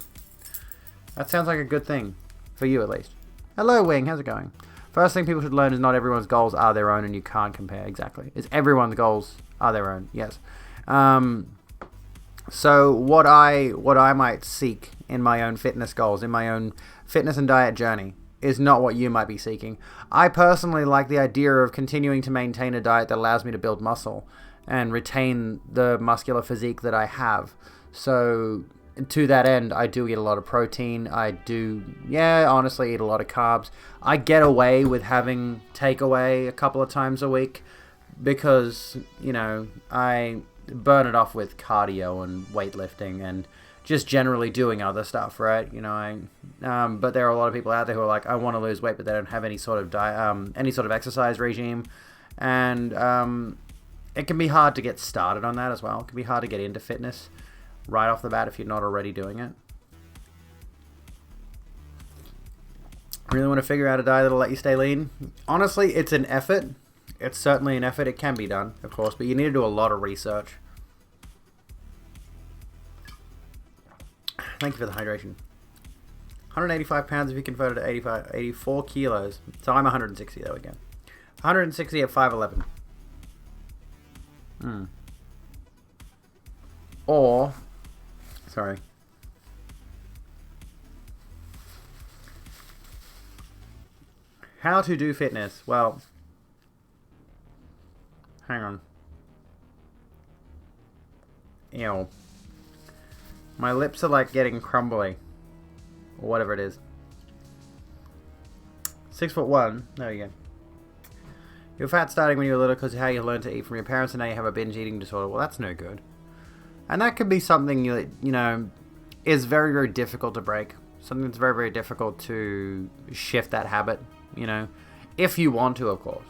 Speaker 1: That sounds like a good thing. For you, at least. Hello, Wing. How's it going? First thing people should learn is not everyone's goals are their own and you can't compare. Exactly. Is everyone's goals are their own. Yes. So what I might seek in my own fitness goals, in my own fitness and diet journey, is not what you might be seeking. I personally like the idea of continuing to maintain a diet that allows me to build muscle and retain the muscular physique that I have. So to that end, I do eat a lot of protein. I do, honestly, eat a lot of carbs. I get away with having takeaway a couple of times a week because, I burn it off with cardio and weightlifting and just generally doing other stuff, right? But there are a lot of people out there who are like, I want to lose weight, but they don't have any sort of diet, any sort of exercise regime, and it can be hard to get started on that as well. It can be hard to get into fitness right off the bat if you're not already doing it. Really want to figure out a diet that'll let you stay lean? Honestly, it's an effort. It's certainly an effort. It can be done, of course, but you need to do a lot of research. Thank you for the hydration. 185 pounds if you convert it to 84 kilos. So I'm 160 though again. 160 at 5'11". Or, sorry. How to do fitness? Well, hang on. Ew. My lips are like getting crumbly. Or whatever it is. 6'1". There you go. You're fat starting when you were little because of how you learned to eat from your parents and now you have a binge eating disorder. Well, that's no good. And that could be something is very, very difficult to break. Something that's very, very difficult to shift that habit, if you want to, of course.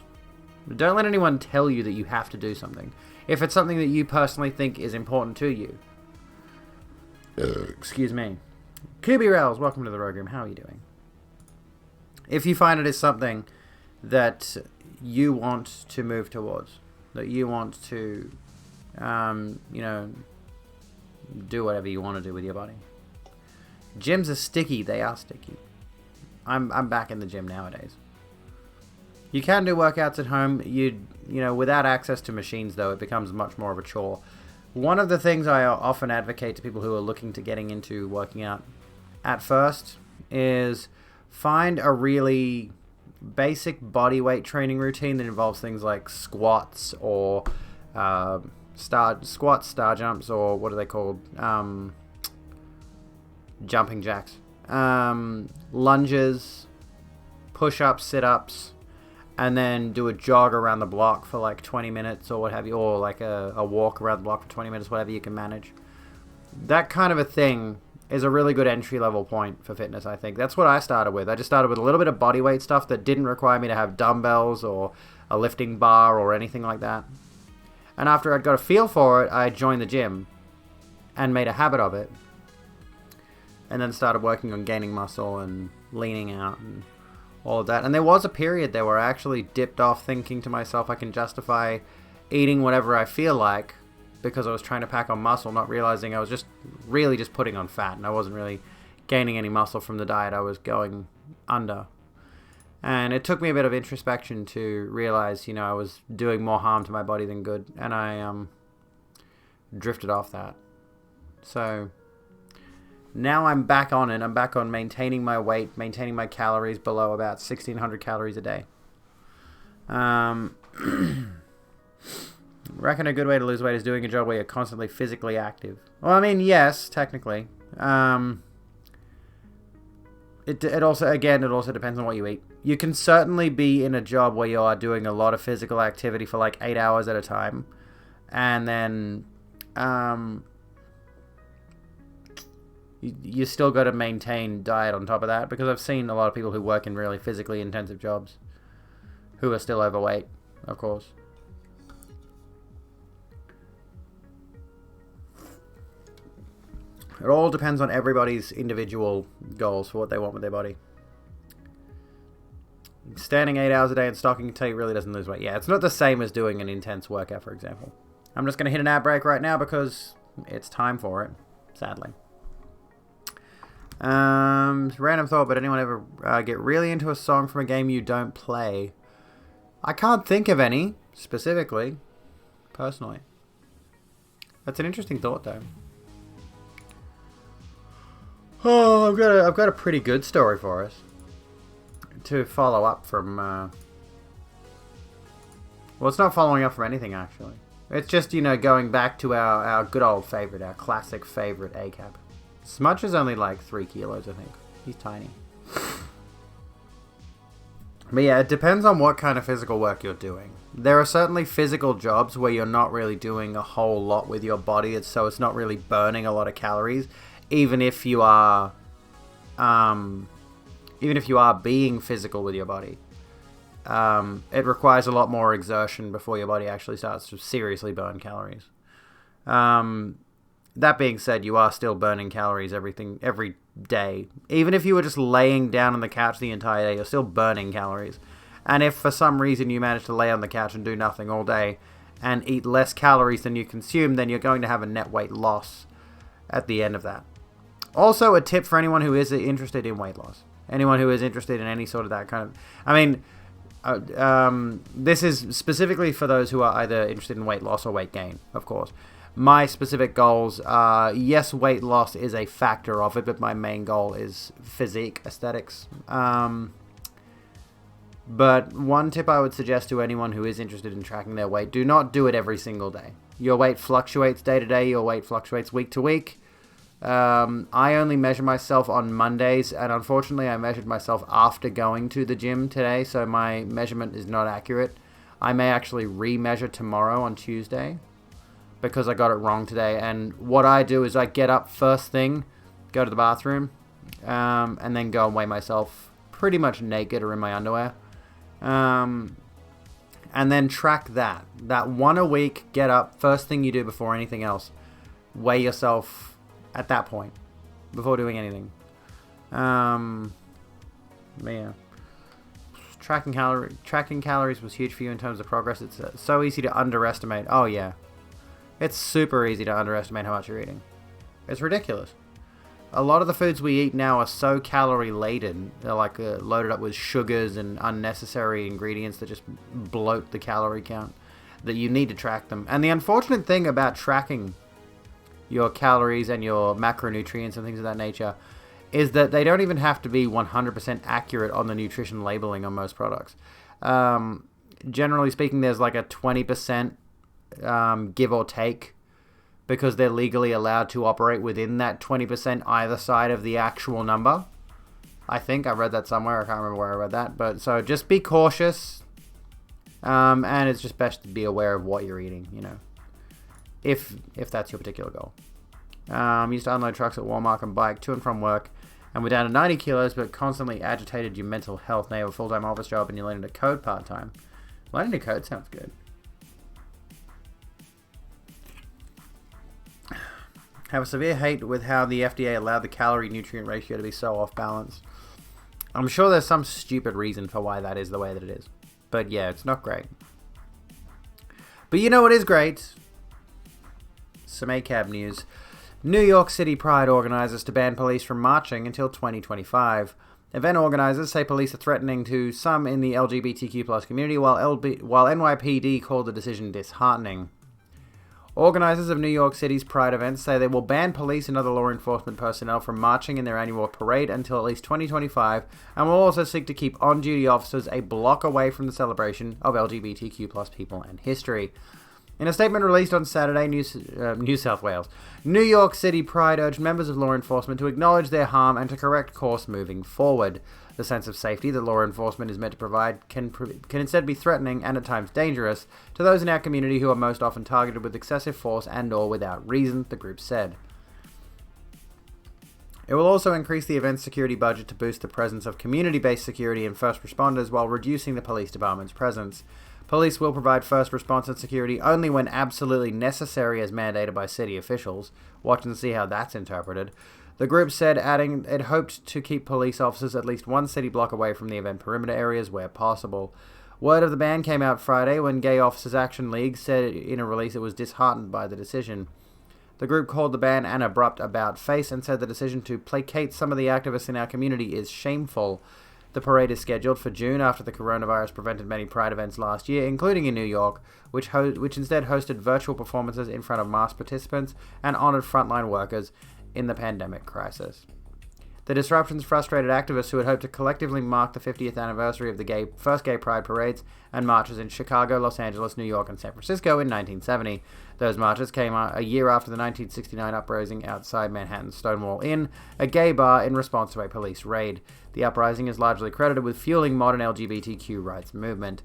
Speaker 1: Don't let anyone tell you that you have to do something. If it's something that you personally think is important to you. Excuse me. Kubi Rails, welcome to the Rogue Room. How are you doing? If you find it is something that you want to move towards, that you want to, you know, do whatever you want to do with your body. Gyms are sticky. They are sticky. I'm back in the gym nowadays. You can do workouts at home. You know, without access to machines, though, it becomes much more of a chore. One of the things I often advocate to people who are looking to getting into working out at first is find a really basic body weight training routine that involves things like squats or star jumps, or what are they called? Jumping jacks, lunges, push-ups, sit-ups, and then do a jog around the block for like 20 minutes or what have you, or like a walk around the block for 20 minutes, whatever you can manage. That kind of a thing is a really good entry-level point for fitness, I think. That's what I started with. I just started with a little bit of body weight stuff that didn't require me to have dumbbells or a lifting bar or anything like that. And after I'd got a feel for it, I joined the gym and made a habit of it. And then started working on gaining muscle and leaning out and all of that. And there was a period there where I actually dipped off thinking to myself I can justify eating whatever I feel like because I was trying to pack on muscle, not realizing I was just really just putting on fat, and I wasn't really gaining any muscle from the diet I was going under. And it took me a bit of introspection to realize, you know, I was doing more harm to my body than good, and I drifted off that. So now I'm back on it. I'm back on maintaining my weight, maintaining my calories below about 1,600 calories a day. Reckon a good way to lose weight is doing a job where you're constantly physically active. Well, I mean, yes, technically. It also depends on what you eat. You can certainly be in a job where you are doing a lot of physical activity for like 8 hours at a time, and then you still got to maintain diet on top of that, because I've seen a lot of people who work in really physically intensive jobs who are still overweight, of course. It all depends on everybody's individual goals for what they want with their body. Standing 8 hours a day and stocking until you really doesn't lose weight. Yeah, it's not the same as doing an intense workout, for example. I'm just going to hit an ad break right now because it's time for it, sadly. Random thought, but anyone ever get really into a song from a game you don't play? I can't think of any, specifically, personally. That's an interesting thought, though. Oh, I've got a pretty good story for us to follow up from. Well, it's not following up from anything actually. It's just, you know, going back to our good old favorite, our classic favorite ACAB. Smudge is only like 3 kilos, I think. He's tiny. But yeah, it depends on what kind of physical work you're doing. There are certainly physical jobs where you're not really doing a whole lot with your body, so it's not really burning a lot of calories. Even if you are being physical with your body, it requires a lot more exertion before your body actually starts to seriously burn calories. That being said, you are still burning calories every day. Even if you were just laying down on the couch the entire day, you're still burning calories. And if for some reason you manage to lay on the couch and do nothing all day and eat less calories than you consume, then you're going to have a net weight loss at the end of that. Also, a tip for anyone who is interested in weight loss. Anyone who is interested in any sort of that kind of... I mean, this is specifically for those who are either interested in weight loss or weight gain, of course. My specific goals are, yes, weight loss is a factor of it, but my main goal is physique aesthetics. But one tip I would suggest to anyone who is interested in tracking their weight, do not do it every single day. Your weight fluctuates day to day, your weight fluctuates week to week. I only measure myself on Mondays, and unfortunately I measured myself after going to the gym today, so my measurement is not accurate. I may actually re-measure tomorrow on Tuesday, because I got it wrong today. And what I do is I get up first thing, go to the bathroom, and then go and weigh myself pretty much naked or in my underwear. And and then track that. That one a week, get up, first thing you do before anything else. Weigh yourself at that point, before doing anything. Yeah. Tracking calories was huge for you in terms of progress. It's so easy to underestimate. Oh yeah. It's super easy to underestimate how much you're eating. It's ridiculous. A lot of the foods we eat now are so calorie laden. They're like loaded up with sugars and unnecessary ingredients that just bloat the calorie count, that you need to track them. And the unfortunate thing about tracking your calories and your macronutrients and things of that nature is that they don't even have to be 100% accurate on the nutrition labeling on most products. Generally speaking, there's like a 20% give or take, because they're legally allowed to operate within that 20% either side of the actual number. I think I read that somewhere. I can't remember where I read that. But so just be cautious. And it's just best to be aware of what you're eating, you know, if that's your particular goal. Used to unload trucks at Walmart and bike to and from work, and we're down to 90 kilos, but constantly agitated your mental health. Now you have a full-time office job and you're learning to code part-time. Learning to code sounds good. Have a severe hate with how the FDA allowed the calorie-nutrient ratio to be so off-balance. I'm sure there's some stupid reason for why that is the way that it is. But yeah, it's not great. But you know what is great? Some ACAB news. New York City Pride organizers to ban police from marching until 2025. Event organizers say police are threatening to some in the LGBTQ+ community, while NYPD called the decision disheartening. Organizers of New York City's Pride events say they will ban police and other law enforcement personnel from marching in their annual parade until at least 2025, and will also seek to keep on-duty officers a block away from the celebration of LGBTQ+ people and history. In a statement released on Saturday, New South Wales, New York City Pride urged members of law enforcement to acknowledge their harm and to correct course moving forward. The sense of safety that law enforcement is meant to provide can instead be threatening and at times dangerous to those in our community who are most often targeted with excessive force and/or without reason, the group said. It will also increase the event's security budget to boost the presence of community-based security and first responders while reducing the police department's presence. Police will provide first response and security only when absolutely necessary as mandated by city officials. Watch and see how that's interpreted. The group said, adding it hoped to keep police officers at least one city block away from the event perimeter areas where possible. Word of the ban came out Friday when Gay Officers Action League said in a release it was disheartened by the decision. The group called the ban an abrupt about-face and said the decision to placate some of the activists in our community is shameful. The parade is scheduled for June after the coronavirus prevented many Pride events last year, including in New York, which instead hosted virtual performances in front of mass participants and honored frontline workers in the pandemic crisis. The disruptions frustrated activists who had hoped to collectively mark the 50th anniversary of the first gay pride parades and marches in Chicago, Los Angeles, New York, and San Francisco in 1970. Those marches came a year after the 1969 uprising outside Manhattan's Stonewall Inn, a gay bar, in response to a police raid. The uprising is largely credited with fueling modern LGBTQ rights movement.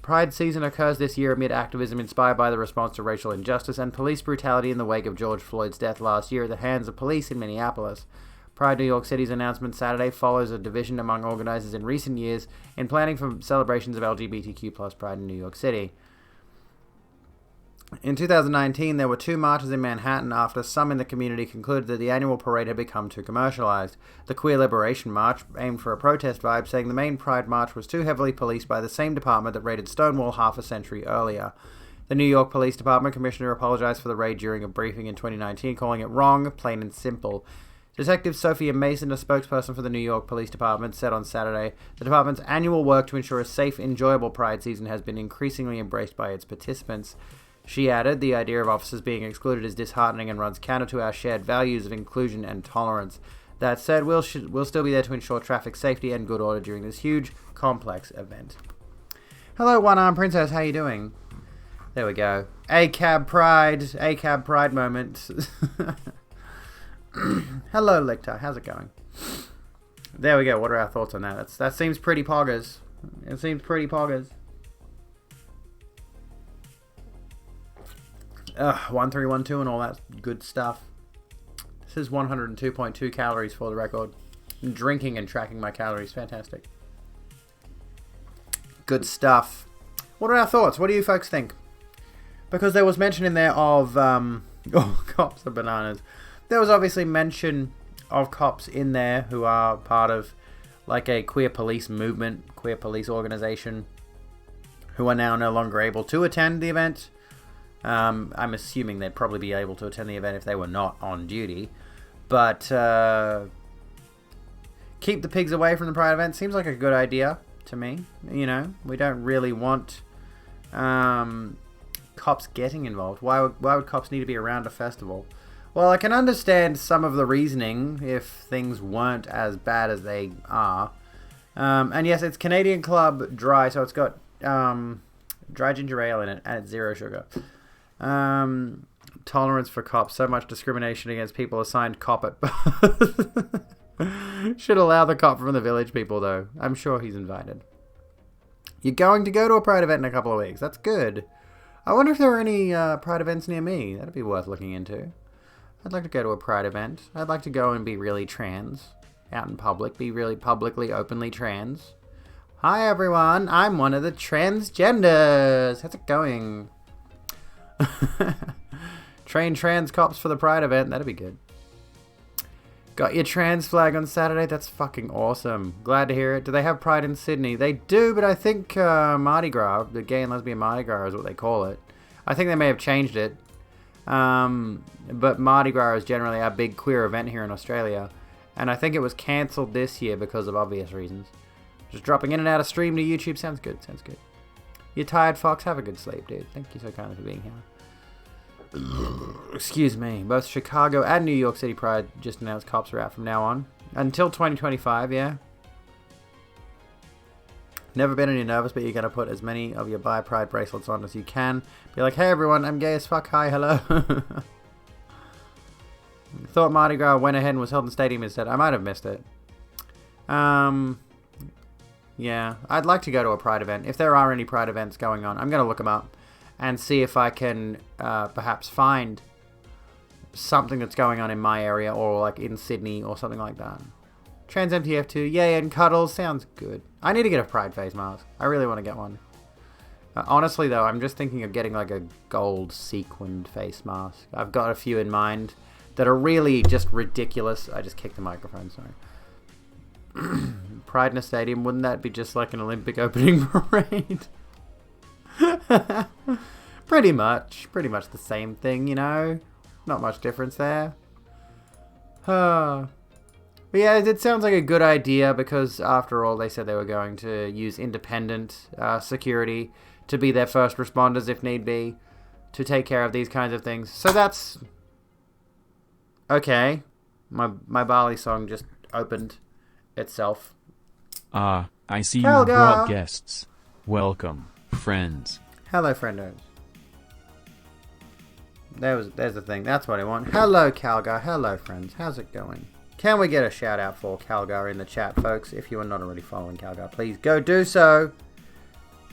Speaker 1: Pride season occurs this year amid activism inspired by the response to racial injustice and police brutality in the wake of George Floyd's death last year at the hands of police in Minneapolis. Pride New York City's announcement Saturday follows a division among organizers in recent years in planning for celebrations of LGBTQ+ Pride in New York City. In 2019, there were 2 marches in Manhattan after some in the community concluded that the annual parade had become too commercialized. The Queer Liberation March aimed for a protest vibe, saying the main Pride March was too heavily policed by the same department that raided Stonewall half a century earlier. The New York Police Department commissioner apologized for the raid during a briefing in 2019, calling it wrong, plain and simple. Detective Sophia Mason, a spokesperson for the New York Police Department, said on Saturday, the department's annual work to ensure a safe, enjoyable Pride season has been increasingly embraced by its participants. She added, the idea of officers being excluded is disheartening and runs counter to our shared values of inclusion and tolerance. That said, we'll still be there to ensure traffic safety and good order during this huge, complex event. Hello, One-Armed Princess, how you doing? There we go. ACAB Pride moment. Hello, Lictor. How's it going? There we go. What are our thoughts on that? That seems pretty poggers. It seems pretty poggers. 1312 and all that good stuff. This is 102.2 calories for the record. I'm drinking and tracking my calories. Fantastic. Good stuff. What are our thoughts? What do you folks think? Because there was mention in there of cops are bananas. There was obviously mention of cops in there who are part of like a queer police movement, queer police organization, who are now no longer able to attend the event. I'm assuming they'd probably be able to attend the event if they were not on duty. But keep the pigs away from the Pride event seems like a good idea to me. You know, we don't really want cops getting involved. Why would cops need to be around a festival? Well, I can understand some of the reasoning if things weren't as bad as they are. And yes, it's Canadian Club Dry, so it's got dry ginger ale in it, and it's 0 sugar. Tolerance for cops. So much discrimination against people assigned cop at birth. Should allow the cop from the village people, though. I'm sure he's invited. You're going to go to a Pride event in a couple of weeks. That's good. I wonder if there are any Pride events near me. That'd be worth looking into. I'd like to go to a Pride event. I'd like to go and be really trans. Out in public. Be really publicly, openly trans. Hi, everyone. I'm one of the transgenders. How's it going? Train trans cops for the Pride event. That'd be good. Got your trans flag on Saturday. That's fucking awesome. Glad to hear it. Do they have Pride in Sydney? They do, but I think Mardi Gras, the gay and lesbian Mardi Gras is what they call it. I think they may have changed it. But Mardi Gras is generally our big queer event here in Australia. And I think it was cancelled this year because of obvious reasons. Just dropping in and out of stream to YouTube. Sounds good. Sounds good. You tired, Fox? Have a good sleep, dude. Thank you so kindly for being here. Excuse me. Both Chicago and New York City Pride just announced cops are out from now on. Until 2025, yeah. Never been any nervous, but you're going to put as many of your Buy Pride bracelets on as you can. Be like, hey everyone, I'm gay as fuck. Hi, hello. Thought Mardi Gras went ahead and was held in stadium instead. I might have missed it. Yeah, I'd like to go to a Pride event. If there are any Pride events going on, I'm going to look them up and see if I can perhaps find something that's going on in my area or like in Sydney or something like that. Trans MTF2, yay, and cuddles, sounds good. I need to get a Pride face mask. I really want to get one. Honestly though, I'm just thinking of getting like a gold sequined face mask. I've got a few in mind that are really just ridiculous. I just kicked the microphone, sorry. Pride in a stadium, wouldn't that be just like an Olympic opening parade? Pretty much the same thing, you know? Not much difference there. But yeah, it sounds like a good idea because after all, they said they were going to use independent security to be their first responders if need be, to take care of these kinds of things. So that's okay. My Bali song just opened itself.
Speaker 18: I see
Speaker 1: Helga.
Speaker 18: you brought guests. Welcome, friends.
Speaker 1: Hello, friendos. There's the thing. That's what I want. Hello, Calgar. Hello, friends. How's it going? Can we get a shout out for Calgar in the chat, folks? If you are not already following Calgar, please go do so.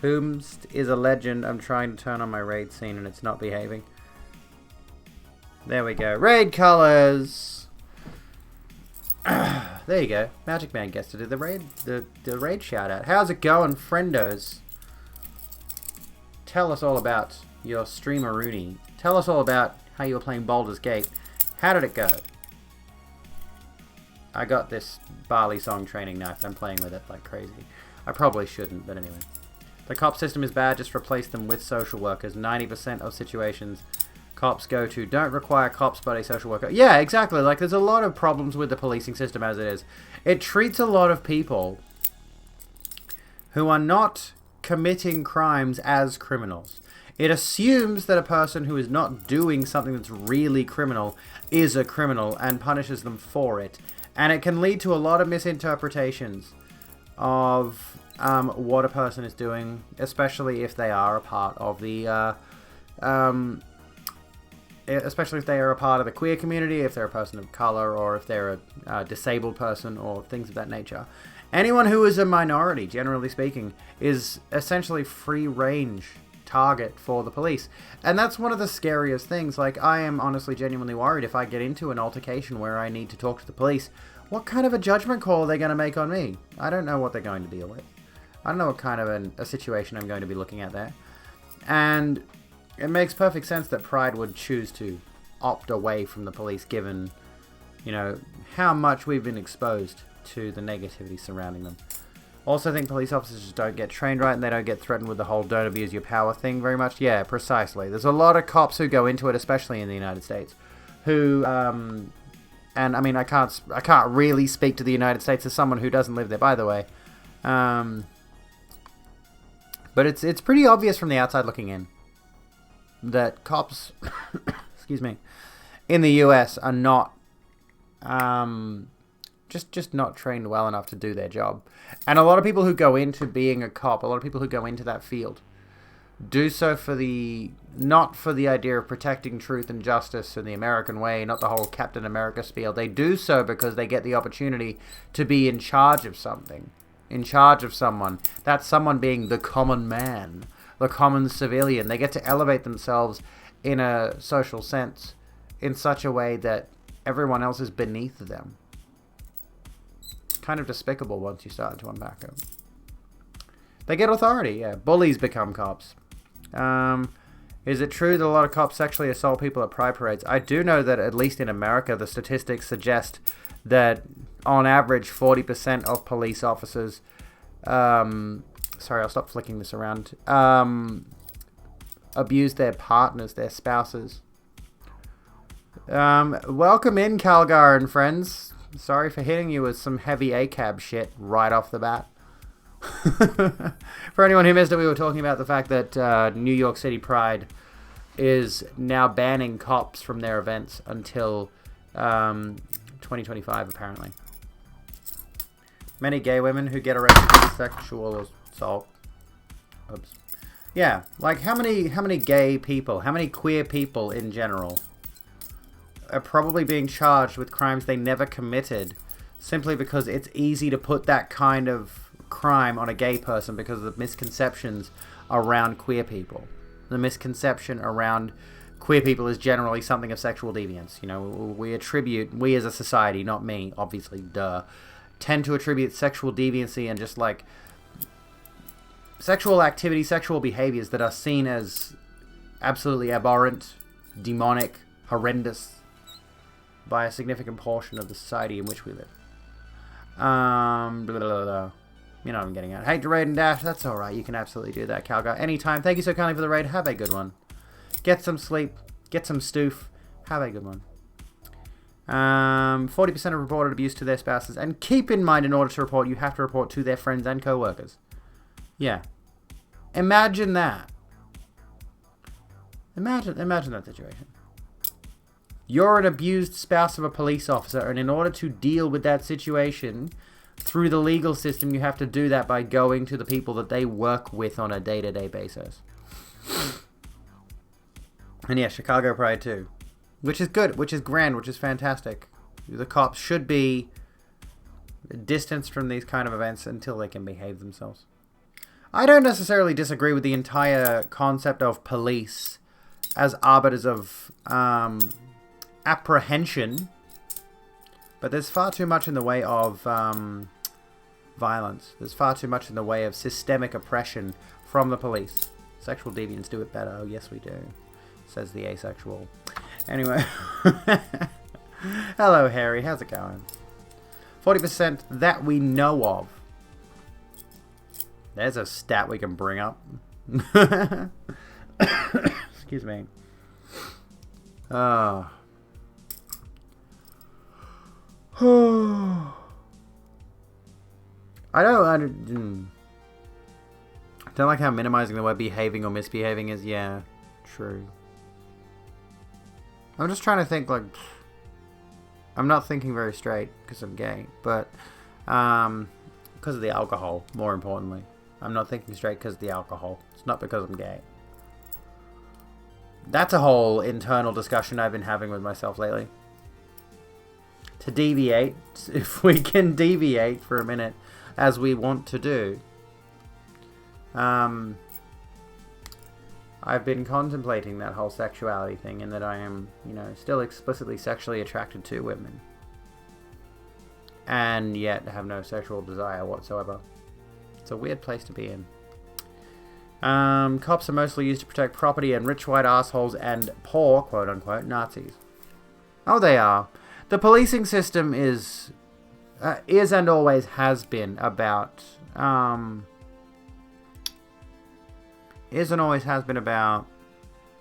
Speaker 1: Whomst is a legend. I'm trying to turn on my raid scene and it's not behaving. There we go. Raid colors. There you go. Magic Man gets to do the raid shout out. How's it going, friendos? Tell us all about your streamer Rooney. Tell us all about how you were playing Baldur's Gate. How did it go? I got this Bali song training knife. I'm playing with it like crazy. I probably shouldn't, but anyway. The cop system is bad. Just replace them with social workers. 90% of situations cops go to don't require cops but a social worker. Yeah, exactly. Like, there's a lot of problems with the policing system as it is. It treats a lot of people who are not committing crimes as criminals. It assumes that a person who is not doing something that's really criminal is a criminal and punishes them for it. And it can lead to a lot of misinterpretations of what a person is doing, especially if they are a part of the especially if they are a part of the queer community, if they're a person of color, or if they're a disabled person, or things of that nature. Anyone who is a minority, generally speaking, is essentially free-range target for the police. And that's one of the scariest things. Like, I am honestly genuinely worried if I get into an altercation where I need to talk to the police, what kind of a judgment call are they going to make on me? I don't know what they're going to deal with. I don't know what kind of a situation I'm going to be looking at there. And it makes perfect sense that Pride would choose to opt away from the police given, you know, how much we've been exposed to the negativity surrounding them. Also think police officers just don't get trained right and they don't get threatened with the whole don't abuse your power thing very much. Yeah, precisely. There's a lot of cops who go into it, especially in the United States, who, and I mean, I can't really speak to the United States as someone who doesn't live there, by the way. But it's pretty obvious from the outside looking in that cops, excuse me, in the US are not, just not trained well enough to do their job. And a lot of people who go into being a cop, a lot of people who go into that field, do so for not for the idea of protecting truth and justice in the American way, not the whole Captain America spiel. They do so because they get the opportunity to be in charge of something, in charge of someone. That someone being the common man, the common civilian. They get to elevate themselves in a social sense in such a way that everyone else is beneath them. Kind of despicable once you start to unpack it. They get authority, yeah. Bullies become cops. Is it true that a lot of cops sexually assault people at pride parades? I do know that, at least in America, the statistics suggest that on average 40% of police officers, sorry, I'll stop flicking this around, abuse their partners, their spouses. Welcome in, Calgar and friends. Sorry for hitting you with some heavy ACAB shit right off the bat. For anyone who missed it, we were talking about the fact that New York City Pride is now banning cops from their events until 2025, apparently. Many gay women who get arrested for sexual assault. Oops. Yeah, like how many gay people, how many queer people in general are probably being charged with crimes they never committed simply because it's easy to put that kind of crime on a gay person because of the misconceptions around queer people. The misconception around queer people is generally something of sexual deviance. You know, we as a society, not me, obviously, tend to attribute sexual deviancy and just like sexual activity, sexual behaviors that are seen as absolutely abhorrent, demonic, horrendous by a significant portion of the society in which we live. Blah, blah, blah. You know what I'm getting at. Hate to raid and dash. That's alright. You can absolutely do that, Calgar. Anytime. Thank you so kindly for the raid. Have a good one. Get some sleep. Get some stoof. Have a good one. 40% have reported abuse to their spouses. And keep in mind, in order to report, you have to report to their friends and co-workers. Yeah. Imagine that. Imagine that situation. You're an abused spouse of a police officer, and in order to deal with that situation through the legal system, you have to do that by going to the people that they work with on a day-to-day basis. And yeah, Chicago Pride too. Which is good, which is grand, which is fantastic. The cops should be distanced from these kind of events until they can behave themselves. I don't necessarily disagree with the entire concept of police as arbiters of apprehension, but there's far too much in the way of violence. There's far too much in the way of systemic oppression from the police. Sexual deviants do it better. Oh, yes, we do, says the asexual. Anyway. Hello, Harry. How's it going? 40% that we know of. There's a stat we can bring up. Excuse me. I don't like how minimizing the word behaving or misbehaving is. Yeah, true. I'm just trying to think, like, I'm not thinking very straight because I'm gay, but because of the alcohol, more importantly. I'm not thinking straight because of the alcohol. It's not because I'm gay. That's a whole internal discussion I've been having with myself lately. To deviate, if we can deviate for a minute, as we want to do. I've been contemplating that whole sexuality thing, and that I am, you know, still explicitly sexually attracted to women. And yet have no sexual desire whatsoever. It's a weird place to be in. Cops are mostly used to protect property and rich white assholes and poor, quote-unquote, Nazis. Oh, they are. The policing system is and always has been about...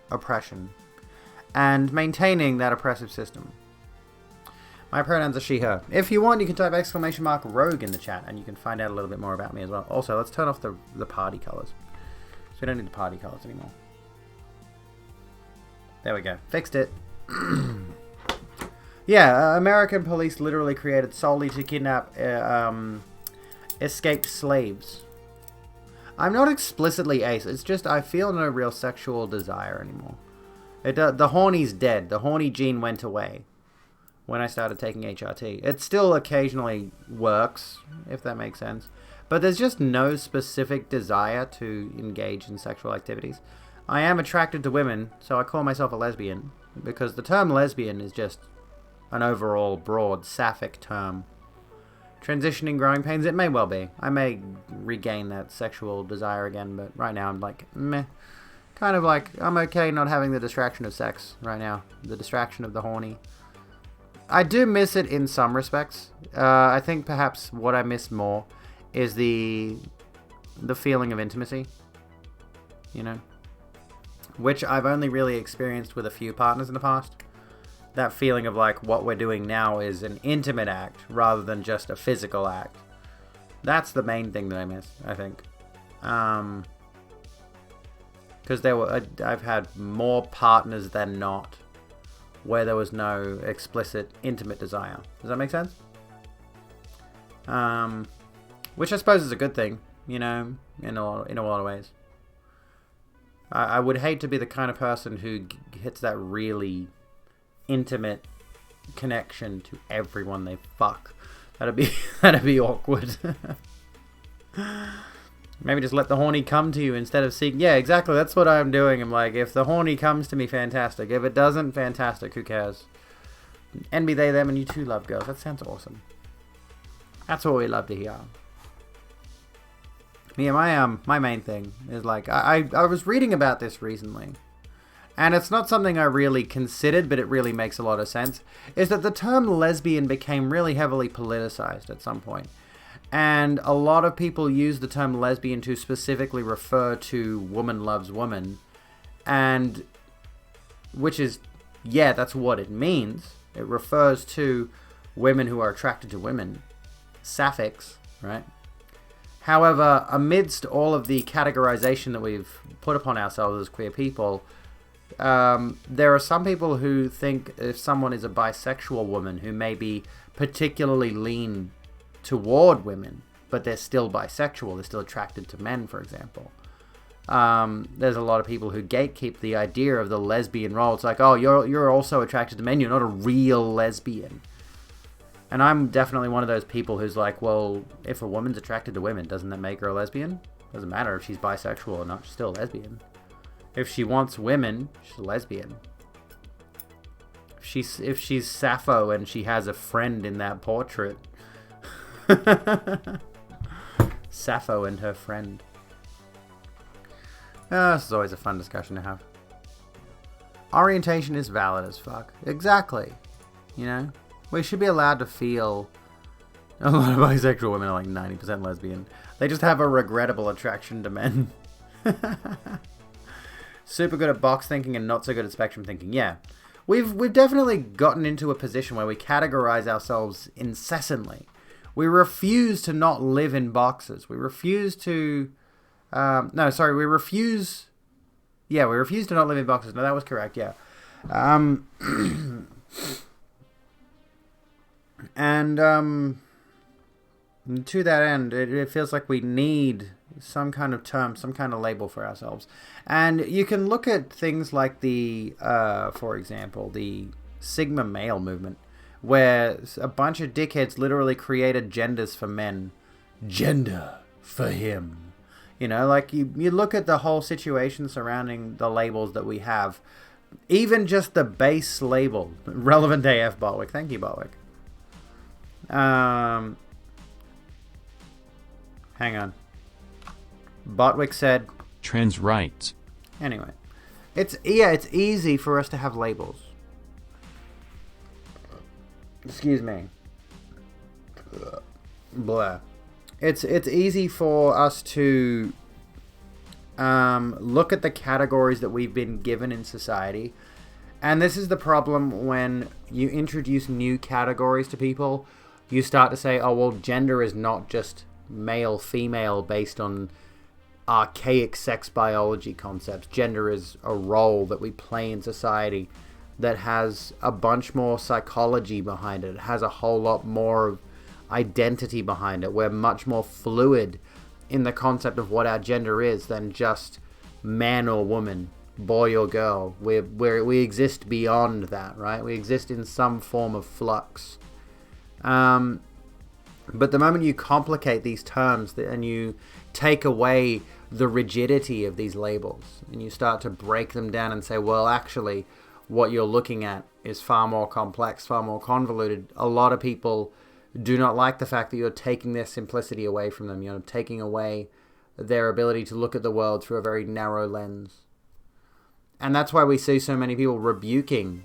Speaker 1: oppression. And maintaining that oppressive system. My pronouns are she, her. If you want, you can type !rogue in the chat, and you can find out a little bit more about me as well. Also, let's turn off the party colors. So we don't need the party colors anymore. There we go. Fixed it. Yeah, American police literally created solely to kidnap escaped slaves. I'm not explicitly ace. It's just I feel no real sexual desire anymore. The horny's dead. The horny gene went away when I started taking HRT. It still occasionally works, if that makes sense. But there's just no specific desire to engage in sexual activities. I am attracted to women, so I call myself a lesbian, because the term lesbian is just an overall broad, sapphic term. Transitioning growing pains, it may well be. I may regain that sexual desire again, but right now I'm like, meh. Kind of like, I'm okay not having the distraction of sex right now. The distraction of the horny. I do miss it in some respects. I think perhaps what I miss more is the feeling of intimacy. You know? Which I've only really experienced with a few partners in the past. That feeling of like, what we're doing now is an intimate act rather than just a physical act. That's the main thing that I miss, I think. Because I've had more partners than not where there was no explicit intimate desire. Does that make sense? Which I suppose is a good thing, you know, in a lot of ways. I would hate to be the kind of person who hits that really intimate connection to everyone they fuck. That'd be awkward. Maybe just let the horny come to you instead of seeking... Yeah, exactly. That's what I'm doing. I'm like, if the horny comes to me, fantastic. If it doesn't, fantastic. Who cares? And be they, them, and you too love girls. That sounds awesome. That's what we love to hear. Yeah, my main thing is like... I was reading about this recently. And it's not something I really considered, but it really makes a lot of sense. Is that the term lesbian became really heavily politicized at some point. And a lot of people use the term lesbian to specifically refer to woman loves woman. And, which is, yeah, that's what it means. It refers to women who are attracted to women. Sapphics, right? However, amidst all of the categorization that we've put upon ourselves as queer people, there are some people who think if someone is a bisexual woman who maybe particularly lean toward women, but they're still bisexual, they're still attracted to men, for example. There's a lot of people who gatekeep the idea of the lesbian role. It's like, oh, you're also attracted to men, you're not a real lesbian. And I'm definitely one of those people who's like, well, if a woman's attracted to women, doesn't that make her a lesbian? Doesn't matter if she's bisexual or not, she's still a lesbian. If she wants women, she's a lesbian. If she's Sappho and she has a friend in that portrait, Sappho and her friend. This is always a fun discussion to have. Orientation is valid as fuck. Exactly. You know? We should be allowed to feel... A lot of bisexual women are like 90% lesbian. They just have a regrettable attraction to men. Super good at box thinking and not so good at spectrum thinking. Yeah. We've definitely gotten into a position where we categorize ourselves incessantly. We refuse to not live in boxes. We refuse to... we refuse... Yeah, we refuse to not live in boxes. No, that was correct, yeah. To that end, it feels like we need some kind of term, some kind of label for ourselves. And you can look at things like the, for example, the Sigma male movement, where a bunch of dickheads literally created genders for men. Gender for him. You know, like you look at the whole situation surrounding the labels that we have. Even just the base label. Relevant AF Botwick. Thank you, Botwick. Hang on. Botwick said...
Speaker 18: Trans rights.
Speaker 1: Anyway. It's easy for us to have labels. Excuse me. Blah. It's easy for us to look at the categories that we've been given in society. And this is the problem when you introduce new categories to people. You start to say, oh, well, gender is not just male, female based on archaic sex biology concepts. Gender is a role that we play in society that has a bunch more psychology behind it. It has a whole lot more identity behind it. We're much more fluid in the concept of what our gender is than just man or woman, boy or girl. We exist beyond that, right? We exist in some form of flux. But the moment you complicate these terms and you take away the rigidity of these labels and you start to break them down and say, well, actually, what you're looking at is far more complex, far more convoluted. A lot of people do not like the fact that you're taking their simplicity away from them. You're taking away their ability to look at the world through a very narrow lens. And that's why we see so many people rebuking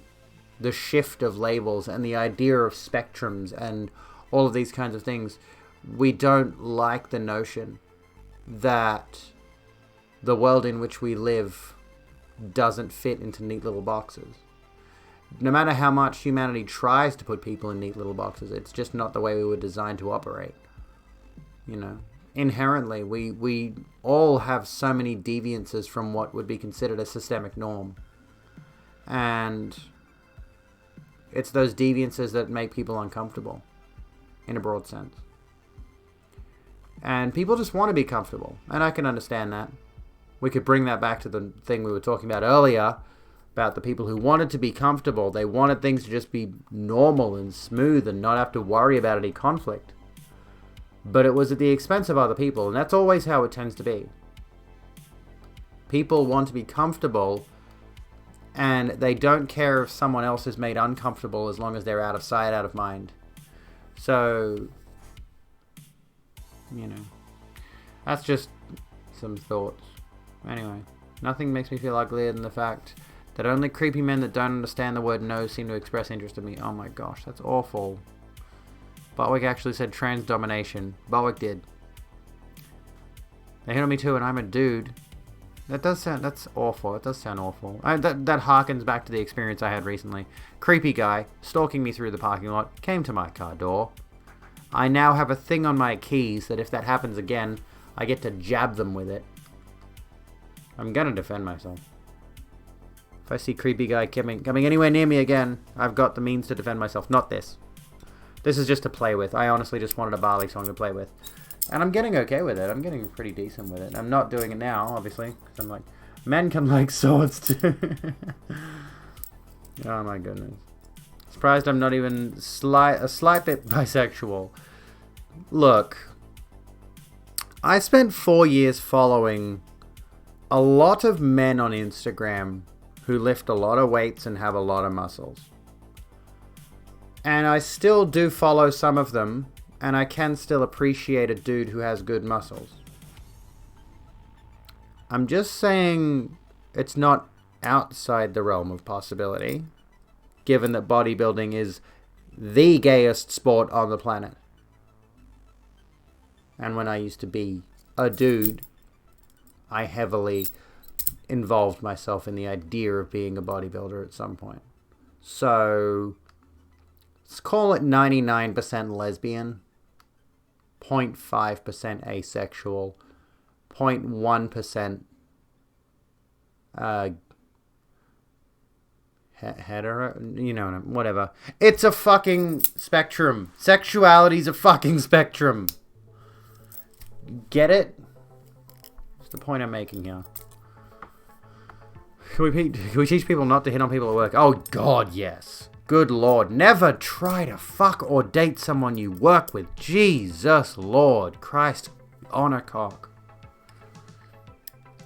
Speaker 1: the shift of labels and the idea of spectrums and all of these kinds of things. We don't like the notion that the world in which we live doesn't fit into neat little boxes. No matter how much humanity tries to put people in neat little boxes, it's just not the way we were designed to operate. You know, inherently, we all have so many deviances from what would be considered a systemic norm. And it's those deviances that make people uncomfortable, in a broad sense. And people just want to be comfortable, and I can understand that. We could bring that back to the thing we were talking about earlier, about the people who wanted to be comfortable. They wanted things to just be normal and smooth and not have to worry about any conflict. But it was at the expense of other people, and that's always how it tends to be. People want to be comfortable, and they don't care if someone else is made uncomfortable as long as they're out of sight, out of mind. So, you know, that's just some thoughts. Anyway, nothing makes me feel uglier than the fact that only creepy men that don't understand the word no seem to express interest in me. Oh my gosh, that's awful. Botwick actually said trans domination. Botwick did. They hit on me too and I'm a dude. That's awful. It does sound awful. That harkens back to the experience I had recently. Creepy guy, stalking me through the parking lot, came to my car door. I now have a thing on my keys that if that happens again, I get to jab them with it. I'm gonna defend myself. If I see creepy guy coming anywhere near me again, I've got the means to defend myself. Not this. This is just to play with. I honestly just wanted a Barley song to play with. And I'm getting okay with it. I'm getting pretty decent with it. I'm not doing it now, obviously. Because I'm like, men can like swords too. Oh my goodness. Surprised I'm not even a slight bit bisexual. Look. I spent 4 years following a lot of men on Instagram who lift a lot of weights and have a lot of muscles. And I still do follow some of them, and I can still appreciate a dude who has good muscles. I'm just saying it's not outside the realm of possibility, given that bodybuilding is the gayest sport on the planet. And when I used to be a dude, I heavily involved myself in the idea of being a bodybuilder at some point. So, let's call it 99% lesbian, 0.5% asexual, 0.1% hetero, you know, whatever. It's a fucking spectrum. Sexuality's a fucking spectrum. Get it? That's the point I'm making here. Can we teach people not to hit on people at work? Oh god, yes. Good lord. Never try to fuck or date someone you work with. Jesus Lord. Christ on a cock.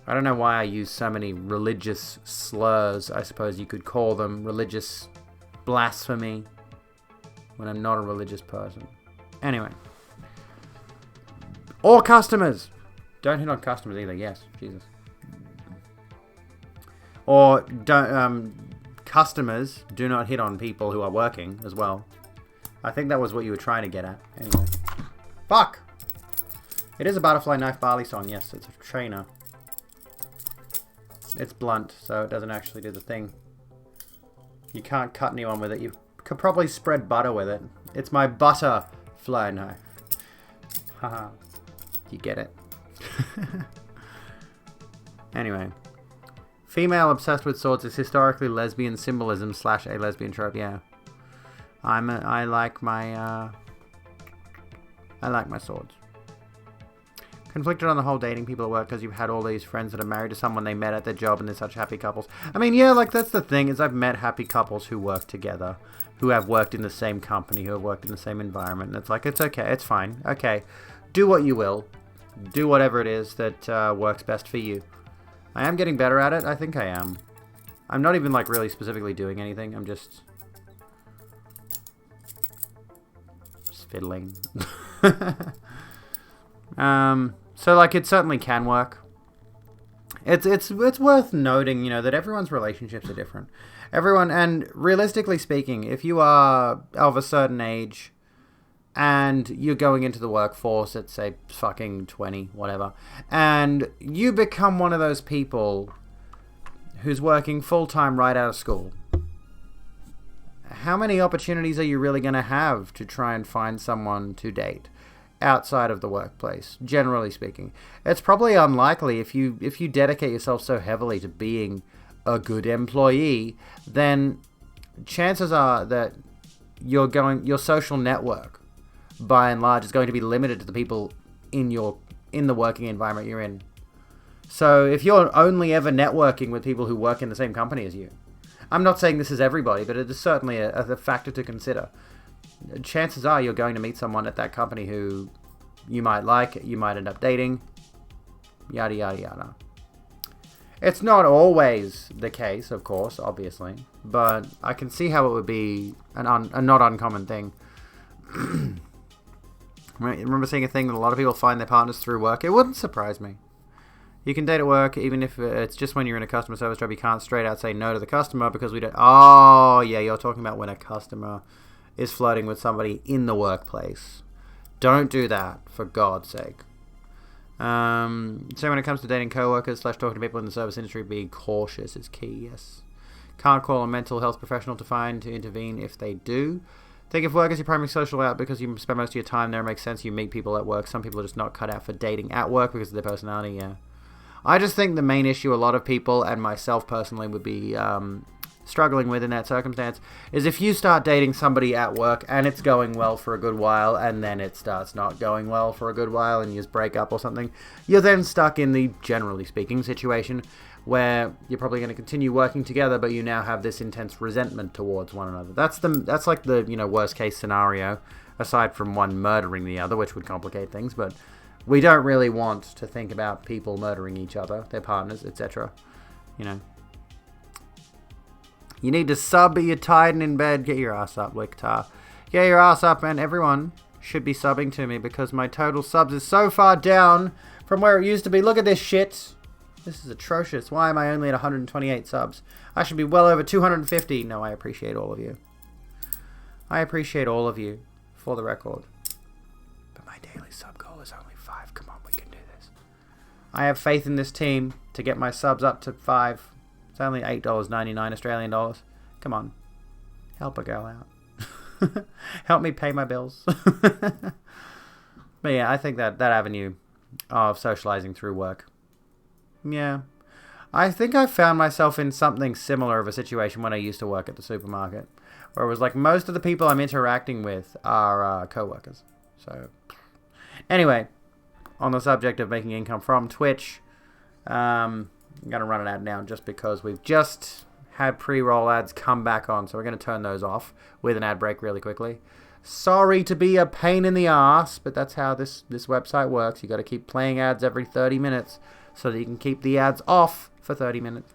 Speaker 1: I don't know why I use so many religious slurs, I suppose you could call them. Religious blasphemy. When I'm not a religious person. Anyway. All customers. Don't hit on customers either. Yes, Jesus. Or don't customers do not hit on people who are working as well. I think that was what you were trying to get at. Anyway. Fuck! It is a butterfly knife barley song. Yes, it's a trainer. It's blunt, so it doesn't actually do the thing. You can't cut anyone with it. You could probably spread butter with it. It's my butterfly knife. Haha. You get it. Anyway. Female obsessed with swords is historically lesbian symbolism / a lesbian trope. Yeah. I like my swords. Conflicted on the whole dating people at work because you've had all these friends that are married to someone they met at their job and they're such happy couples. I mean, yeah, like that's the thing is I've met happy couples who work together, who have worked in the same company, who have worked in the same environment. And it's like, it's okay, it's fine. Okay, do what you will. Do whatever it is that works best for you. I am getting better at it. I think I am. I'm not even like really specifically doing anything. I'm just fiddling. So like it certainly can work. It's worth noting, you know, that everyone's relationships are different. Everyone, and realistically speaking, if you are of a certain age and you're going into the workforce at say fucking 20, whatever, and you become one of those people who's working full-time right out of school, how many opportunities are you really going to have to try and find someone to date outside of the workplace, generally speaking? It's probably unlikely. If you dedicate yourself so heavily to being a good employee, then chances are that your social network, by and large, is going to be limited to the people in the working environment you're in. So if you're only ever networking with people who work in the same company as you, I'm not saying this is everybody, but it is certainly a factor to consider. Chances are you're going to meet someone at that company who you might like, you might end up dating, yada yada yada. It's not always the case, of course, obviously, but I can see how it would be a not uncommon thing. I remember seeing a thing that a lot of people find their partners through work. It wouldn't surprise me. You can date at work, even if it's just when you're in a customer service job. You can't straight out say no to the customer because we don't... Oh, yeah, you're talking about when a customer is flirting with somebody in the workplace. Don't do that, for God's sake. So when it comes to dating co-workers / talking to people in the service industry, being cautious is key, yes. Can't call a mental health professional to intervene if they do. Think if work is your primary social out because you spend most of your time there, it makes sense. You meet people at work. Some people are just not cut out for dating at work because of their personality, yeah. I just think the main issue a lot of people, and myself personally, would be struggling with in that circumstance is if you start dating somebody at work and it's going well for a good while and then it starts not going well for a good while and you just break up or something, you're then stuck in the, generally speaking, situation where you're probably going to continue working together, but you now have this intense resentment towards one another. That's like the, you know, worst case scenario, aside from one murdering the other, which would complicate things. But we don't really want to think about people murdering each other, their partners, etc. You know, you need to sub, but you're tired and in bed. Get your ass up, Lictar. Get your ass up, and everyone should be subbing to me because my total subs is so far down from where it used to be. Look at this shit. This is atrocious. Why am I only at 128 subs? I should be well over 250. No, I appreciate all of you. I appreciate all of you, for the record. But my daily sub goal is only 5. Come on, we can do this. I have faith in this team to get my subs up to 5. It's only $8.99 Australian dollars. Come on. Help a girl out. Help me pay my bills. But yeah, I think that avenue of socializing through work. Yeah. I think I found myself in something similar of a situation when I used to work at the supermarket, where it was like most of the people I'm interacting with are co-workers. So, anyway, on the subject of making income from Twitch, I'm going to run it out now just because we've just had pre-roll ads come back on, so we're going to turn those off with an ad break really quickly. Sorry to be a pain in the ass, but that's how this website works. You got to keep playing ads every 30 minutes so that you can keep the ads off for 30 minutes.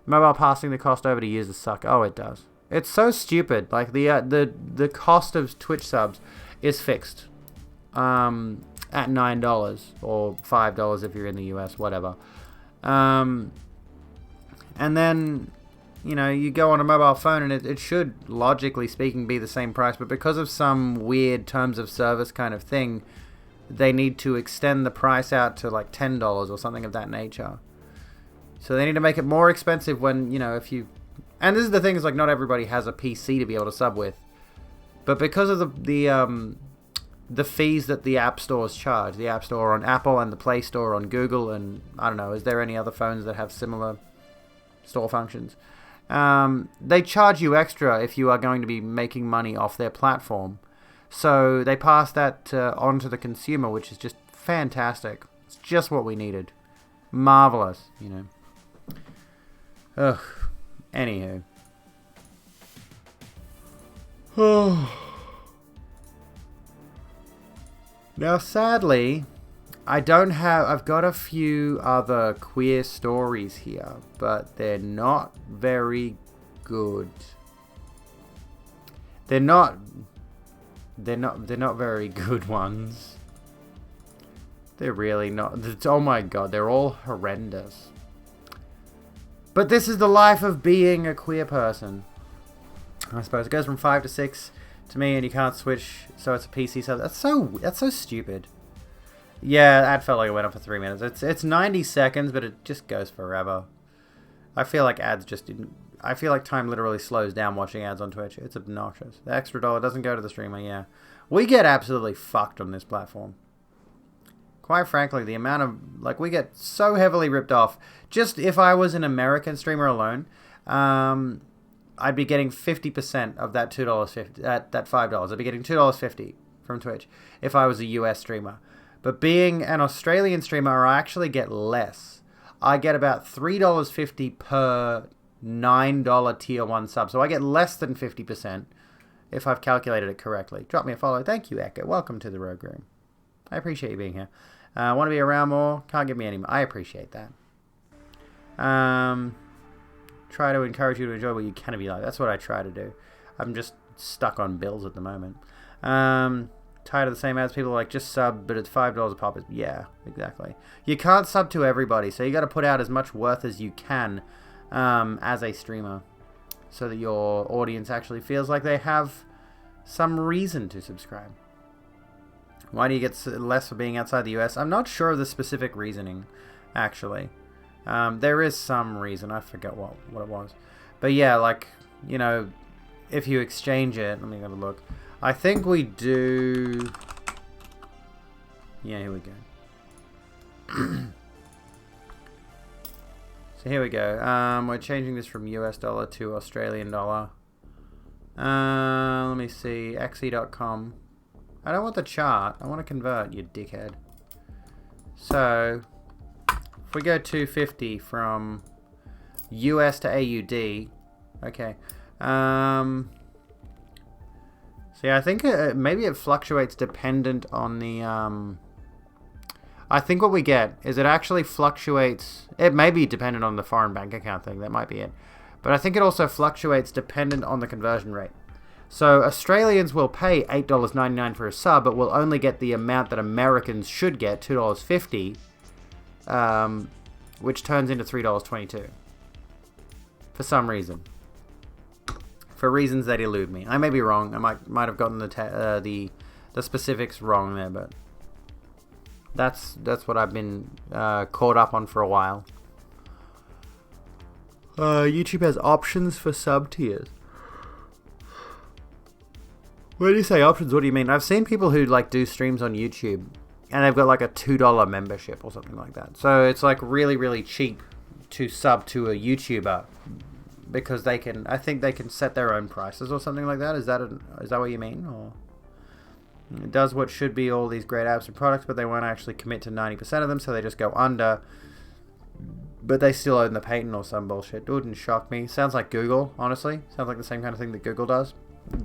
Speaker 1: Mobile passing the cost over to users suck. Oh, it does. It's so stupid. Like the cost of Twitch subs is fixed. at $9 or $5 if you're in the US, whatever. And then, you know, you go on a mobile phone and it should, logically speaking, be the same price, but because of some weird terms of service kind of thing, they need to extend the price out to like $10 or something of that nature. So they need to make it more expensive when, you know, if you... And this is the thing, is like not everybody has a PC to be able to sub with. But because of the fees that the app stores charge, the App Store on Apple and the Play Store on Google, and I don't know, is there any other phones that have similar store functions? They charge you extra if you are going to be making money off their platform. So they pass that on to the consumer, which is just fantastic. It's just what we needed. Marvelous, you know. Ugh. Anywho. Now, sadly, I've got a few other queer stories here, but they're not very good. They're not very good ones. They're really not. Oh my god, they're all horrendous. But this is the life of being a queer person, I suppose. It goes from 5 to 6 to me, and you can't switch, so it's a PC sub. That's so stupid. Yeah, ad felt like it went on for 3 minutes. It's 90 seconds, but it just goes forever. I feel like ads just didn't... I feel like time literally slows down watching ads on Twitch. It's obnoxious. The extra dollar doesn't go to the streamer, yeah. We get absolutely fucked on this platform. Quite frankly, the amount of... Like, we get so heavily ripped off. Just if I was an American streamer alone, I'd be getting 50% of that $2.50... that $5. I'd be getting $2.50 from Twitch if I was a US streamer. But being an Australian streamer, I actually get less. I get about $3.50 per $9 tier 1 sub. So I get less than 50% if I've calculated it correctly. Drop me a follow. Thank you, Echo. Welcome to the Rogue Room. I appreciate you being here. Want to be around more? Can't give me any more. I appreciate that. Try to encourage you to enjoy what you can be like. That's what I try to do. I'm just stuck on bills at the moment. Tired of the same ads. People are like, just sub, but it's $5 a pop. Yeah, exactly. You can't sub to everybody, so you got to put out as much worth as you can as a streamer, so that your audience actually feels like they have some reason to subscribe. Why do you get less for being outside the US? I'm not sure of the specific reasoning, actually. There is some reason. I forget what it was. But yeah, like, you know, if you exchange it... Let me have a look. I think we do... Yeah, here we go. So here we go. We're changing this from US dollar to Australian dollar. Let me see. xe.com. I don't want the chart. I want to convert, you dickhead. So, if we go 250 from US to AUD, okay. So yeah, I think maybe it fluctuates dependent on the. I think what we get is it actually fluctuates. It may be dependent on the foreign bank account thing. That might be it, but I think it also fluctuates dependent on the conversion rate. So Australians will pay $8.99 for a sub, but will only get the amount that Americans should get, $2.50, which turns into $3.22. For some reason. For reasons that elude me. I may be wrong. I might have gotten the specifics wrong there, but that's what I've been caught up on for a while. YouTube has options for sub tiers. When you say options, what do you mean? I've seen people who like do streams on YouTube and they've got like a $2 membership or something like that. So it's like really, really cheap to sub to a YouTuber because they can, I think they can set their own prices or something like that. Is that what you mean? Or it does what should be all these great apps and products, but they won't actually commit to 90% of them, so they just go under. But they still own the patent or some bullshit. It wouldn't shock me. Sounds like Google, honestly. Sounds like the same kind of thing that Google does.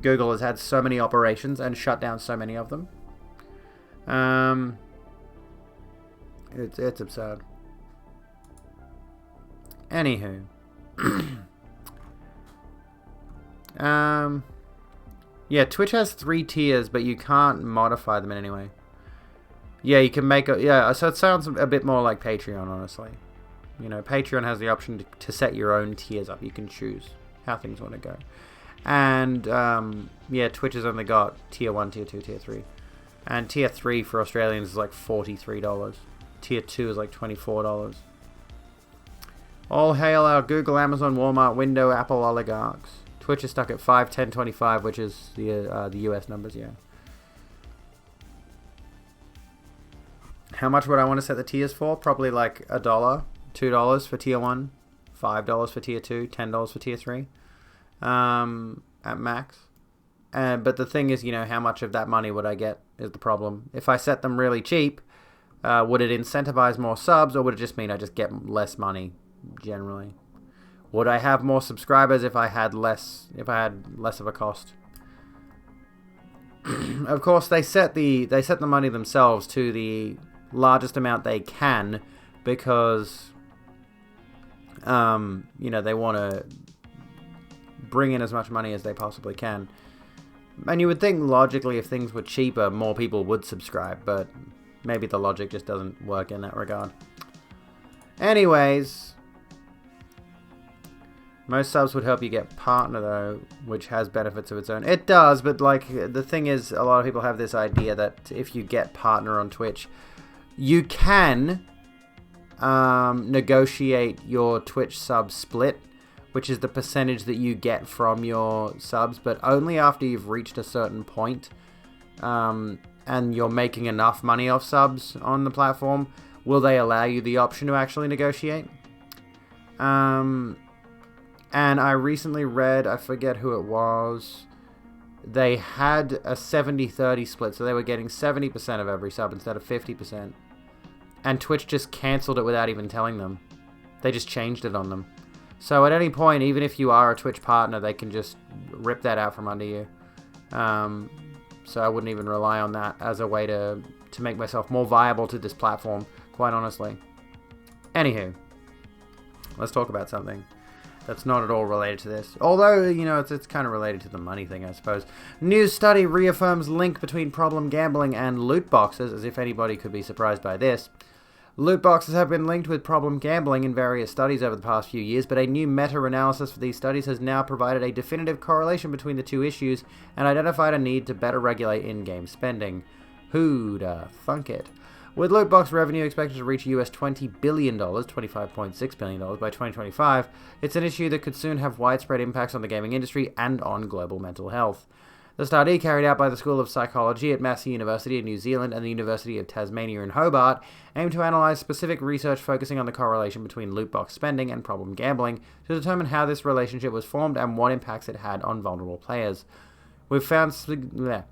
Speaker 1: Google has had so many operations and shut down so many of them. It's absurd. Anywho. Yeah, Twitch has 3 tiers, but you can't modify them in any way. Yeah, you can make a... Yeah, so it sounds a bit more like Patreon, honestly. You know, Patreon has the option to set your own tiers up. You can choose how things want to go. And, yeah, Twitch has only got Tier 1, Tier 2, Tier 3. And Tier 3 for Australians is like $43. Tier 2 is like $24. All hail our Google, Amazon, Walmart, Window, Apple oligarchs. Twitch is stuck at 5, 10, 25, which is the US numbers, yeah. How much would I want to set the tiers for? Probably like $1, $2 for Tier 1, $5 for Tier 2, $10 for Tier 3 at max. But the thing is, you know, how much of that money would I get is the problem. If I set them really cheap, would it incentivize more subs, or would it just mean I just get less money generally? Would I have more subscribers if I had less of a cost? Of course, they set the money themselves to the largest amount they can because you know, they want to bring in as much money as they possibly can. And you would think logically if things were cheaper, more people would subscribe, but maybe the logic just doesn't work in that regard. Anyways, most subs would help you get partner though, which has benefits of its own. It does, but like the thing is, a lot of people have this idea that if you get partner on Twitch, you can negotiate your Twitch sub split, which is the percentage that you get from your subs, but only after you've reached a certain point, and you're making enough money off subs on the platform, will they allow you the option to actually negotiate. And I recently read, I forget who it was, they had a 70-30 split, so they were getting 70% of every sub instead of 50%. And Twitch just cancelled it without even telling them. They just changed it on them. So at any point, even if you are a Twitch partner, they can just rip that out from under you. So I wouldn't even rely on that as a way to make myself more viable to this platform, quite honestly. Anywho, let's talk about something that's not at all related to this. Although, you know, it's kind of related to the money thing, I suppose. New study reaffirms link between problem gambling and loot boxes, as if anybody could be surprised by this. Loot boxes have been linked with problem gambling in various studies over the past few years, but a new meta-analysis for these studies has now provided a definitive correlation between the two issues and identified a need to better regulate in-game spending. Who'd thunk it? With loot box revenue expected to reach US $20 billion, $25.6 billion by 2025, it's an issue that could soon have widespread impacts on the gaming industry and on global mental health. The study, carried out by the School of Psychology at Massey University in New Zealand and the University of Tasmania in Hobart, aimed to analyse specific research focusing on the correlation between loot box spending and problem gambling to determine how this relationship was formed and what impacts it had on vulnerable players. We've found significant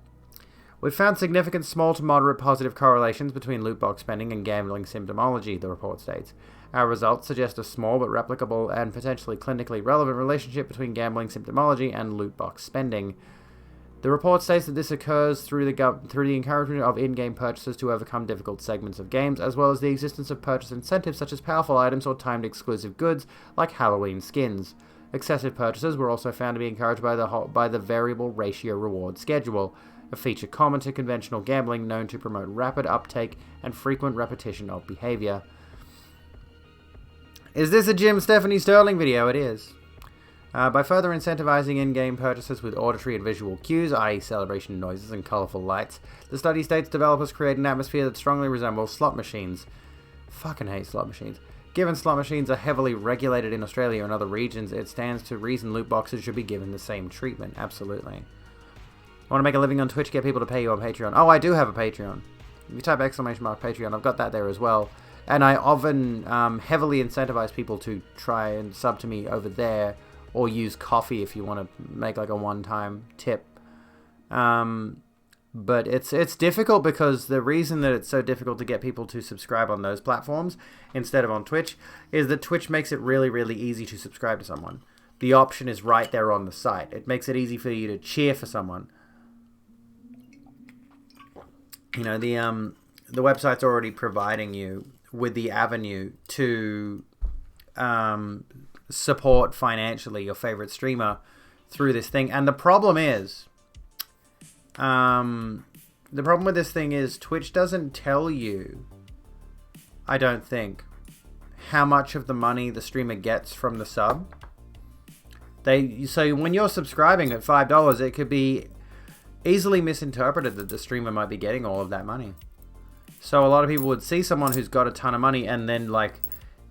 Speaker 1: small to moderate positive correlations between loot box spending and gambling symptomology, the report states. Our results suggest a small but replicable and potentially clinically relevant relationship between gambling symptomology and loot box spending. The report states that this occurs through the encouragement of in-game purchases to overcome difficult segments of games, as well as the existence of purchase incentives such as powerful items or timed exclusive goods like Halloween skins. Excessive purchases were also found to be encouraged by the variable ratio reward schedule, a feature common to conventional gambling known to promote rapid uptake and frequent repetition of behavior. Is this a Jim Stephanie Sterling video? It is. By further incentivizing in-game purchases with auditory and visual cues, i.e. celebration noises and colorful lights, the study states developers create an atmosphere that strongly resembles slot machines. Fucking hate slot machines. Given slot machines are heavily regulated in Australia and other regions, it stands to reason loot boxes should be given the same treatment. Absolutely. I want to make a living on Twitch, get people to pay you on Patreon. Oh, I do have a Patreon. If you type !Patreon, I've got that there as well. And I often heavily incentivize people to try and sub to me over there, or use coffee if you want to make like a one-time tip. But it's difficult because the reason that it's so difficult to get people to subscribe on those platforms instead of on Twitch is that Twitch makes it really, really easy to subscribe to someone. The option is right there on the site. It makes it easy for you to cheer for someone. You know, the website's already providing you with the avenue to support financially your favorite streamer through this thing. And the problem is, the problem with this thing is Twitch doesn't tell you, I don't think, how much of the money the streamer gets from the sub. So when you're subscribing at $5, it could be easily misinterpreted that the streamer might be getting all of that money. So a lot of people would see someone who's got a ton of money and then like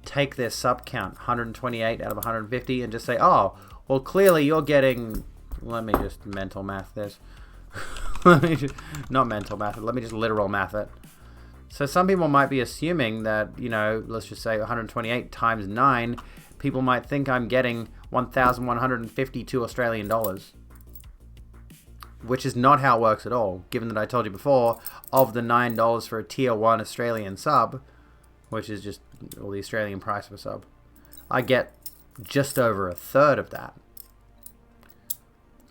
Speaker 1: take their sub count, 128 out of 150, and just say, oh, well, clearly you're getting, let me just mental math this. Not mental math it, let me just literal math it. So some people might be assuming that, you know, let's just say 128 times 9, people might think I'm getting 1,152 Australian dollars. Which is not how it works at all, given that I told you before, of the $9 for a tier 1 Australian sub, which is just all the Australian price of a sub, I get just over a third of that.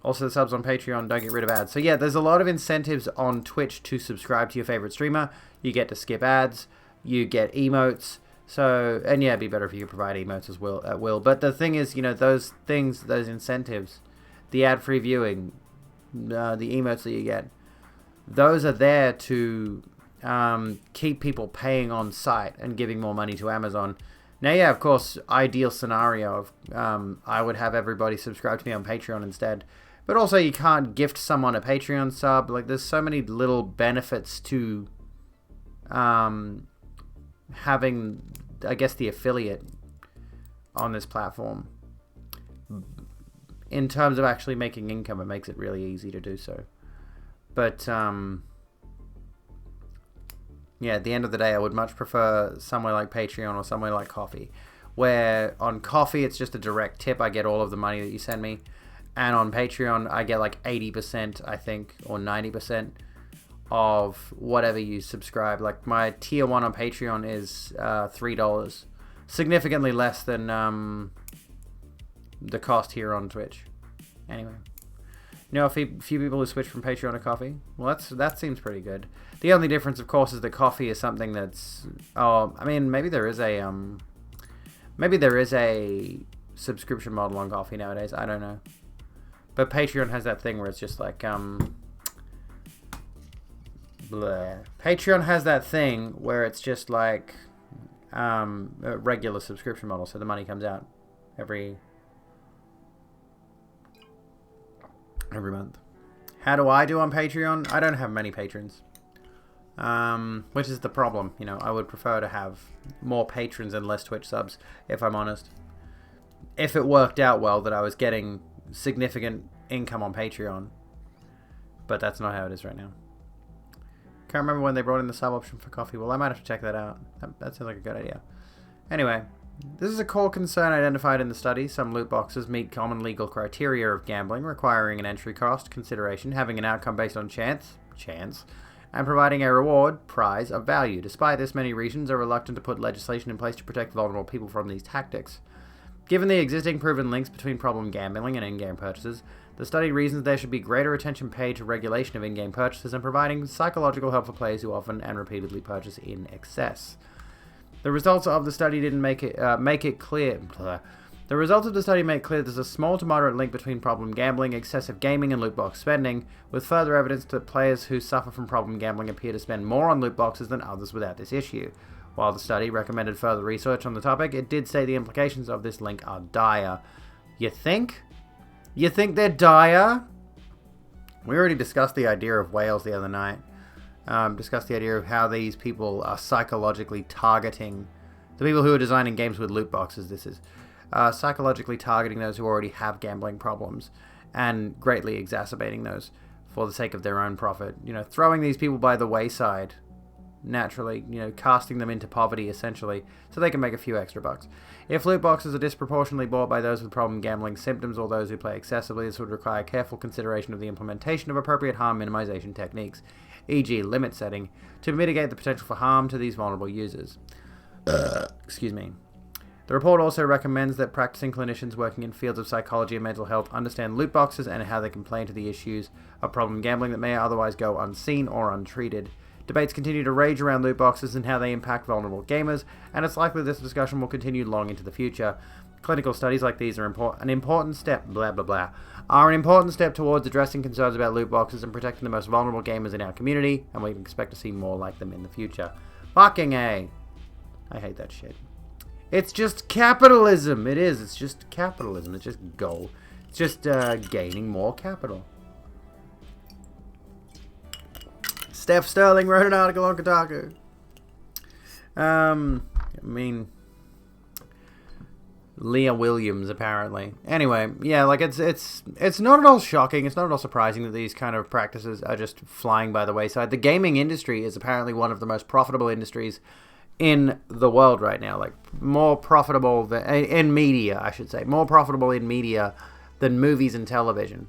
Speaker 1: Also, the subs on Patreon don't get rid of ads. So yeah, there's a lot of incentives on Twitch to subscribe to your favorite streamer. You get to skip ads, you get emotes. So, and yeah, it'd be better if you could provide emotes as well at will. But the thing is, you know, those things, those incentives, the ad-free viewing, the emotes that you get, those are there to keep people paying on site and giving more money to Amazon. Now, yeah, of course, ideal scenario of I would have everybody subscribe to me on Patreon instead. But also, you can't gift someone a Patreon sub. Like, there's so many little benefits to having, I guess, the affiliate on this platform. In terms of actually making income, it makes it really easy to do so. But, yeah, at the end of the day, I would much prefer somewhere like Patreon or somewhere like Ko-fi, where on Ko-fi, it's just a direct tip. I get all of the money that you send me. And on Patreon, I get like 80%, I think, or 90% of whatever you subscribe. Like, my tier 1 on Patreon is $3. Significantly less than the cost here on Twitch. Anyway. You know, a few people who switch from Patreon to Ko-fi? Well, that seems pretty good. The only difference, of course, is that Ko-fi is something that's... Oh, I mean, maybe there is a... maybe there is a subscription model on Ko-fi nowadays. I don't know. But Patreon has that thing where it's just like... Bleh. Patreon has that thing where it's just like... a regular subscription model, so the money comes out every month. How do I do on Patreon? I don't have many patrons, which is the problem. You know, I would prefer to have more patrons and less Twitch subs, if I'm honest. If it worked out well that I was getting significant income on Patreon, but that's not how it is right now. Can't remember when they brought in the sub option for Ko-fi. Well, I might have to check that out. That sounds like a good idea. Anyway, this is a core concern identified in the study. Some loot boxes meet common legal criteria of gambling, requiring an entry cost consideration, having an outcome based on chance, and providing a reward, prize, of value. Despite this, many regions are reluctant to put legislation in place to protect vulnerable people from these tactics. Given the existing proven links between problem gambling and in-game purchases, the study reasons there should be greater attention paid to regulation of in-game purchases and providing psychological help for players who often and repeatedly purchase in excess. The results of the study didn't make it clear. The results of the study make clear there's a small to moderate link between problem gambling, excessive gaming, and loot box spending, with further evidence that players who suffer from problem gambling appear to spend more on loot boxes than others without this issue. While the study recommended further research on the topic, it did say the implications of this link are dire. You think? You think they're dire? We already discussed the idea of whales the other night. Discussed the idea of how these people are psychologically targeting the people who are designing games with loot boxes. This is psychologically targeting those who already have gambling problems and greatly exacerbating those for the sake of their own profit. You know, throwing these people by the wayside naturally, you know, casting them into poverty essentially so they can make a few extra bucks. If loot boxes are disproportionately bought by those with problem gambling symptoms or those who play excessively, this would require careful consideration of the implementation of appropriate harm minimization techniques, e.g. limit setting, to mitigate the potential for harm to these vulnerable users. Excuse me. The report also recommends that practicing clinicians working in fields of psychology and mental health understand loot boxes and how they can play into the issues of problem gambling that may otherwise go unseen or untreated. Debates continue to rage around loot boxes and how they impact vulnerable gamers, and it's likely this discussion will continue long into the future. Clinical studies like these are an important step, blah blah blah, are an important step towards addressing concerns about loot boxes and protecting the most vulnerable gamers in our community, and we can expect to see more like them in the future. Fucking A. I hate that shit. It's just capitalism. It is. It's just capitalism. It's just gold. It's just gaining more capital. Steph Sterling wrote an article on Kotaku. I mean, Leah Williams apparently. Anyway, yeah, like it's not at all shocking. It's not at all surprising that these kind of practices are just flying by the wayside. The gaming industry is apparently one of the most profitable industries in the world right now. Like more profitable than in media, I should say, more profitable in media than movies and television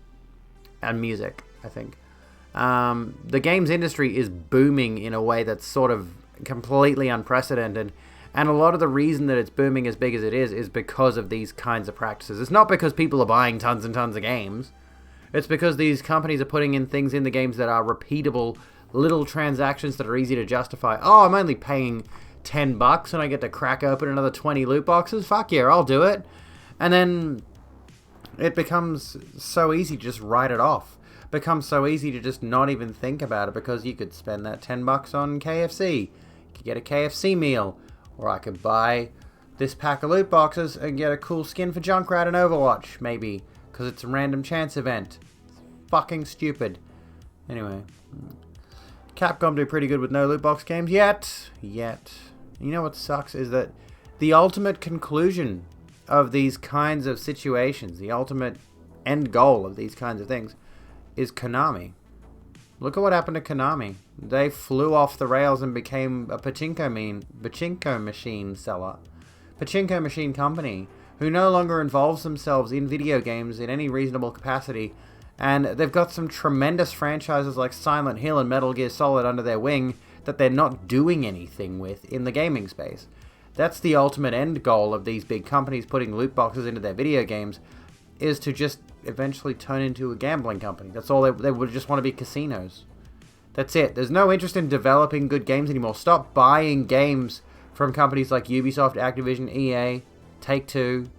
Speaker 1: and music. I think the games industry is booming in a way that's sort of completely unprecedented. And a lot of the reason that it's booming as big as it is because of these kinds of practices. It's not because people are buying tons and tons of games. It's because these companies are putting in things in the games that are repeatable, little transactions that are easy to justify. Oh, I'm only paying $10 and I get to crack open another 20 loot boxes? Fuck yeah, I'll do it. And then it becomes so easy to just write it off. It becomes so easy to just not even think about it because you could spend that $10 on KFC. You could get a KFC meal. Or I could buy this pack of loot boxes and get a cool skin for Junkrat in Overwatch, maybe. Because it's a random chance event. It's fucking stupid. Anyway. Capcom do pretty good with no loot box games yet. You know what sucks is that the ultimate conclusion of these kinds of situations, the ultimate end goal of these kinds of things, is Konami. Look at what happened to Konami. They flew off the rails and became a pachinko machine seller. Pachinko machine company who no longer involves themselves in video games in any reasonable capacity. And they've got some tremendous franchises like Silent Hill and Metal Gear Solid under their wing that they're not doing anything with in the gaming space. That's the ultimate end goal of these big companies putting loot boxes into their video games, is to just eventually turn into a gambling company. That's all. They would just want to be casinos. That's it. There's no interest in developing good games anymore. Stop buying games from companies like Ubisoft, Activision, EA, Take-Two,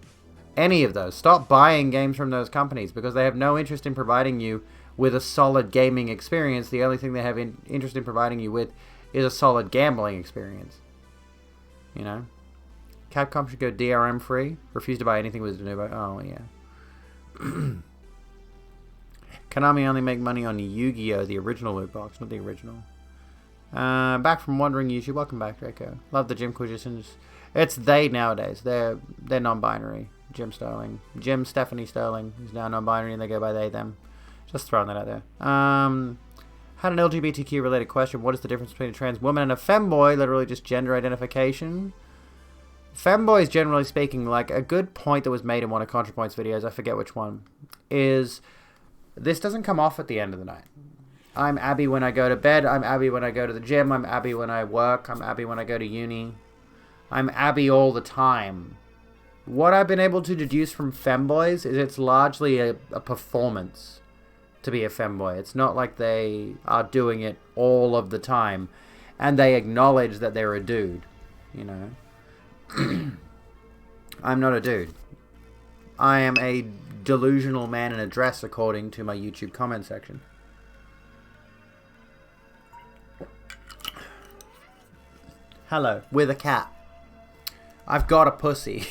Speaker 1: any of those. Stop buying games from those companies because they have no interest in providing you with a solid gaming experience. The only thing they have interest in providing you with is a solid gambling experience. You know? Capcom should go DRM free. Refuse to buy anything with Denuvo. Oh, yeah. Konami only make money on Yu-Gi-Oh! The original loot box, not the original. Back from Wandering YouTube. Welcome back, Draco. Love the Jimquisitions. It's they nowadays. They're non-binary. Jim Stephanie Sterling is now non-binary and they go by they, them. Just throwing that out there. Had an LGBTQ related question. What is the difference between a trans woman and a femboy? Literally just gender identification. Femboys, generally speaking, like a good point that was made in one of ContraPoint's videos, I forget which one, is this doesn't come off at the end of the night. I'm Abby when I go to bed. I'm Abby when I go to the gym. I'm Abby when I work. I'm Abby when I go to uni. I'm Abby all the time. What I've been able to deduce from femboys is it's largely a performance to be a femboy. It's not like they are doing it all of the time and they acknowledge that they're a dude, you know. I'm not a dude. I am a delusional man in a dress, according to my YouTube comment section. Hello, with a cat. I've got a pussy.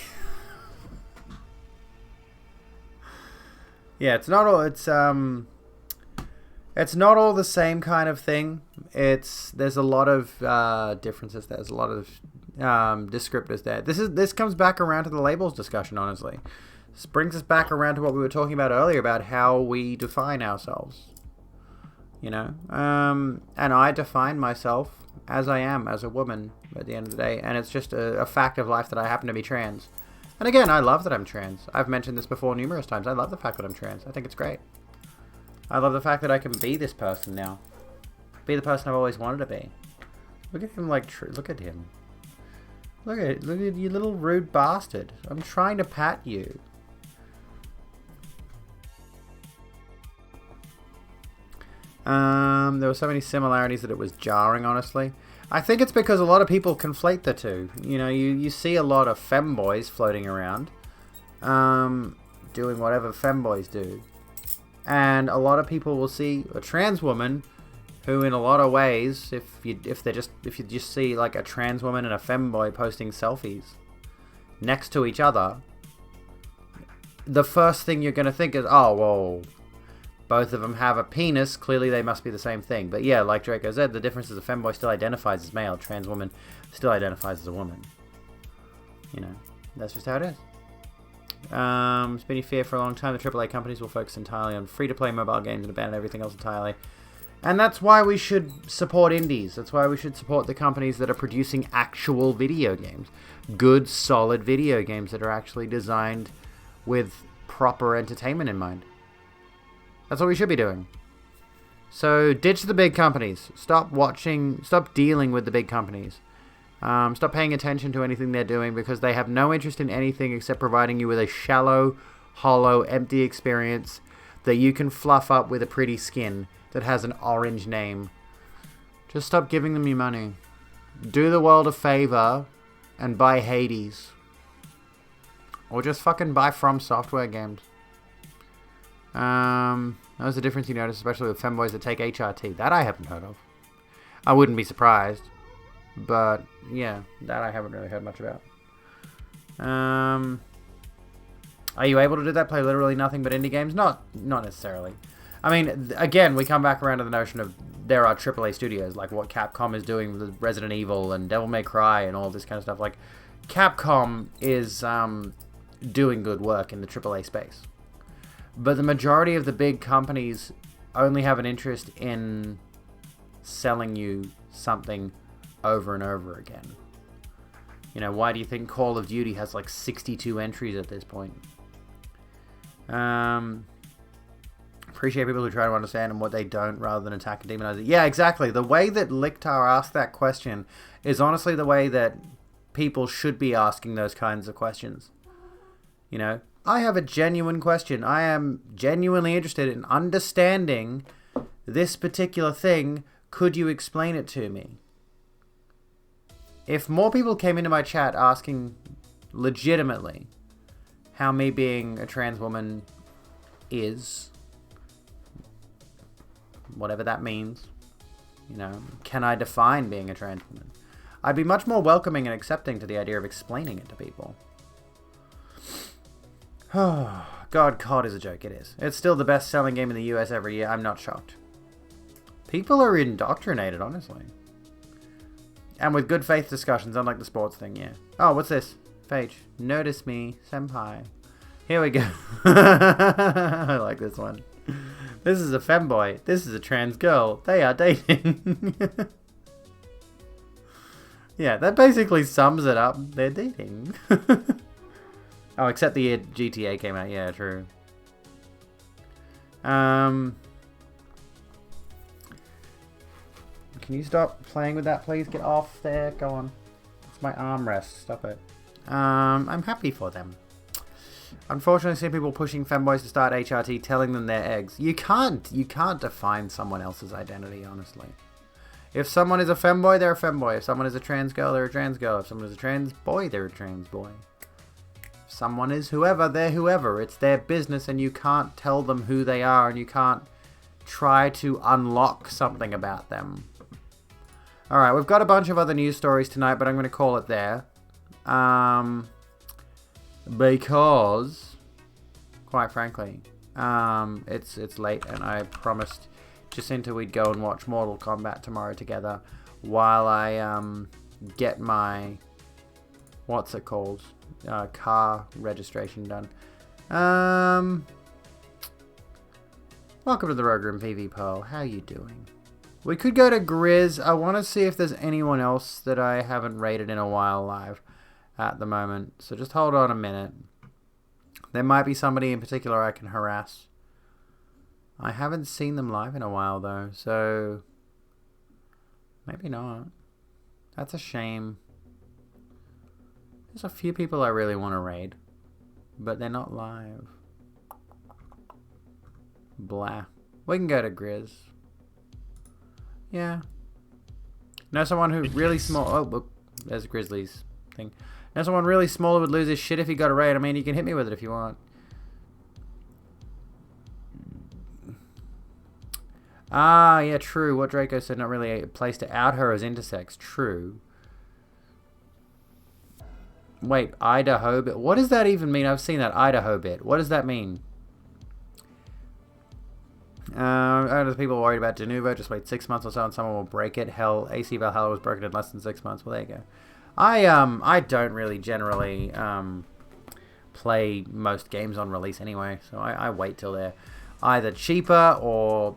Speaker 1: Yeah, it's not all the same kind of thing. There's a lot of differences there. There's a lot of descriptors there. This comes back around to the labels discussion, honestly. This brings us back around to what we were talking about earlier about how we define ourselves. You know? And I define myself as I am, as a woman, at the end of the day. And it's just a fact of life that I happen to be trans. And again, I love that I'm trans. I've mentioned this before numerous times. I love the fact that I'm trans. I think it's great. I love the fact that I can be this person now. Be the person I've always wanted to be. Look at him like... Look at him. Look at you little rude bastard. I'm trying to pat you. There were so many similarities that it was jarring, honestly. I think it's because a lot of people conflate the two. You know, you see a lot of femboys floating around. doing whatever femboys do. And a lot of people will see a trans woman who, in a lot of ways, if you just see like a trans woman and a femboy posting selfies next to each other, the first thing you're going to think is, oh, well, both of them have a penis, clearly they must be the same thing. But yeah, like Draco said, the difference is a femboy still identifies as male, trans woman still identifies as a woman. You know, that's just how it is. It's been a fear for a long time. The AAA companies will focus entirely on free-to-play mobile games and abandon everything else entirely. And that's why we should support indies. That's why we should support the companies that are producing actual video games. Good, solid video games that are actually designed with proper entertainment in mind. That's what we should be doing. So ditch the big companies. Stop dealing with the big companies. Stop paying attention to anything they're doing because they have no interest in anything except providing you with a shallow, hollow, empty experience that you can fluff up with a pretty skin that has an orange name. Just stop giving them your money. Do the world a favor and buy Hades. Or just fucking buy From Software games. That was the difference you notice, especially with femboys that take HRT. That I haven't heard of. I wouldn't be surprised. But, yeah, that I haven't really heard much about. Are you able to do that? Play literally nothing but indie games? Not necessarily. I mean, again, we come back around to the notion of there are AAA studios, like what Capcom is doing with Resident Evil and Devil May Cry and all this kind of stuff. Like, Capcom is doing good work in the AAA space. But the majority of the big companies only have an interest in selling you something over and over again. You know, why do you think Call of Duty has like 62 entries at this point? Appreciate people who try to understand and what they don't rather than attack and demonize it. Yeah, exactly. The way that Licktar asked that question is honestly the way that people should be asking those kinds of questions. You know, I have a genuine question. I am genuinely interested in understanding this particular thing. Could you explain it to me? If more people came into my chat asking legitimately how me being a trans woman is, whatever that means, you know, can I define being a trans woman? I'd be much more welcoming and accepting to the idea of explaining it to people. Oh, God, COD is a joke. It is. It's still the best-selling game in the US every year. I'm not shocked. People are indoctrinated, honestly. And with good faith discussions, unlike the sports thing, yeah. Oh, what's this? Phage. Notice me, senpai. Here we go. I like this one. This is a femboy. This is a trans girl. They are dating. Yeah, that basically sums it up. They're dating. Oh, except the year GTA came out. Yeah, true. Can you stop playing with that, please? Get off there. Go on. It's my armrest. Stop it. I'm happy for them. Unfortunately, I see people pushing femboys to start HRT, telling them they're eggs. You can't define someone else's identity, honestly. If someone is a femboy, they're a femboy. If someone is a trans girl, they're a trans girl. If someone is a trans boy, they're a trans boy. If someone is whoever, they're whoever. It's their business, and you can't tell them who they are, and you can't try to unlock something about them. Alright, we've got a bunch of other news stories tonight, but I'm going to call it there. Because, quite frankly, it's late, and I promised Jacinta we'd go and watch Mortal Kombat tomorrow together while I get my, what's it called, car registration done. Welcome to the Rogue Room, PV Pearl. How you doing? We could go to Grizz. I want to see if there's anyone else that I haven't rated in a while live at the moment. So just hold on a minute. There might be somebody in particular I can harass. I haven't seen them live in a while though, so maybe not. That's a shame. There's a few people I really want to raid, but they're not live. Blah. We can go to Grizz. Yeah. Know someone who really small... Oh, look. There's a Grizzlies thing. Now someone really small would lose his shit if he got a raid. I mean, you can hit me with it if you want. Ah, yeah, true. What Draco said, not really a place to out her as intersex. True. Wait, Idaho bit. What does that even mean? I've seen that Idaho bit. What does that mean? There's people worried about Denuvo. Just wait 6 months or so and someone will break it. Hell, AC Valhalla was broken in less than 6 months. Well, there you go. I don't really generally play most games on release anyway, so I wait till they're either cheaper or,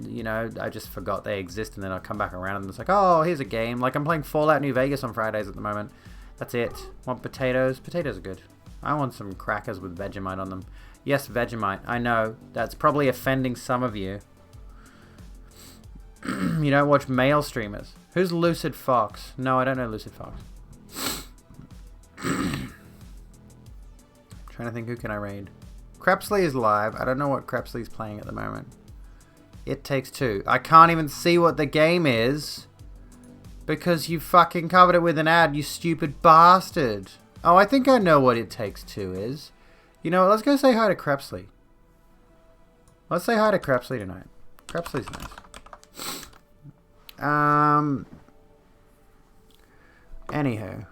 Speaker 1: you know, I just forgot they exist and then I'll come back around and it's like, oh, here's a game. Like I'm playing Fallout New Vegas on Fridays at the moment. That's it. Want potatoes? Potatoes are good. I want some crackers with Vegemite on them. Yes, Vegemite. I know. That's probably offending some of you. You don't watch male streamers. Who's Lucid Fox? No, I don't know Lucid Fox. Trying to think who can I raid. Crepsley is live. I don't know what Crepsley's playing at the moment. It Takes Two. I can't even see what the game is. Because you fucking covered it with an ad, you stupid bastard. Oh, I think I know what It Takes Two is. You know what, let's go say hi to Crepsley. Let's say hi to Crepsley tonight. Crepsley's nice. Anywho.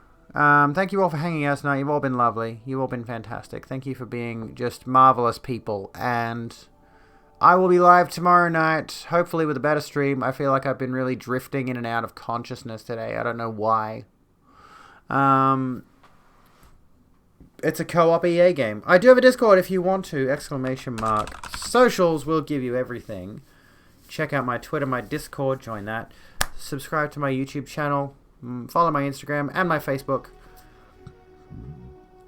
Speaker 1: Thank you all for hanging out tonight. You've all been lovely. You've all been fantastic. Thank you for being just marvelous people. And I will be live tomorrow night, hopefully with a better stream. I feel like I've been really drifting in and out of consciousness today. I don't know why. It's a co-op EA game. I do have a Discord if you want to, ! Socials will give you everything. Check out my Twitter, my Discord, join that. Subscribe to my YouTube channel. Follow my Instagram and my Facebook.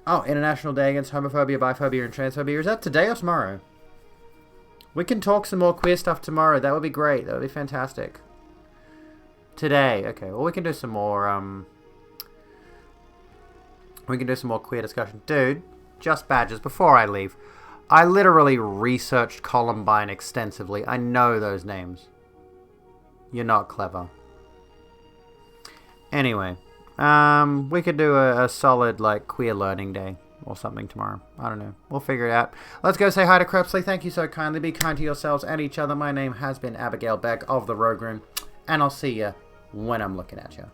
Speaker 1: Oh, International Day Against Homophobia, Biphobia, and Transphobia. Is that today or tomorrow? We can talk some more queer stuff tomorrow. That would be great. That would be fantastic. Today. Okay, well, we can do some more, we can do some more queer discussion. Dude, just badges. Before I leave, I literally researched Columbine extensively. I know those names. You're not clever. Anyway, we could do a solid, like, queer learning day or something tomorrow. I don't know. We'll figure it out. Let's go say hi to Crepsley. Thank you so kindly. Be kind to yourselves and each other. My name has been Abigail Beck of the Rogue Room, and I'll see you when I'm looking at you.